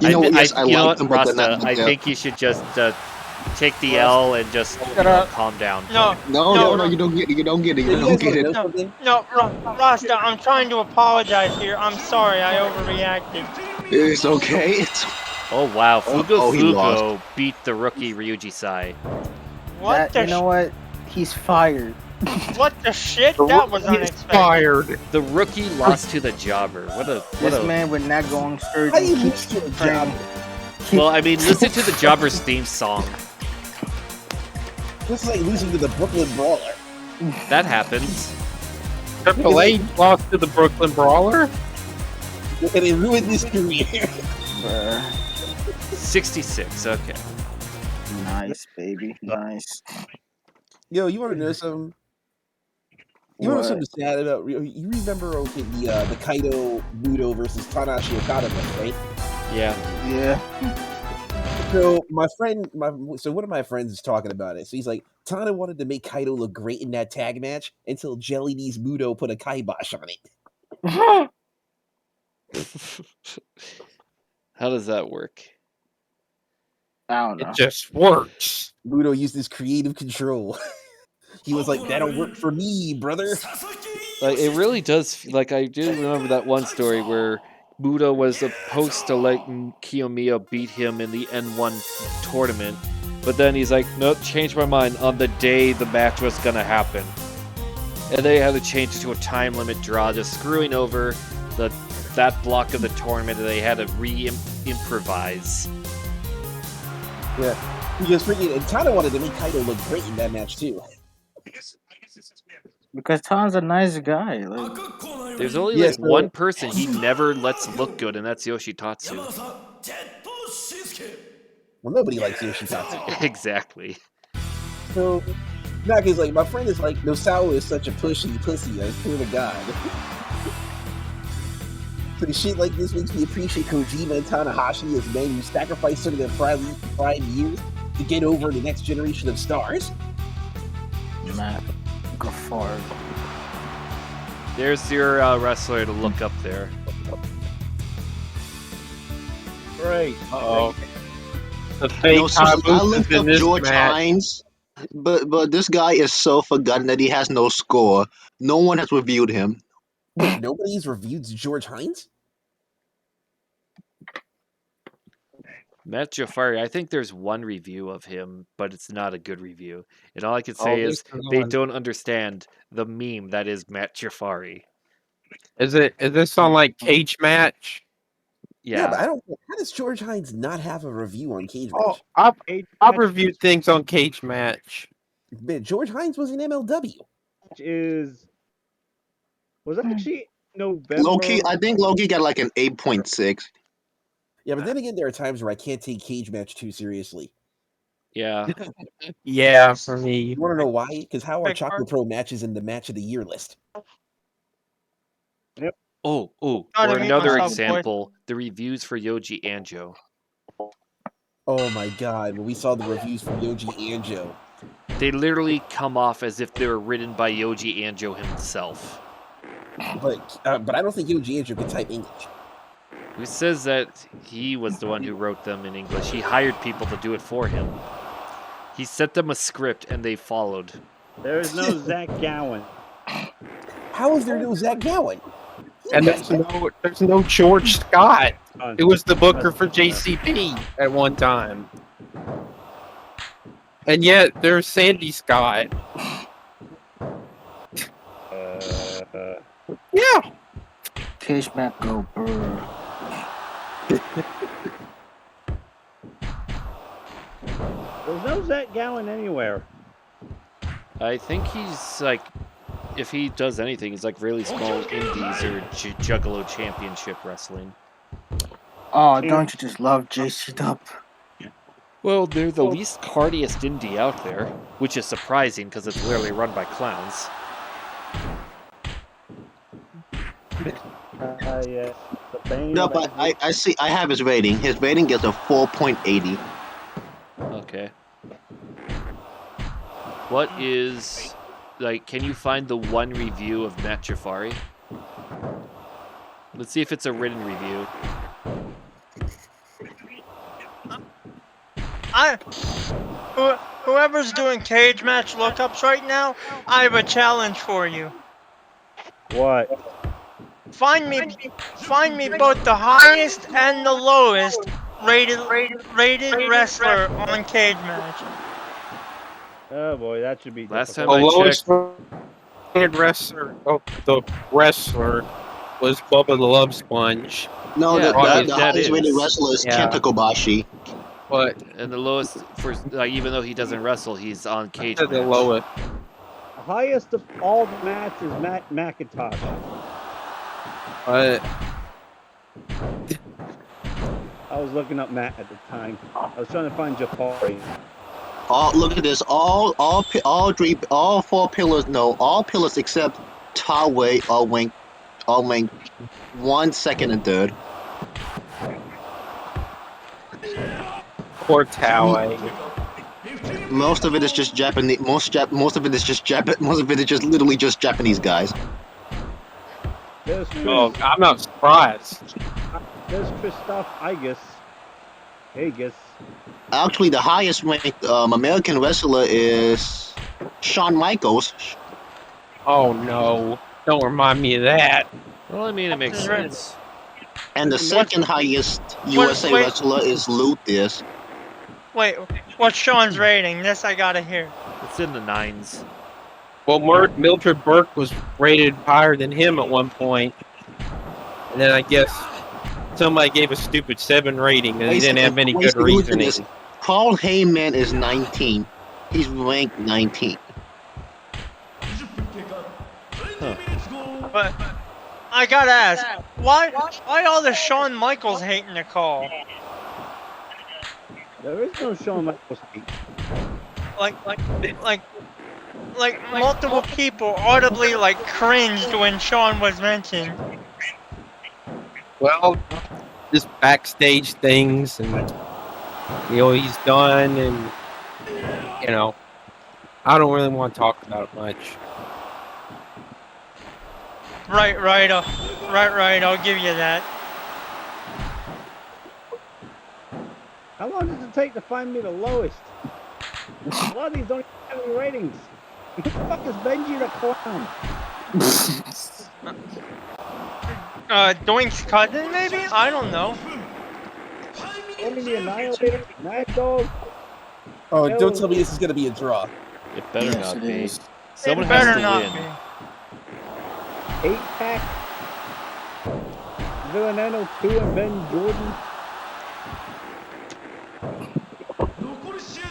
You know, yes, I You know like what, them, but they're Rasta? not. I think you should just take the L and just calm down. No, you don't get it. You don't get it. You don't get it. Rasta, I'm trying to apologize here. I'm sorry, I overreacted. It's okay. It's Oh wow, Fugo he lost. Fugo beat the rookie Ryuji Sai. What That, the you know what? He's fired. what the shit? That was unexpected. Fired. The rookie lost to the jobber. What This a. man would not go on sturgeon. How do you Keeps lose to a training. job? Well, I mean, listen to the jobber's theme song. This is like losing to the Brooklyn Brawler. That happens. Triple H lost to the Brooklyn Brawler? And it ruined his career. Bruh. 66. Okay. Nice, baby. Nice. Yo, you want to know something? You know What? something sad about you remember okay the Kaido Muto versus Tanahashi Okada match, right? Yeah. Yeah. So one of my friends is talking about it. So he's like, Tana wanted to make Kaido look great in that tag match until Jelly Knees Muto put a kibosh on it. How does that work? I don't It know. just works. Muto used his creative control. He was like, "That'll work for me, brother." Like it really does. Like I do remember that one story where Budo was supposed to let Kiyomiya beat him in the N1 tournament, but then he's like, "Nope, changed my mind on the day the match was gonna happen," and they had to change it to a time limit draw, just screwing over that block of the tournament, and they had to improvise. Yeah, because freaking and Tana wanted to make Kaido look great in that match too. Because Tom's a nice guy. Like, There's only Yeah, like so- one person he never lets look good, and that's Yoshitatsu. Well, nobody likes Yoshitatsu. Exactly. So, not because like my friend is like, Nosawa is such a pussy. I swear to God. So shit like this makes me appreciate Kojima and Tanahashi as men who sacrificed some of their prime years to get over the next generation of stars. man, go forward. There's your wrestler to look up there. Great. Uh-oh. the fake seriously, I Mooses looked in up this George match. Hines, but this guy is so forgotten that he has no score. No one has reviewed him. Wait, nobody's reviewed George Hines? Matt Jafari, I think there's one review of him, but it's not a good review. And all I can Oh, say there's is they one. don't understand the meme that is Matt Jafari. Is this on like Cage Match? Yeah, but Yeah. I don't. How does George Hines not have a review on Cage Oh, Match? I've reviewed things on Cage Match. Man, George Hines was in MLW. Was actually Loki, November. I think Loki got like an 8.6. Yeah, but then again, there are times where I can't take Cage Match too seriously. Yeah. Yeah, for me. You want to know why? Because how are Big Chocolate part. Pro matches in the match of the year list? Oh, Trying or to mute another myself, boy. example, the reviews for Yoji Anjo. Oh my god, when we saw the reviews from Yoji Anjo. They literally come off as if they were written by Yoji Anjo himself. But I don't think Yoji Anjo could type English. Who says that he was the one who wrote them in English? He hired people to do it for him. He sent them a script and they followed. There is no Zach Gowen. How is there no Zach Gowen? And there's no George Scott. It was the booker for That's- JCP at one time. And yet there's Sandy Scott. Yeah. Cage Matt go brr. There's no Zach Gowen anywhere. I think he's like, if he does anything, he's like really small indies or Juggalo Championship Wrestling. Oh, don't you just love JC Dub? Well, they're the least cardiest indie out there, which is surprising because it's literally run by clowns. Yes. The Bane No, of but I see. I have his rating. His rating is a 4.80. Okay. What is, like, can you find the one review of Matt Jafari? Let's see if it's a written review. Whoever's doing cage match lookups right now, I have a challenge for you. What? Find me both the highest and the lowest rated wrestler on cage match. Oh boy, that should be Last difficult. time I lowest checked, rated wrestler the wrestler was Bubba the Love Sponge. No, Yeah, the that highest rated is. wrestler is Yeah. Kenta Kobashi. But And the lowest, for like, even though he doesn't wrestle, he's on cage the match. lowest. The highest of all the matches is Matt McIntosh. I was looking up Matt at the time. I was trying to find Jafari. Look at this. All four pillars. No, all pillars except Tawai are ranked 1, 2nd, and 3rd. Poor Toway. Most of it is just Japanese. Most of it is just Most of it is just literally just Japanese guys. There's Chris. Oh, I'm not surprised. There's Christoph Igus. Hagus. Actually, the highest ranked American wrestler is Shawn Michaels, Oh no. Don't remind me of that. Well, I mean, it makes sense. and the second highest USA wait. wrestler is Luthis. Wait, what's Sean's rating? This I gotta hear. It's in the 9s. Well, Mildred Burke was rated higher than him at one point. And then I guess somebody gave a stupid 7 rating and he didn't have any good Look at this. reasoning. Paul Heyman is 19. He's ranked 19. But I gotta ask, why all the Shawn Michaels hating the call? There is no Shawn Michaels hate. Like multiple people audibly like cringed when Shawn was mentioned. Well, just backstage things and he's done and I don't really want to talk about it much. Right, I'll give you that. How long does it take to find me the lowest? A lot of these don't even have any ratings. Who the fuck is Benji the Clown? Doink's cousin, maybe? I don't know. Tony the Annihilator, Mad Dog. Oh, Hell, don't tell me this is gonna be a draw. It better Yes, not it be. is. Someone It has better to not win. be. 8-pack. Villanello 2 and Ben Jordan.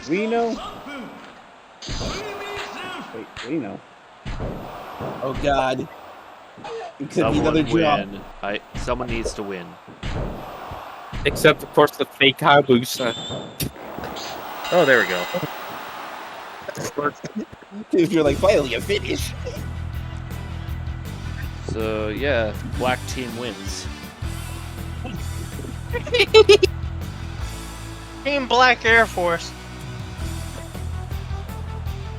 Reno. Wait, Reno. Oh God. It could be another Someone draw. win. Someone needs to win. Except, of course, the fake Hayabusa. Oh, there we go. If you're like, finally a finish. So yeah, black team wins. Team Black Air Force.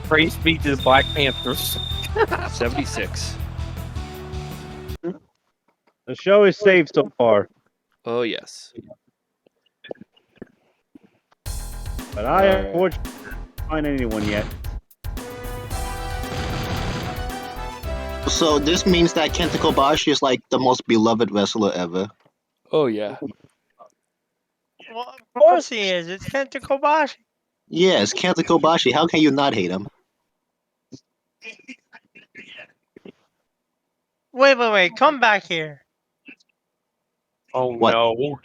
Praise be to the Black Panthers. 76. The show is safe so far, Oh yes. but I Alright. unfortunately can't find anyone yet. So this means that Kenta Kobashi is like the most beloved wrestler ever. Oh yeah. Well, of course he is. It's Kenta Kobashi. Yes, Kenta Kobashi. How can you not hate him? Wait. Come back here. Oh What? no.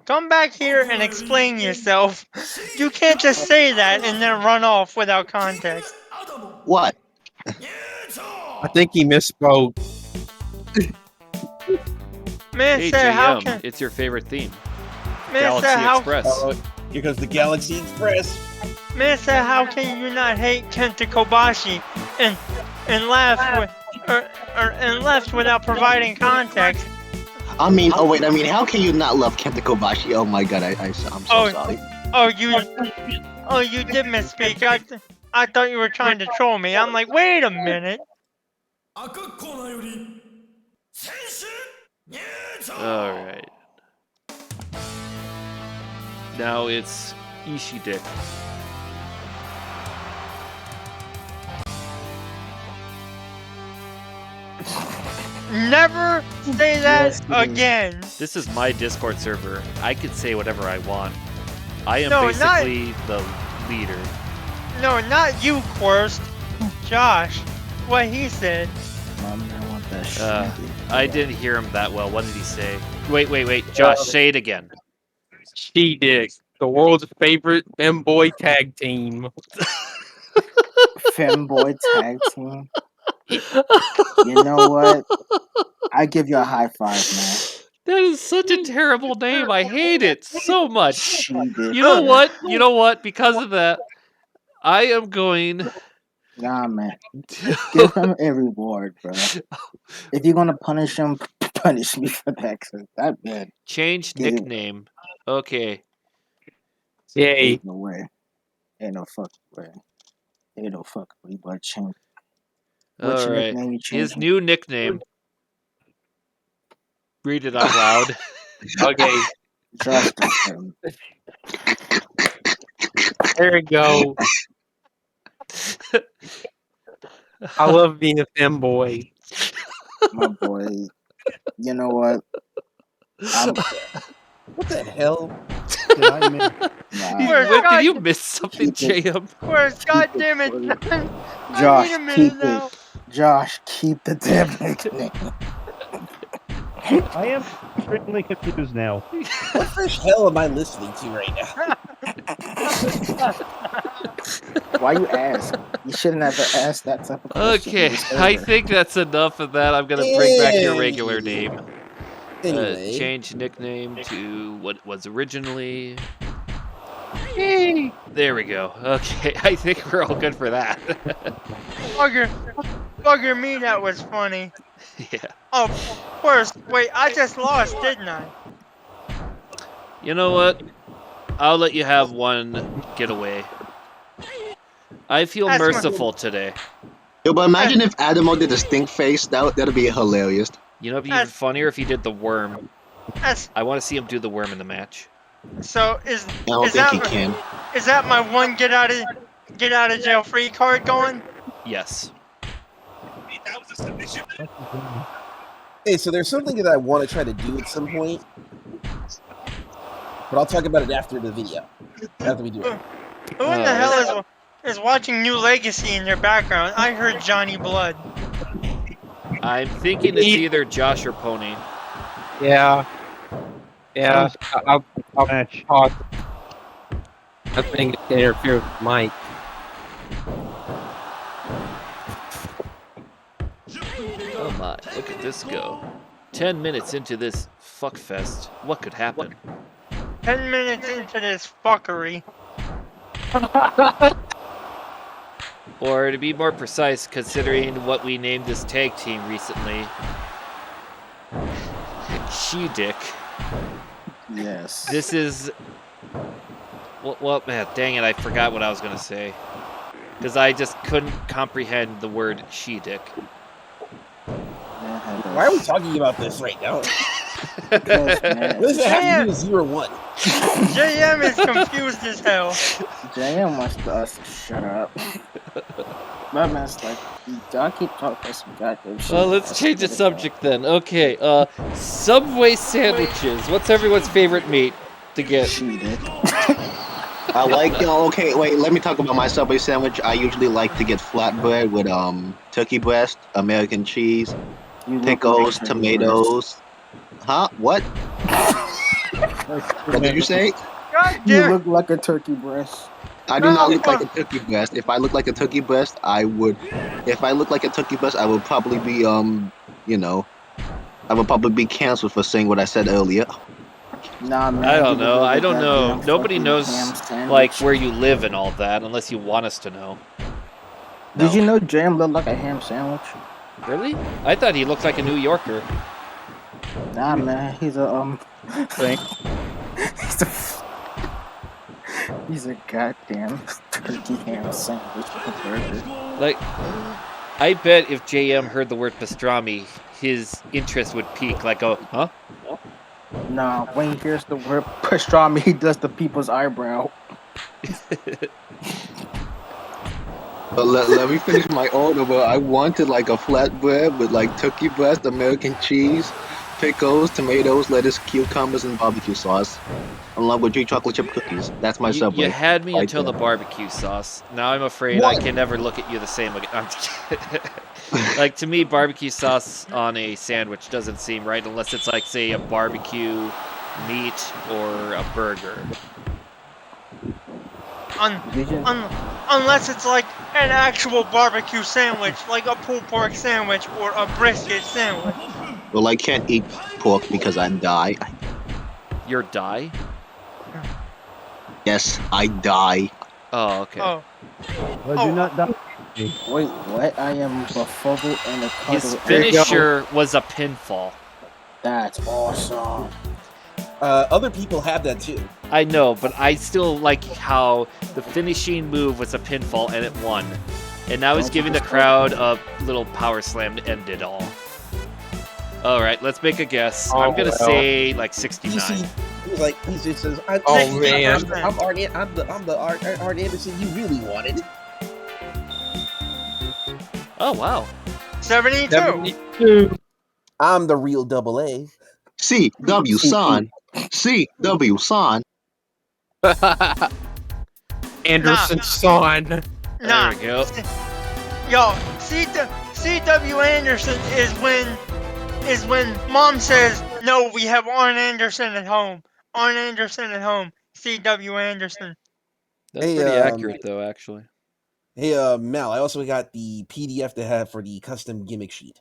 Come back here and explain yourself. You can't just say that and then run off without context. What? I think he misspoke. Man Hey said how JM, can it's your favorite theme. Man said Galaxy how Express. Oh, here comes the Galaxy Express. Man said how can you not hate Kenta Kobashi and laugh with and left without providing context. I mean, oh wait. I mean, how can you not love Kenta Kobashi? Oh my God, I'm so sorry. Oh you did misspeak. I thought you were trying to troll me. I'm like, wait a minute. Alright. Now it's Ishidick. Never say that Yes, it is. again. This is my Discord server. I can say whatever I want. I am No, basically the leader. No, not you, Quirst. Josh. What he said. My man want that shit. I didn't hear him that well. What did he say? Wait. Josh, say it again. She-Dick, the world's favorite femboy tag team. Femboy tag team. You know what? I give you a high five, man. That is such a terrible name. I hate it so much. She did. You know what? You know what? Because of that, I am going Nah, man. to Give him a reward, bro. If you're gonna punish him, punish me for that. Cause that man change Get it. nickname. Okay. Yay. ain't no way. Ain't no fucking way. Ain't no fucking way. But change. What's All your right. nickname? You His change. new nickname. Read it out loud. Okay, Josh got him. there we go. I love being a femboy. My boy. You know what? I'm What the hell? Did I miss? nah. Where's Did God? you miss something, Keep it. JM? Where's Keep God it, damn it? buddy. I Josh, need a keep minute it. now. Josh, keep the damn nickname. I am extremely confused now. What the hell am I listening to right now? Why you ask? You should never ask that type of question. Okay, I think that's enough of that. I'm gonna bring back your regular name. Anyway, Change nickname to what was originally. Yay. There we go. Okay, I think we're all good for that. Bugger me, that was funny. Yeah. Oh, first, wait, I just lost, didn't I? You know what? I'll let you have one getaway. I feel That's my- merciful today. Yo, but imagine if Adamo did a stink face. That'd be hilarious. You know, it'd be even That's- funnier if he did the worm. That's I want to see him do the worm in the match. So I don't think he can. is that my one get out of jail free card going? Yes. Hey, so there's something that I want to try to do at some point, but I'll talk about it after the video. After we do it. Who in the hell is watching New Legacy in your background? I heard Johnny Blood. I'm thinking it's either Josh or Pony. Yeah. Yeah. I'll Match. pause. I think it interfere with Mike. Oh my, look at this go. 10 minutes into this fuckfest. What could happen? 10 minutes into this fuckery. Or to be more precise, considering what we named this tag team recently, She-Dick. Yes. This is... Well, man, dang it, I forgot what I was going to say. Because I just couldn't comprehend the word She-Dick. Why are we talking about this right now? Because, man, What does it have to do with 0-1? JM is confused as hell. JM wants us to shut up. My man's like, y'all keep talking some goddamn shit. Well, let's change the subject then. Okay, Subway sandwiches. What's everyone's favorite meat to get? I like okay, wait, let me talk about my Subway sandwich. I usually like to get flatbread with turkey breast, American cheese, pickles, tomatoes. Huh? What? What did you say? God You damn. look like a turkey breast. I do not look like a turkey breast. If I look like a turkey breast, I would. If I look like a turkey breast, I would probably be you know, I would probably be canceled for saying what I said earlier. Nah, man. I you don't look know. like I a don't know. goddamn Nobody fucking knows ham sandwich. like where you live and all that, unless you want us to know. Did you know JM looked like a ham sandwich? Really? I thought he looked like a New Yorker. Nah, man. He's a Thank. he's a goddamn turkey ham sandwich burger. Like, I bet if JM heard the word pastrami, his interest would peak. Like, oh, huh? Nah, when he hears the word pastrami, he does the people's eyebrow. But let me finish my order. But I wanted like a flatbread with like turkey breast, American cheese, pickles, tomatoes, lettuce, cucumbers, and barbecue sauce, along with 3 chocolate chip cookies. That's my Subway. You had me right until the there. barbecue sauce. Now I'm afraid What? I can never look at you the same again. I'm just like, to me, barbecue sauce on a sandwich doesn't seem right unless it's like, say, a barbecue meat or a burger. Unless it's like an actual barbecue sandwich, like a pulled pork sandwich or a brisket sandwich. Well, I can't eat pork because I die. Your die? Yes, I die. Oh, okay. Oh. Well, do not die. Wait, what? I am befuddled and a His cuddle. finisher was a pinfall. That's awesome. Other people have that too. I know, but I still like how the finishing move was a pinfall and it won. And now he's giving the crowd a little power slam to end it all. Alright, let's make a guess. I'm gonna say like 69. He's like, he just says, Man. I'm the Art Anderson you really wanted. Oh, wow. 72. 72. I'm the real double A. CW son. CW son. Anderson's son. Nah. There we go. Yo, CW Anderson is when mom says, no, we have Arn Anderson at home. Arn Anderson at home. CW Anderson. That's Hey, pretty accurate, though, actually. Hey, Mal, I also got the PDF to have for the custom gimmick sheet.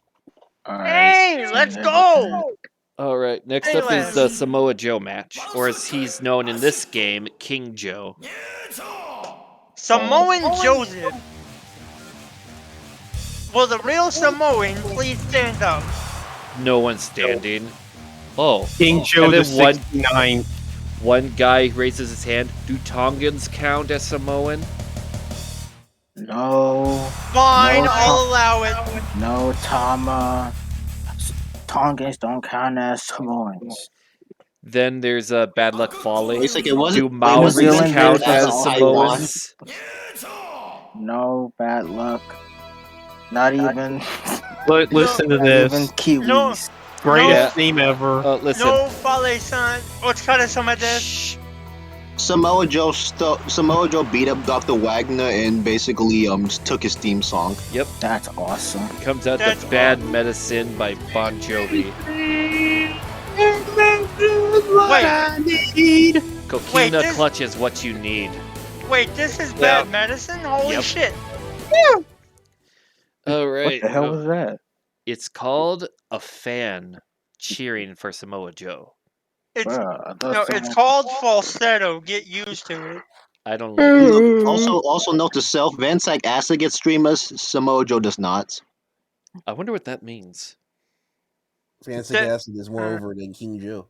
Hey, let's go! Alright, next Hey, up is Les. the Samoa Joe match, or as he's known in this game, King Joe. Samoan Joseph. Will the real Samoan please stand up? No one standing. Oh. King Joe And the then 69. one guy raises his hand. Do Tongans count as Samoan? No. Fine, No, I'll allow it. No, Tongans don't count as Samoans. Then there's Bad Luck Fale. Wait a second, was it? Do Wait, Maoris was New it Zealand, count there's as also Taiwan? Samoans? No bad luck. Not even. Listen to Not even this. No, Kiwis. Greatest no, theme ever. Listen. no, Fale-san. Otsukare sama desu. Shh. Samoa Joe beat up Dr. Wagner and basically took his theme song. Yep. That's awesome. Comes out That's the Bad Medicine by Bon Jovi. Coquina this- Clutch is what you need. Wait, this is Yeah. bad medicine? Holy Yep. shit. All What right. the hell was that? It's called a fan cheering for Samoa Joe. It's Bruh, I thought no, it's someone- called falsetto. Get used to it. I don't like it. Also note to self: Van Dyke Acid gets streamers, Samoa Joe does not. I wonder what that means. Fancy That- Acid is more over than King Joe.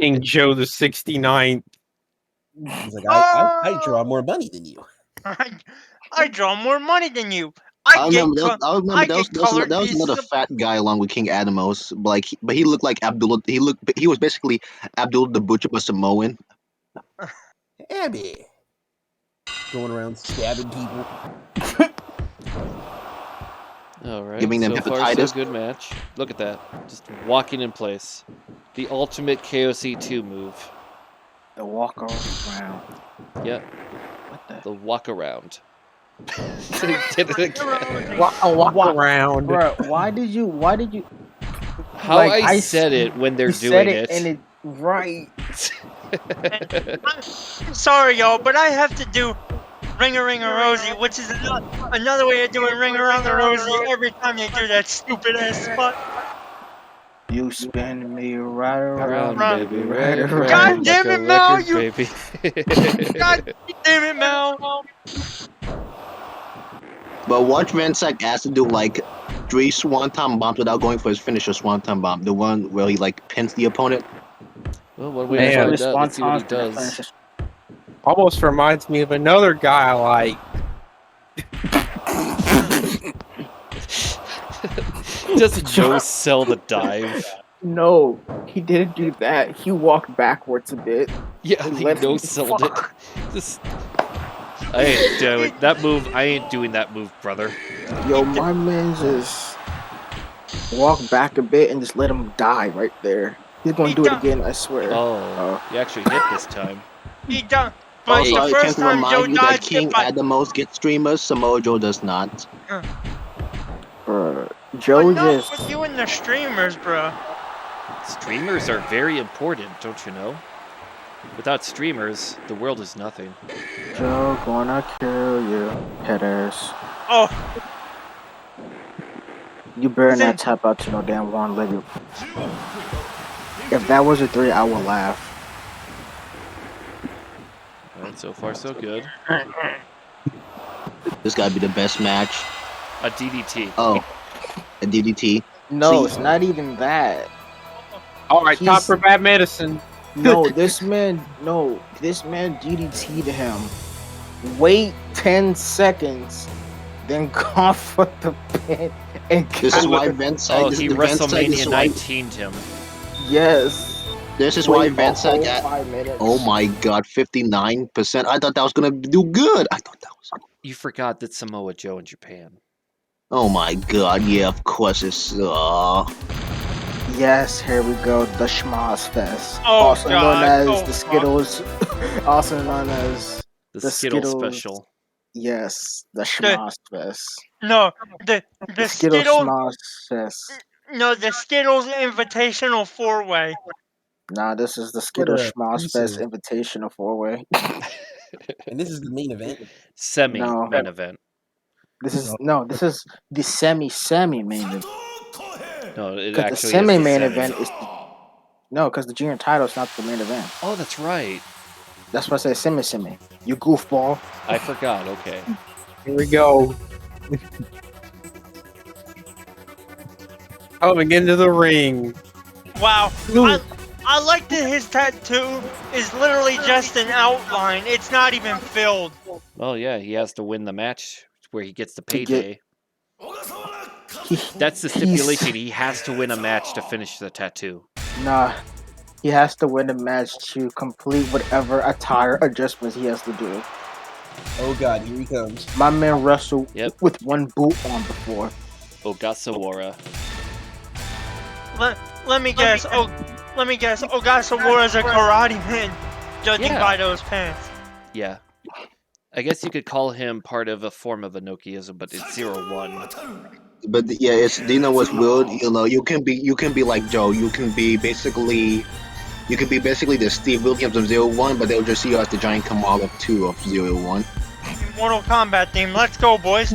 King Joe the 69th. He's like, I draw more money than you. I draw more money than you. I get remember that, co- I get colored that was pieces another of- fat guy along with King Adamos, but he looked like Abdullah. He was basically Abdullah the Butcher, but Samoan. Abby. Going around stabbing people. All right. Giving them So far, so hepatitis. good match. Look at that. Just walking in place. The ultimate KOC2 move. The walk around. Yep. What the? The walk around. Did it again. Walk around. Bruh, why did you? How Like, I I said it when they're You said doing it, and it right. I'm sorry, y'all, but I have to do Ring a Rosie, which is another way of doing Ring Around the Rosie every time they do that stupid ass spot. You spin me right Round, around, baby, right right, around. God like damn a it, Mal, record, you- baby. God damn it, Mal. But watch Van Dyke Acid do like 3 swanton bombs without going for his finisher swanton bomb. The one where he like pins the opponent. Well, one way to Man. find out. Let's see what he does. Almost reminds me of another guy I like. Just no sell the dive. No, he didn't do that. He walked backwards a bit. Yeah, He he let no him sold it. fuck. Just, I ain't doing that move. I ain't doing that move, brother. Yo, my man just walk back a bit and just let him die right there. He's gonna do it again, I swear. Oh, you actually hit this time. He done. But Also, the I first can time Joe remind you died, that King Adamos gets streamers, Samoa Joe does not. Bruh, Joe enough just with you and the streamers, bro. Streamers are very important, don't you know? Without streamers, the world is nothing. Joe gonna kill you, headers. Oh, You better Listen. not tap out to no damn one-legged. If that was a 3, I would laugh. All right, so far so good. This gotta be the best match. A DDT. Oh, a DDT. No, See? it's not even that. All right, He's- top for bad medicine. No, this man DDT'd him. Wait 10 seconds, then go for the pin and This is got why the- Van Oh, Dyke. he Van Dyke WrestleMania is why. 19'd him. Yes. This is why Wait Van a whole Dyke. 5 minutes. Oh my god, 59%. I thought that was gonna do good. I thought that was. You forgot that Samoa Joe in Japan. Oh my god, yeah, of course it's. Yes, here we go. The Schmoz Fest. Oh, also God. known as Oh, the fuck. Skittles. Also known as The The Skittle Skittles. special. yes, the Schmoz Fest. no, the Skittles Skittles. Schmoz Fest. No, the Skittles Invitational 4-way. Nah, this is the Skittles a Schmoz piece Fest of- Invitational 4-way. And this is the main event. Semi main event. This is the semi main event. No, it Because the actually is semi the main semi. event is because the junior title is not the main event. Oh, that's right. That's why I say semi. You goofball. I forgot. Okay. Here we go. Coming into the ring. Wow. I like that his tattoo is literally just an outline. It's not even filled. Well, yeah, he has to win the match where he gets the To get- payday. He, That's the he's- stipulation. He has to win a match to finish the tattoo. Nah, He has to win the match to complete whatever attire adjustments he has to do. Oh God, here he comes. My man wrestled Yep. with one boot on before. Ogasawara. Let me guess. Oh, let me guess. Ogasawara is a karate man, judging Yeah. by those pants. Yeah. I guess you could call him part of a form of Enochiism, but it's 0-1. But yeah, it's do you know what's weird? You know, you can be like Joe. You can be basically the Steve Williams of 0-1, but they'll just see you as the giant Kamal of 2 of 0-1. Mortal Kombat theme. Let's go, boys.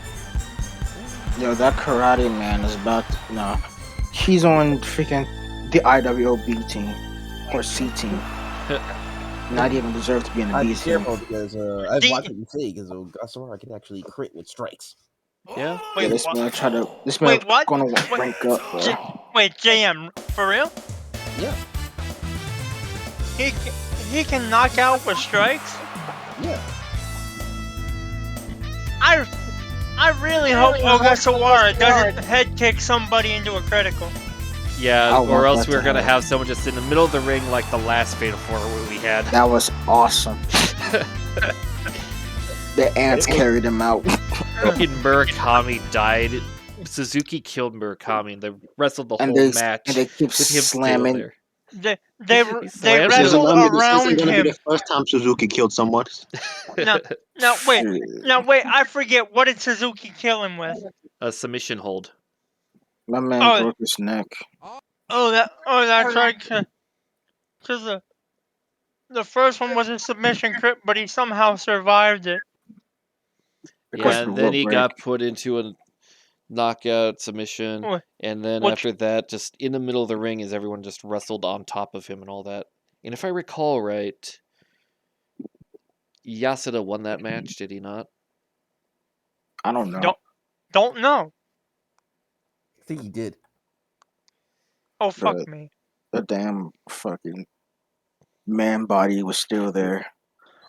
Yo, that karate man is about to, no. He's on freaking the IWOB team or C team. Not even deserve to be in the I'd B be team. careful because I've D- watched what you say because Gasawara can actually crit with strikes. Yeah. Yeah, Wait, this what? man this man Wait, what? gonna Wait, rank up, bro. Wait, JM, for real? Yeah, He he can knock out with strikes. yeah. I really hope Ogasawara doesn't head kick somebody into a critical. Yeah, I or want else that we're to gonna happen. have someone just in the middle of the ring like the last Fatal 4 we had. That was awesome. The ants carried him out. Fucking Murakami died. Suzuki killed Murakami and they wrestled the and whole they match and they keep with him still slamming. there. They He slammed This isn't wrestled gonna be around him. the first time Suzuki killed someone. Now wait, Shit. I forget, what did Suzuki kill him with? A submission hold. My man Oh, broke his neck that's right. Cause the first one was a submission crit, but he somehow survived it. because Yeah, of the and then rope he break. got put into a knockout submission. Wh- And then Which after that, just in the middle of the ring, as everyone just wrestled on top of him and all that. And if I recall right, Yasuda won that match, did he not? I don't know. don't know. I think he did. Oh fuck The me. the damn fucking man body was still there.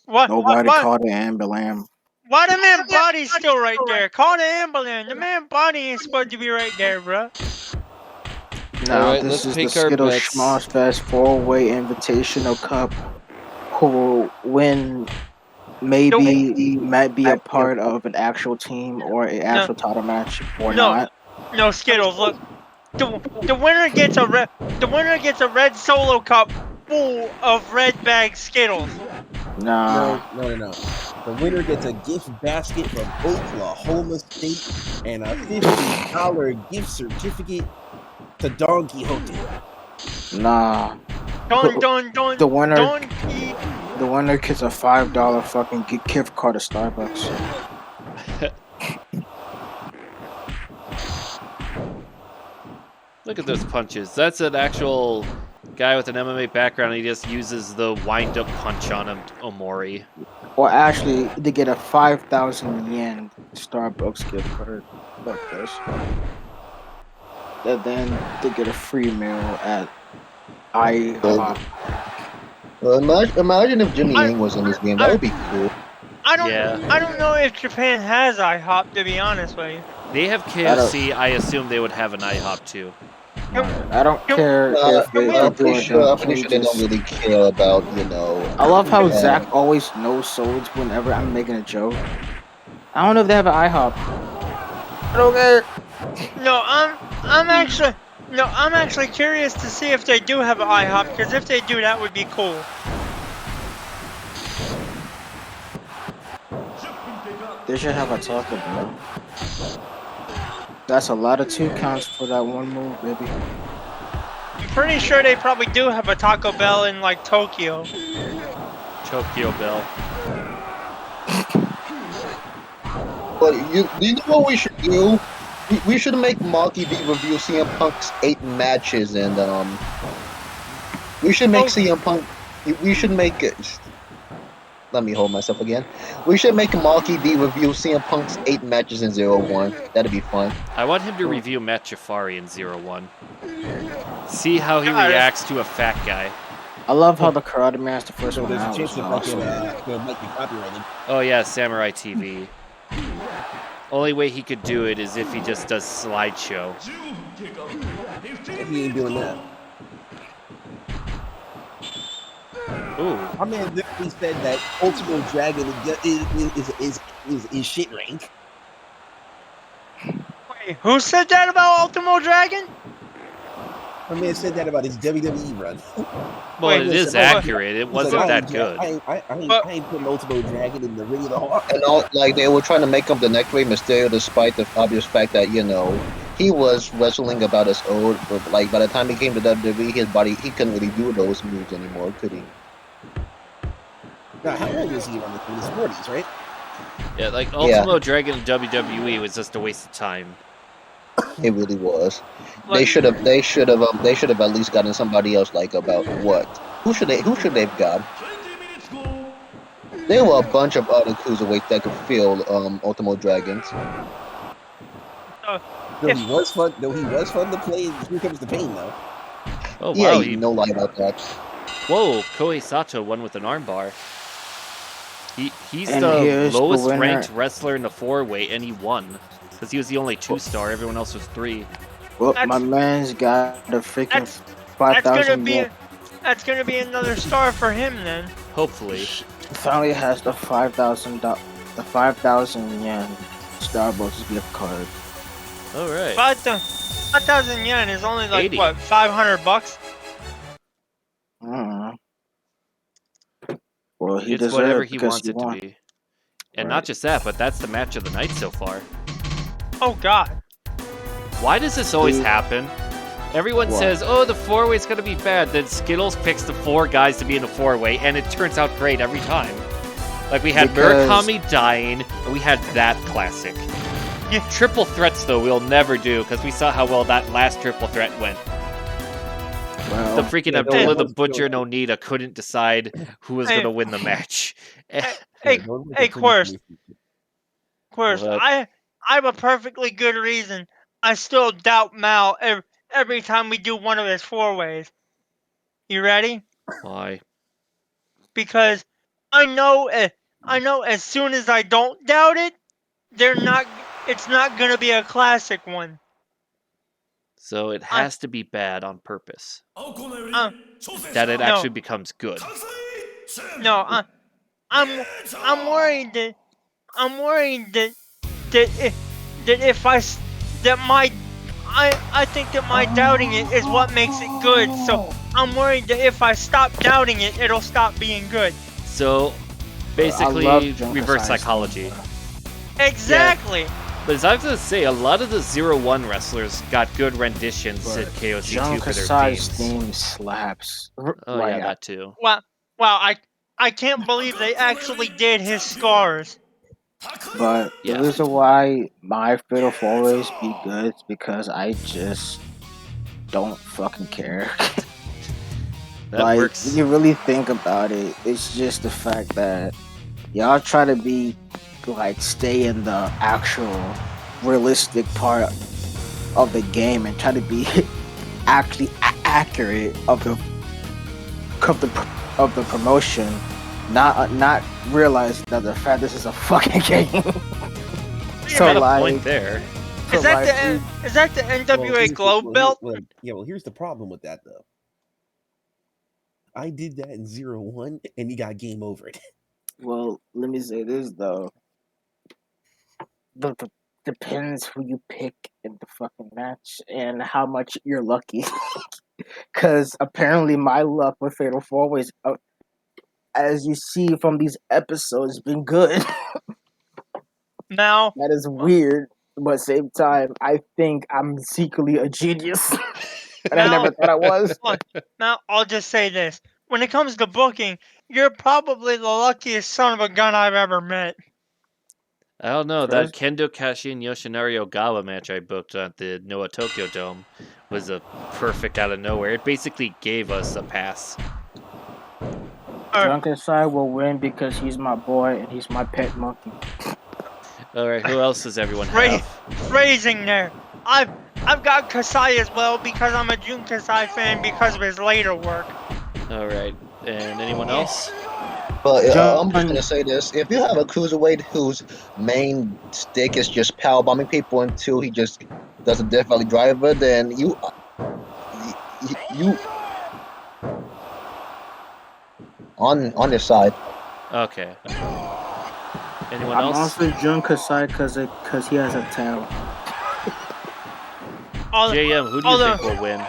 What? Nobody called the ambulance. Why the man body's still right there? Call the ambulance. The man body ain't supposed to be right there, bruh. Now Alright, this let's is the pick our Skittles bets. Schmoz Fest 4-way Invitational Cup. Who will win? Maybe might be a part of an actual team or an No, actual title match or no, not. no, Skittles. Look, the winner gets a red solo cup full of red bag Skittles. Nah, No. The winner gets a gift basket from Oklahoma State and a $50 gift certificate to Don Quixote. nah. Don't The winner, eat. the winner gets a $5 fucking gift card to Starbucks. Look at those punches. That's an actual guy with an MMA background. He just uses the wind-up punch on him, Omori. Or actually, they get a 5,000 yen Starbucks gift card. Fuck this. And then they get a free meal at IHOP. Imagine if Jimmy I Yang was in this game. That I would be cool. Yeah. I don't know if Japan has IHOP, to be honest with you. They have I don't, KFC. I assume they would have an IHOP too. I don't Can, care if can we? they do Pretty a sure. damn I'm pretty sure they don't cages. really care about I love how uh, Zach always no sold whenever I'm making a joke. I don't know if they have an IHOP. I don't care. No, I'm actually curious to see if they do have an IHOP, because if they do, that would be cool. They should have a Taco Bell. That's a lot of 2 counts for that one move, baby. I'm pretty sure they probably do have a Taco Bell in like Tokyo. Tokyo Bell. but you know what we should do? We should make Maki V review CM Punk's 8 matches, and we should make Oh. CM Punk. We should make it. Let me hold myself again. We should make Maki V review CM Punk's 8 matches in 0-1. That'd be fun. I want him to review Matt Jafari in 0-1. See how he God. reacts to a fat guy. I love how the Karate Man's the first So one there's a out chance as that well. fucking So might be copyrighted. Oh yeah, Samurai TV. Only way he could do it is if he just does slideshow. He ain't doing that. Ooh. My man literally said that Ultimo Dragon is shit rank. Wait, who said that about Ultimo Dragon? My man said that about his WWE run. Well, Wait, it Listen, is man, accurate. It he's like, wasn't that good. but I ain't putting Ultimo Dragon in the Ring of the Heart. And all like they were trying to make him the next Rey Mysterio, despite the obvious fact that he was wrestling about as old, but like by the time he came to WWE, his body he couldn't really do those moves anymore, could he? Now, how old was he around this? In his 40s, right? Yeah, like Yeah, Ultimo Dragon in WWE was just a waste of time. it really was. They like, should have. They should have at least gotten somebody else. Like about what? Who should they've got? There were a bunch of other cruiserweights that could fill Ultimo Dragons. uh, Though if he was fun. Though he was fun to play. Here comes the pain, though. Oh Yeah, wow, you no lie about that. whoa, Kohei Sato won with an armbar. He's And the here's the lowest winner. ranked wrestler in the 4-weight, and he won because he was the only 2-star. Everyone else was 3. Well, my that's man's got a freaking that's five that's gonna thousand be yen. that's gonna be another star for him then. Hopefully. He finally has the 5,000 yen Starbucks gift card. All right. 5,000 yen is only like 80. what, $500? Mm. Well, he It's deserved whatever it he because wants he it to won. be. And Right. not just that, but that's the match of the night so far. Oh God. Why does this always Dude. happen? Everyone What? says, oh, the 4-way's gonna be bad. Then Skittles picks the 4 guys to be in the 4-way, and it turns out great every time. Like we had Because- Murakami dying, and we had that classic. Yeah. Triple threats, though, we'll never do, because we saw how well that last triple threat went. Well, The freaking yeah, Abdullah the those- Butcher and Onita couldn't decide who was Hey. gonna win the match. Hey, those were hey, the Quirst, pretty- Quirst, What? I have a perfectly good reason. I still doubt Mal every time we do one of his 4-ways. You ready? Why? Because I know as soon as I don't doubt it, it's not gonna be a classic one. So it I- has to be bad on purpose. Uh, That it no, actually becomes good. no, I'm worried that I'm worried that that if, that if I s- that my I think that my doubting it is what makes it good. So I'm worried that if I stop doubting it, it'll stop being good. So basically, Junk reverse Asai's psychology. theme. Exactly. But as I was gonna say, a lot of the 0-1 wrestlers got good renditions But at KOC2 Junk for their Asai's themes. theme slaps. Oh yeah, that too. Wow, I can't believe they actually did his scars. But the Yeah. reason why my fatal four-ways be good is because I just don't fucking care. That Like, works. when you really think about it, it's just the fact that y'all try to be like stay in the actual realistic part of the game and try to be actually accurate of the promotion, not realize that the fact this is a fucking game. You So got a like, point there. Is that the Well, NWA here's the- Globe well, belt? here's the problem with that though. I did that in 0-1 and he got game over it. well, let me say this though. The depends who you pick in the fucking match and how much you're lucky. Cause apparently my luck with Fatal Four Ways, as you see from these episodes, has been good. Mal, That is weird, but at the same time, I think I'm secretly a genius, and I Mal, never thought I was. look, Mal, I'll just say this. When it comes to booking, you're probably the luckiest son of a gun I've ever met. I don't know. That First, Kendo Kashi and Yoshinari Ogawa match I booked at the Noah Tokyo Dome was a perfect out of nowhere. It basically gave us a pass. Drunken Side will win because he's my boy and he's my pet monkey. All right, who else does everyone Phrasing have? there. I've got Kasai as well because I'm a Jun Kasai fan because of his later work. All right, and anyone else? But John, I'm just gonna say this: if you have a cruiserweight whose main stick is just power bombing people until he just does a Death Valley driver, then you on this side. Okay. Anyone I'm else? also Jun Kasai because he has a tail. JM, who do you think will win?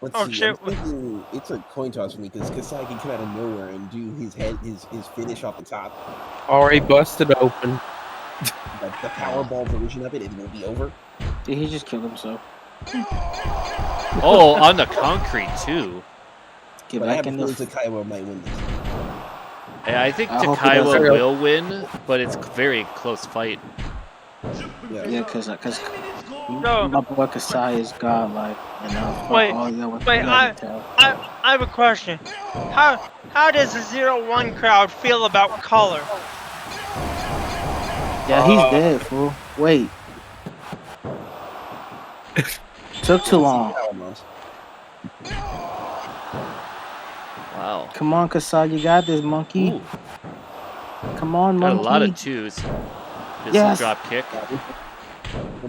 Let's Oh, see. I'm shit. thinking it's a coin toss for me because Kasai can come out of nowhere and do his finish off the top. Already busted open. The Powerball version of it, it will be over. Did he just kill himself? Oh, on the concrete too. Get But I back have a in the. feeling Takaiwa might win this. Yeah, I think I hope he Takaiwa doesn't. will win, but it's a very close fight. Yeah, cause No, my boy Kasai is godlike, and fuck wait, all y'all with wait. he has a tail. I have a question. How does the 0-1 crowd feel about color? Yeah, he's dead, fool. Wait, took too long. Power bombs. Wow. Come on, Kasai, you got this, monkey. Ooh, Come on, got a monkey. lot of twos. Missile Yes. drop kick.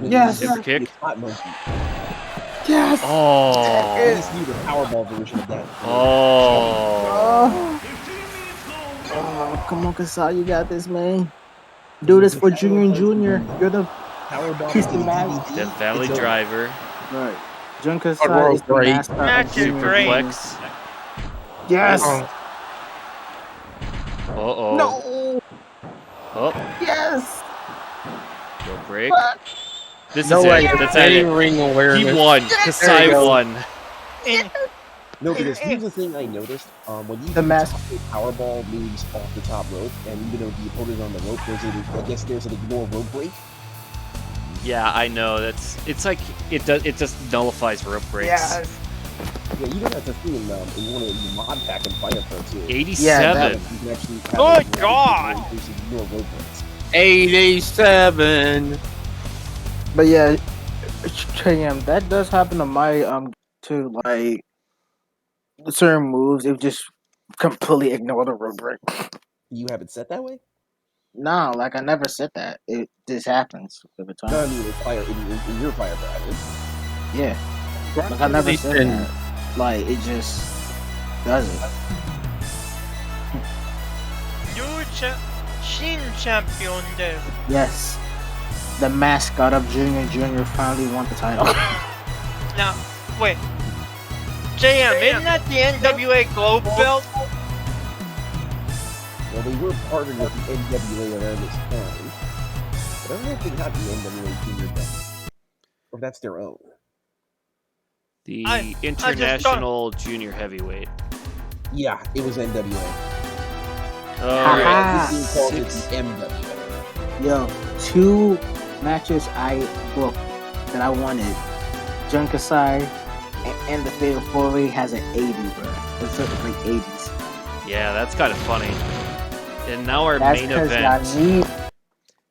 Yes. Super kick. Hot monkey. Yes. Oh. At least do the Powerball version of that. Oh. Oh, come on, Kasai, you got this, man. Do this for Junior and Junior. You're the Powerbomb he's to the the man. DVD. Death Valley It's over. Driver. Right. Jun Road Kasai is the break. mascot of Match is Junior and great. Junior. Superplex. Yes. Oh, Uh-oh. No. Oh, Yes. rope break. Fuck. This No is way. it. That's Steady it. ring He awareness. won. There Kasai you go. won. In, No, because here's the thing I noticed. When you The do mask. top rope, Powerball moves off the top rope, and even though the opponent is on the rope, there's an ignore rope break. Yeah, I know. It's like it just nullifies rope breaks. Yes. Yeah, you know that's a thing in one of the mod pack in Fire Pro too. 87. You can actually have Good God! ignore rope breaks. 87. But yeah, that does happen to my too. Like certain moves, it just completely ignore the rubric. You have it set that way? No, like I never said that. It this happens every time. No, I mean in your Fire Pro. I mean. Yeah, like I never said that. Like it just does it. Shin champion desu. Yes, the mascot of Junior and Junior finally won the title. Now, wait. JM, isn't that the NWA Globe belt? Well, they were partnered with the NWA around this time, but I don't know if they got the NWA junior belt, or if that's their own. The I just International Junior Heavyweight. Yeah, it was NWA. Haha. This team calls it Six. the MWA. Yo, 2 matches I booked that I wanted. Jun Kasai and the Fatal 4-Way has an 80, bro. It's like 80s. Yeah, that's kind of funny. And now our That's main because event.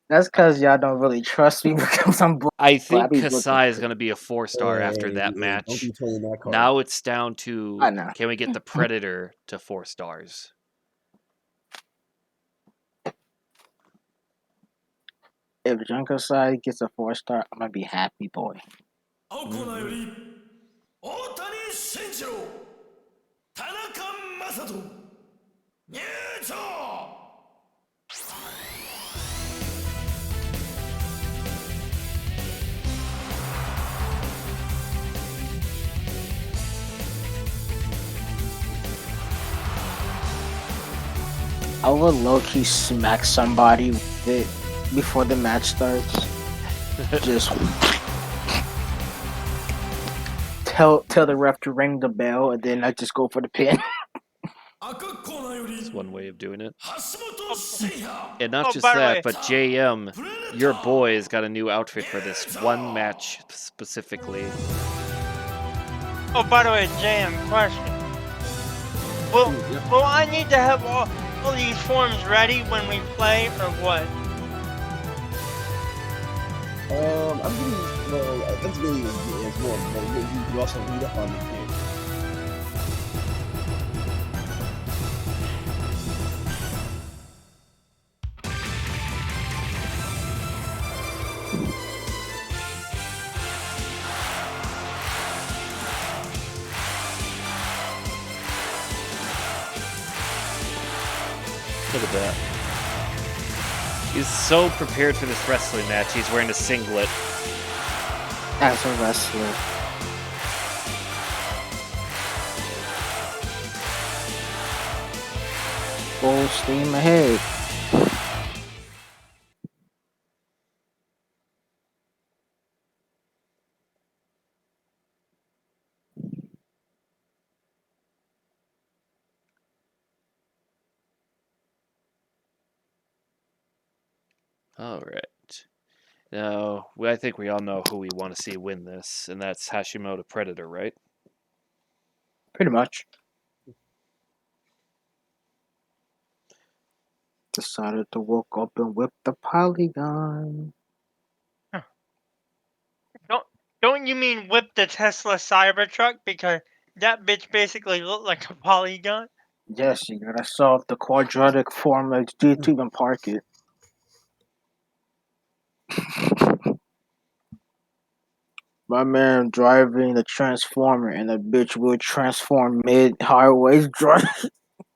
That's because y'all don't really trust me because I'm booked. I think be looking Kasai is for- going to be a 4-star after that Don't match. be playing that card. Now it's down to I know. can we get the Predator to 4 stars? If Jun Kasai gets a 4-star, I'm gonna be happy, boy. 青コーナーより大谷慎一郎田中将人入場 I would low-key smack somebody with it before the match starts. Just tell the ref to ring the bell, and then I just go for the pin. 赤コーナーより That's one way of doing it. 橋本真也 And not Oh, just by the that, way- but JM, your boy has got a new outfit for this one match specifically. Oh, by the way, JM, question. Will I need to have all these forms ready when we play, or what? I'm gonna well, that's really as well. You can also read up on the game. Look at that. He's so prepared for this wrestling match. He's wearing a singlet. As a wrestler. Full steam ahead. All right. Now, I think we all know who we want to see win this, and that's Hashimoto Predator, right? Pretty much. Decided to walk up and whip the polygon. Don't you mean whip the Tesla Cybertruck? Because that bitch basically looked like a polygon. Yes, you gotta solve the quadratic form of to even park it. My man driving the transformer and the bitch will transform mid highways drive.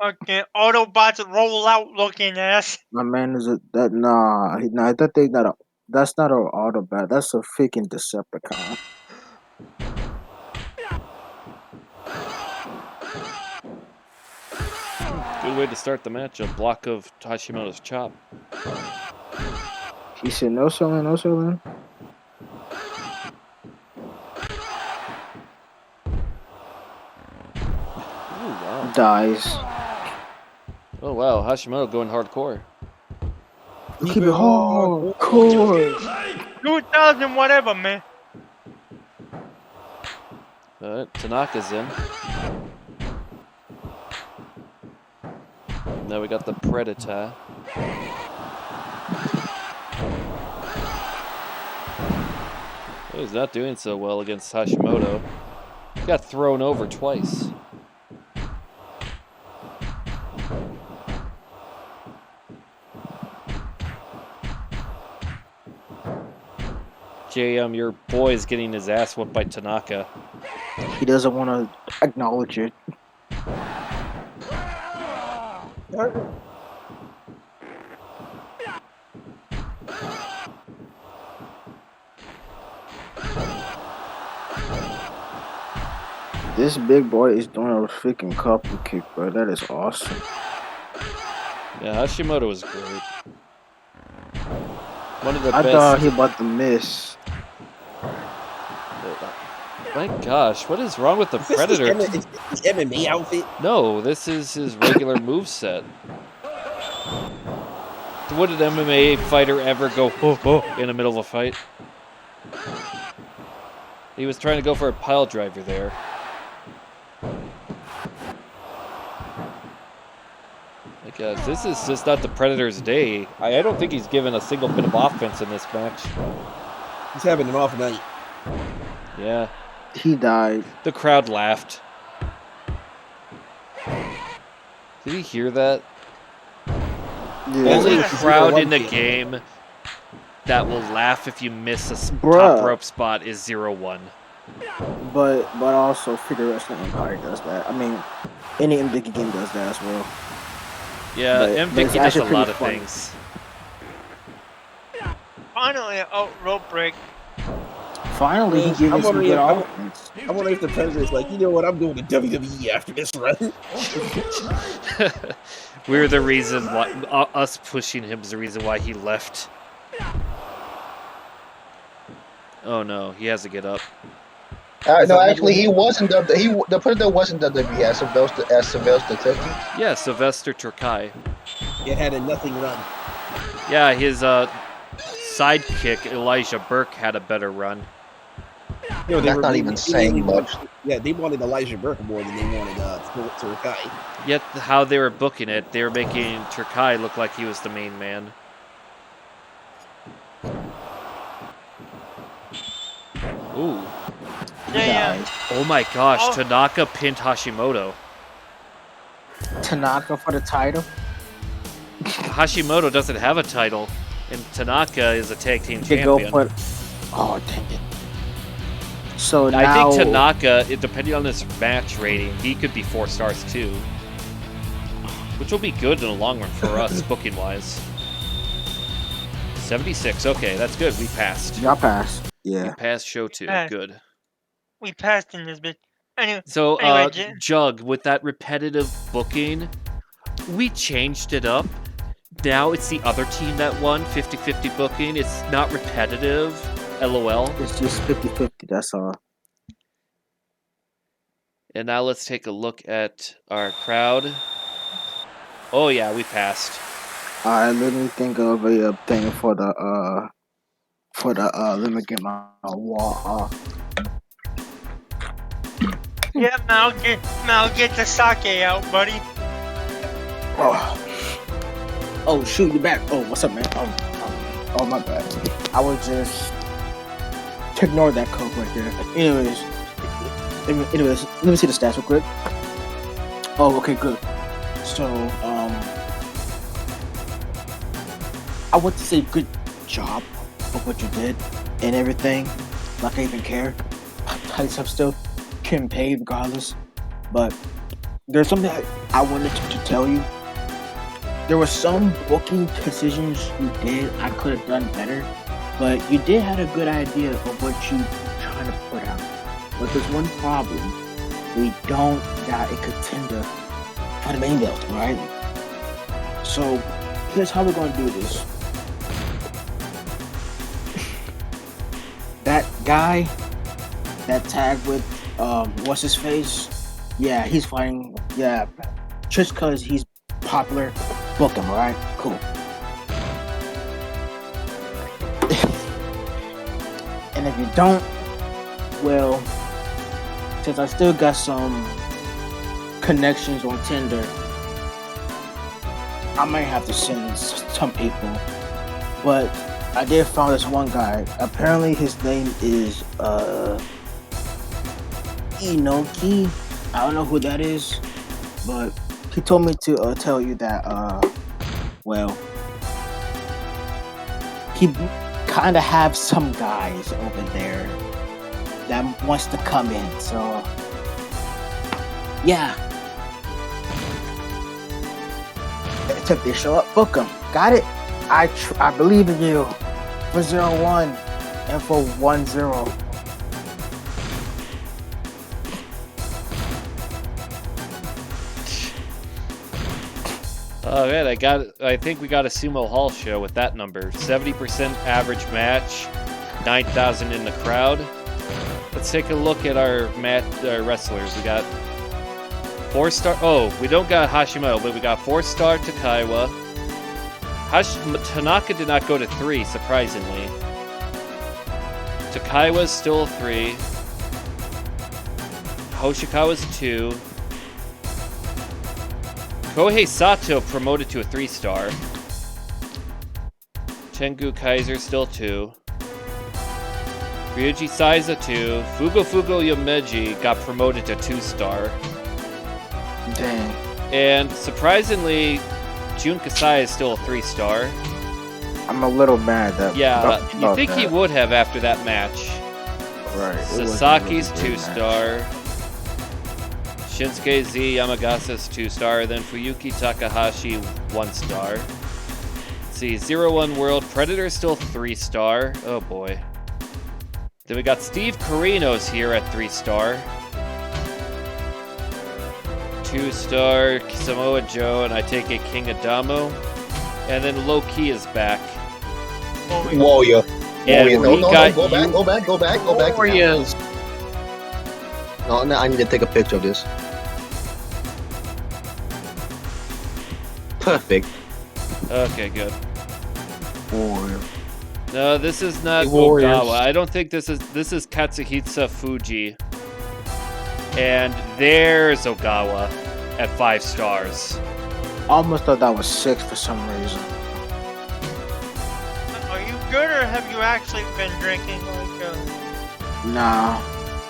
Okay, Autobots roll out looking ass. My man is a that nah that thing not a that's not an Autobot, that's a freaking Decepticon. Good way to start the match. A block of Hashimoto's chop. He said no selling, no selling. Ooh, wow. Dies. Oh, wow. Hashimoto going hardcore. Keep it hardcore. 2000 whatever, man. Tanaka's in. Now we got the Predator. Oh, he's not doing so well against Hashimoto. He got thrown over twice. JM, your boy is getting his ass whooped by Tanaka. He doesn't want to acknowledge it. This big boy is doing a freaking couple kick, bro. That is awesome. Yeah, Hashimoto was great. One of the I best. thought he about to miss. My gosh, what is wrong with the Predator? Is this his MMA outfit? No, this is his regular moveset. Would an MMA fighter ever go in the middle of a fight? He was trying to go for a pile driver there. My gosh, this is just not the Predator's day. I don't think he's given a single bit of offense in this match. He's having an off night. Yeah. He died. The crowd laughed. Did he hear that? Yeah. Only crowd in the game that will laugh if you miss a top rope spot is 0-1. But also Figure Wrestling Empire does that. I mean, any MDK game does that as well. Yeah, but MDK it's does a actually lot pretty of funny. things. Finally, a rope break. Finally, he gave me some good offense. I wonder if the Predator's like, you know what, I'm going to WWE after this run. We're the reason why us pushing him is the reason why he left. Oh no, he has to get up. No, actually, he wasn't the Predator wasn't WWE as Sylvester Turkey. Yeah, Sylvester Turkai. It had a nothing run. Yeah, his sidekick Elijah Burke had a better run. No, That's not even saying much. Yeah, they wanted Elijah Burke more than they wanted Turkai. Yet how they were booking it, they were making Turkai look like he was the main man. Ooh. Yeah. Oh my gosh, Tanaka pinned Hashimoto. Tanaka for the title? Hashimoto doesn't have a title, and Tanaka is a tag team They champion. go for oh, dang it. So I now, think Tanaka, depending on this match rating, he could be 4 stars too. which will be good in the long run for us, booking wise. 76. Okay, that's good. We passed. Y'all passed. We Yeah. passed show 2. Passed. Good. We passed in this bitch. Anyway, So, anyway, Jug, with that repetitive booking, we changed it up. Now it's the other team that won 50-50 booking. It's not repetitive. LOL. It's just 50-50, that's all. And now let's take a look at our crowd. Oh yeah, we passed. Alright, let me think of a thing for the let me get my wall. yeah, Mal, get the sake out, buddy. Oh shoot, you back. Oh, what's up, man? Oh my bad. I was just ignore that code right there. Anyways, let me see the stats real quick. Oh, okay, good. So, I want to say good job of what you did and everything. Like I even care. I'm still getting paid regardless. But there's something I wanted to tell you. There were some booking decisions you did I could have done better, but you did have a good idea of what you trying to put out. But there's one problem. We don't got a contender for the main belt, right? So here's how we're gonna do this. That guy that tag with what's his face? Yeah, he's fighting. Yeah, just cause he's popular, book him. All right, cool. And if you don't, well, since I still got some connections on Tinder, I might have to send some people. But I did find this one guy. Apparently his name is Inoki. I don't know who that is, but he told me to tell you that well, he kind of have some guys over there that wants to come in. So yeah, if they show up, book them. Got it? I believe in you. For 0-1 and for 1-0. Oh man, I think we got a Sumo Hall show with that number. 70% average match, 9,000 in the crowd. Let's take a look at our wrestlers. We got 4-star. Oh, we don't got Hashimoto, but we got 4-star Takaiwa. Tanaka did not go to 3, surprisingly. Takaiwa's still a 3. Hoshikawa's a 2. Kohei Sato promoted to a 3-star. Tengu Kaiser still 2. Ryuji Saiza 2. Fugo Yomeji got promoted to 2-star. Dang. And surprisingly, Jun Kasai is still a 3-star. I'm a little mad that. Yeah, you about think that. he would have after that match. Right. Sasaki's 2-star. Shinsuke Z Yamagasa's 2-star. Then Fuyuki Takahashi 1-star. Let's see, 0-1 World Predator still 3-star. Oh boy. Then we got Steve Carino's here at 3-star. 2-star Samoa Joe, and I take it King Adamo. And then Low Key is back. Warrior. And Warrior. we No, got go back. Warriors. No, I need to take a picture of this. Perfect. Okay, good. Warrior. No, this is not The Warriors. Ogawa. I don't think this is Katsuhisa Fuji. And there's Ogawa at 5 stars. I almost thought that was 6 for some reason. Are you good, or have you actually been drinking? Nah,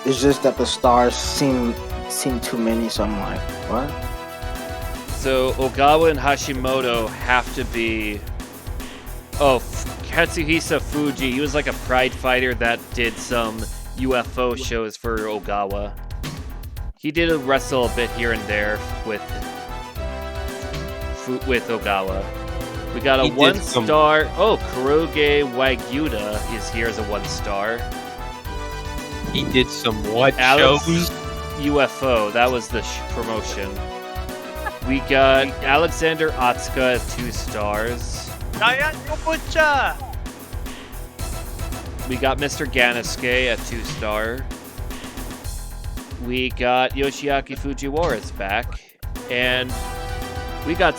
it's just that the stars seem too many. So I'm like, what? So Ogawa and Hashimoto have to be. Oh, Katsuhisa Fuji. He was like a pride fighter that did some UFO shows for Ogawa. He did wrestle a bit here and there with with Ogawa. We got a He did 1 some- star. Oh, Kuroge Wagyuda is here as a 1 star. He did some what Alex shows? UFO. That was the promotion. We got Alexander Otsuka at 2 stars. Giant Butcha! We got Mr. Ganisuke at 2 star. We got Yoshiaki Fujiwara's back. And we got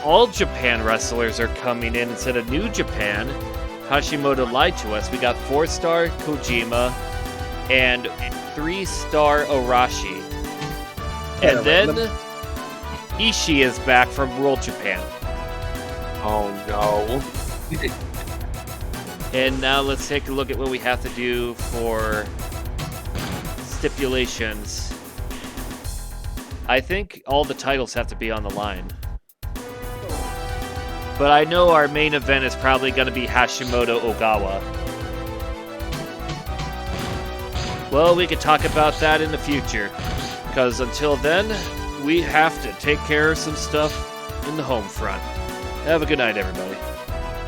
all Japan wrestlers are coming in instead of New Japan. Hashimoto lied to us. We got 4-star Kojima and 3-star Arashi. And then Ishii is back from World Japan. Oh no. And now let's take a look at what we have to do for stipulations. I think all the titles have to be on the line. But I know our main event is probably going to be Hashimoto Ogawa. Well, we could talk about that in the future. Because until then, we have to take care of some stuff in the home front. Have a good night, everybody.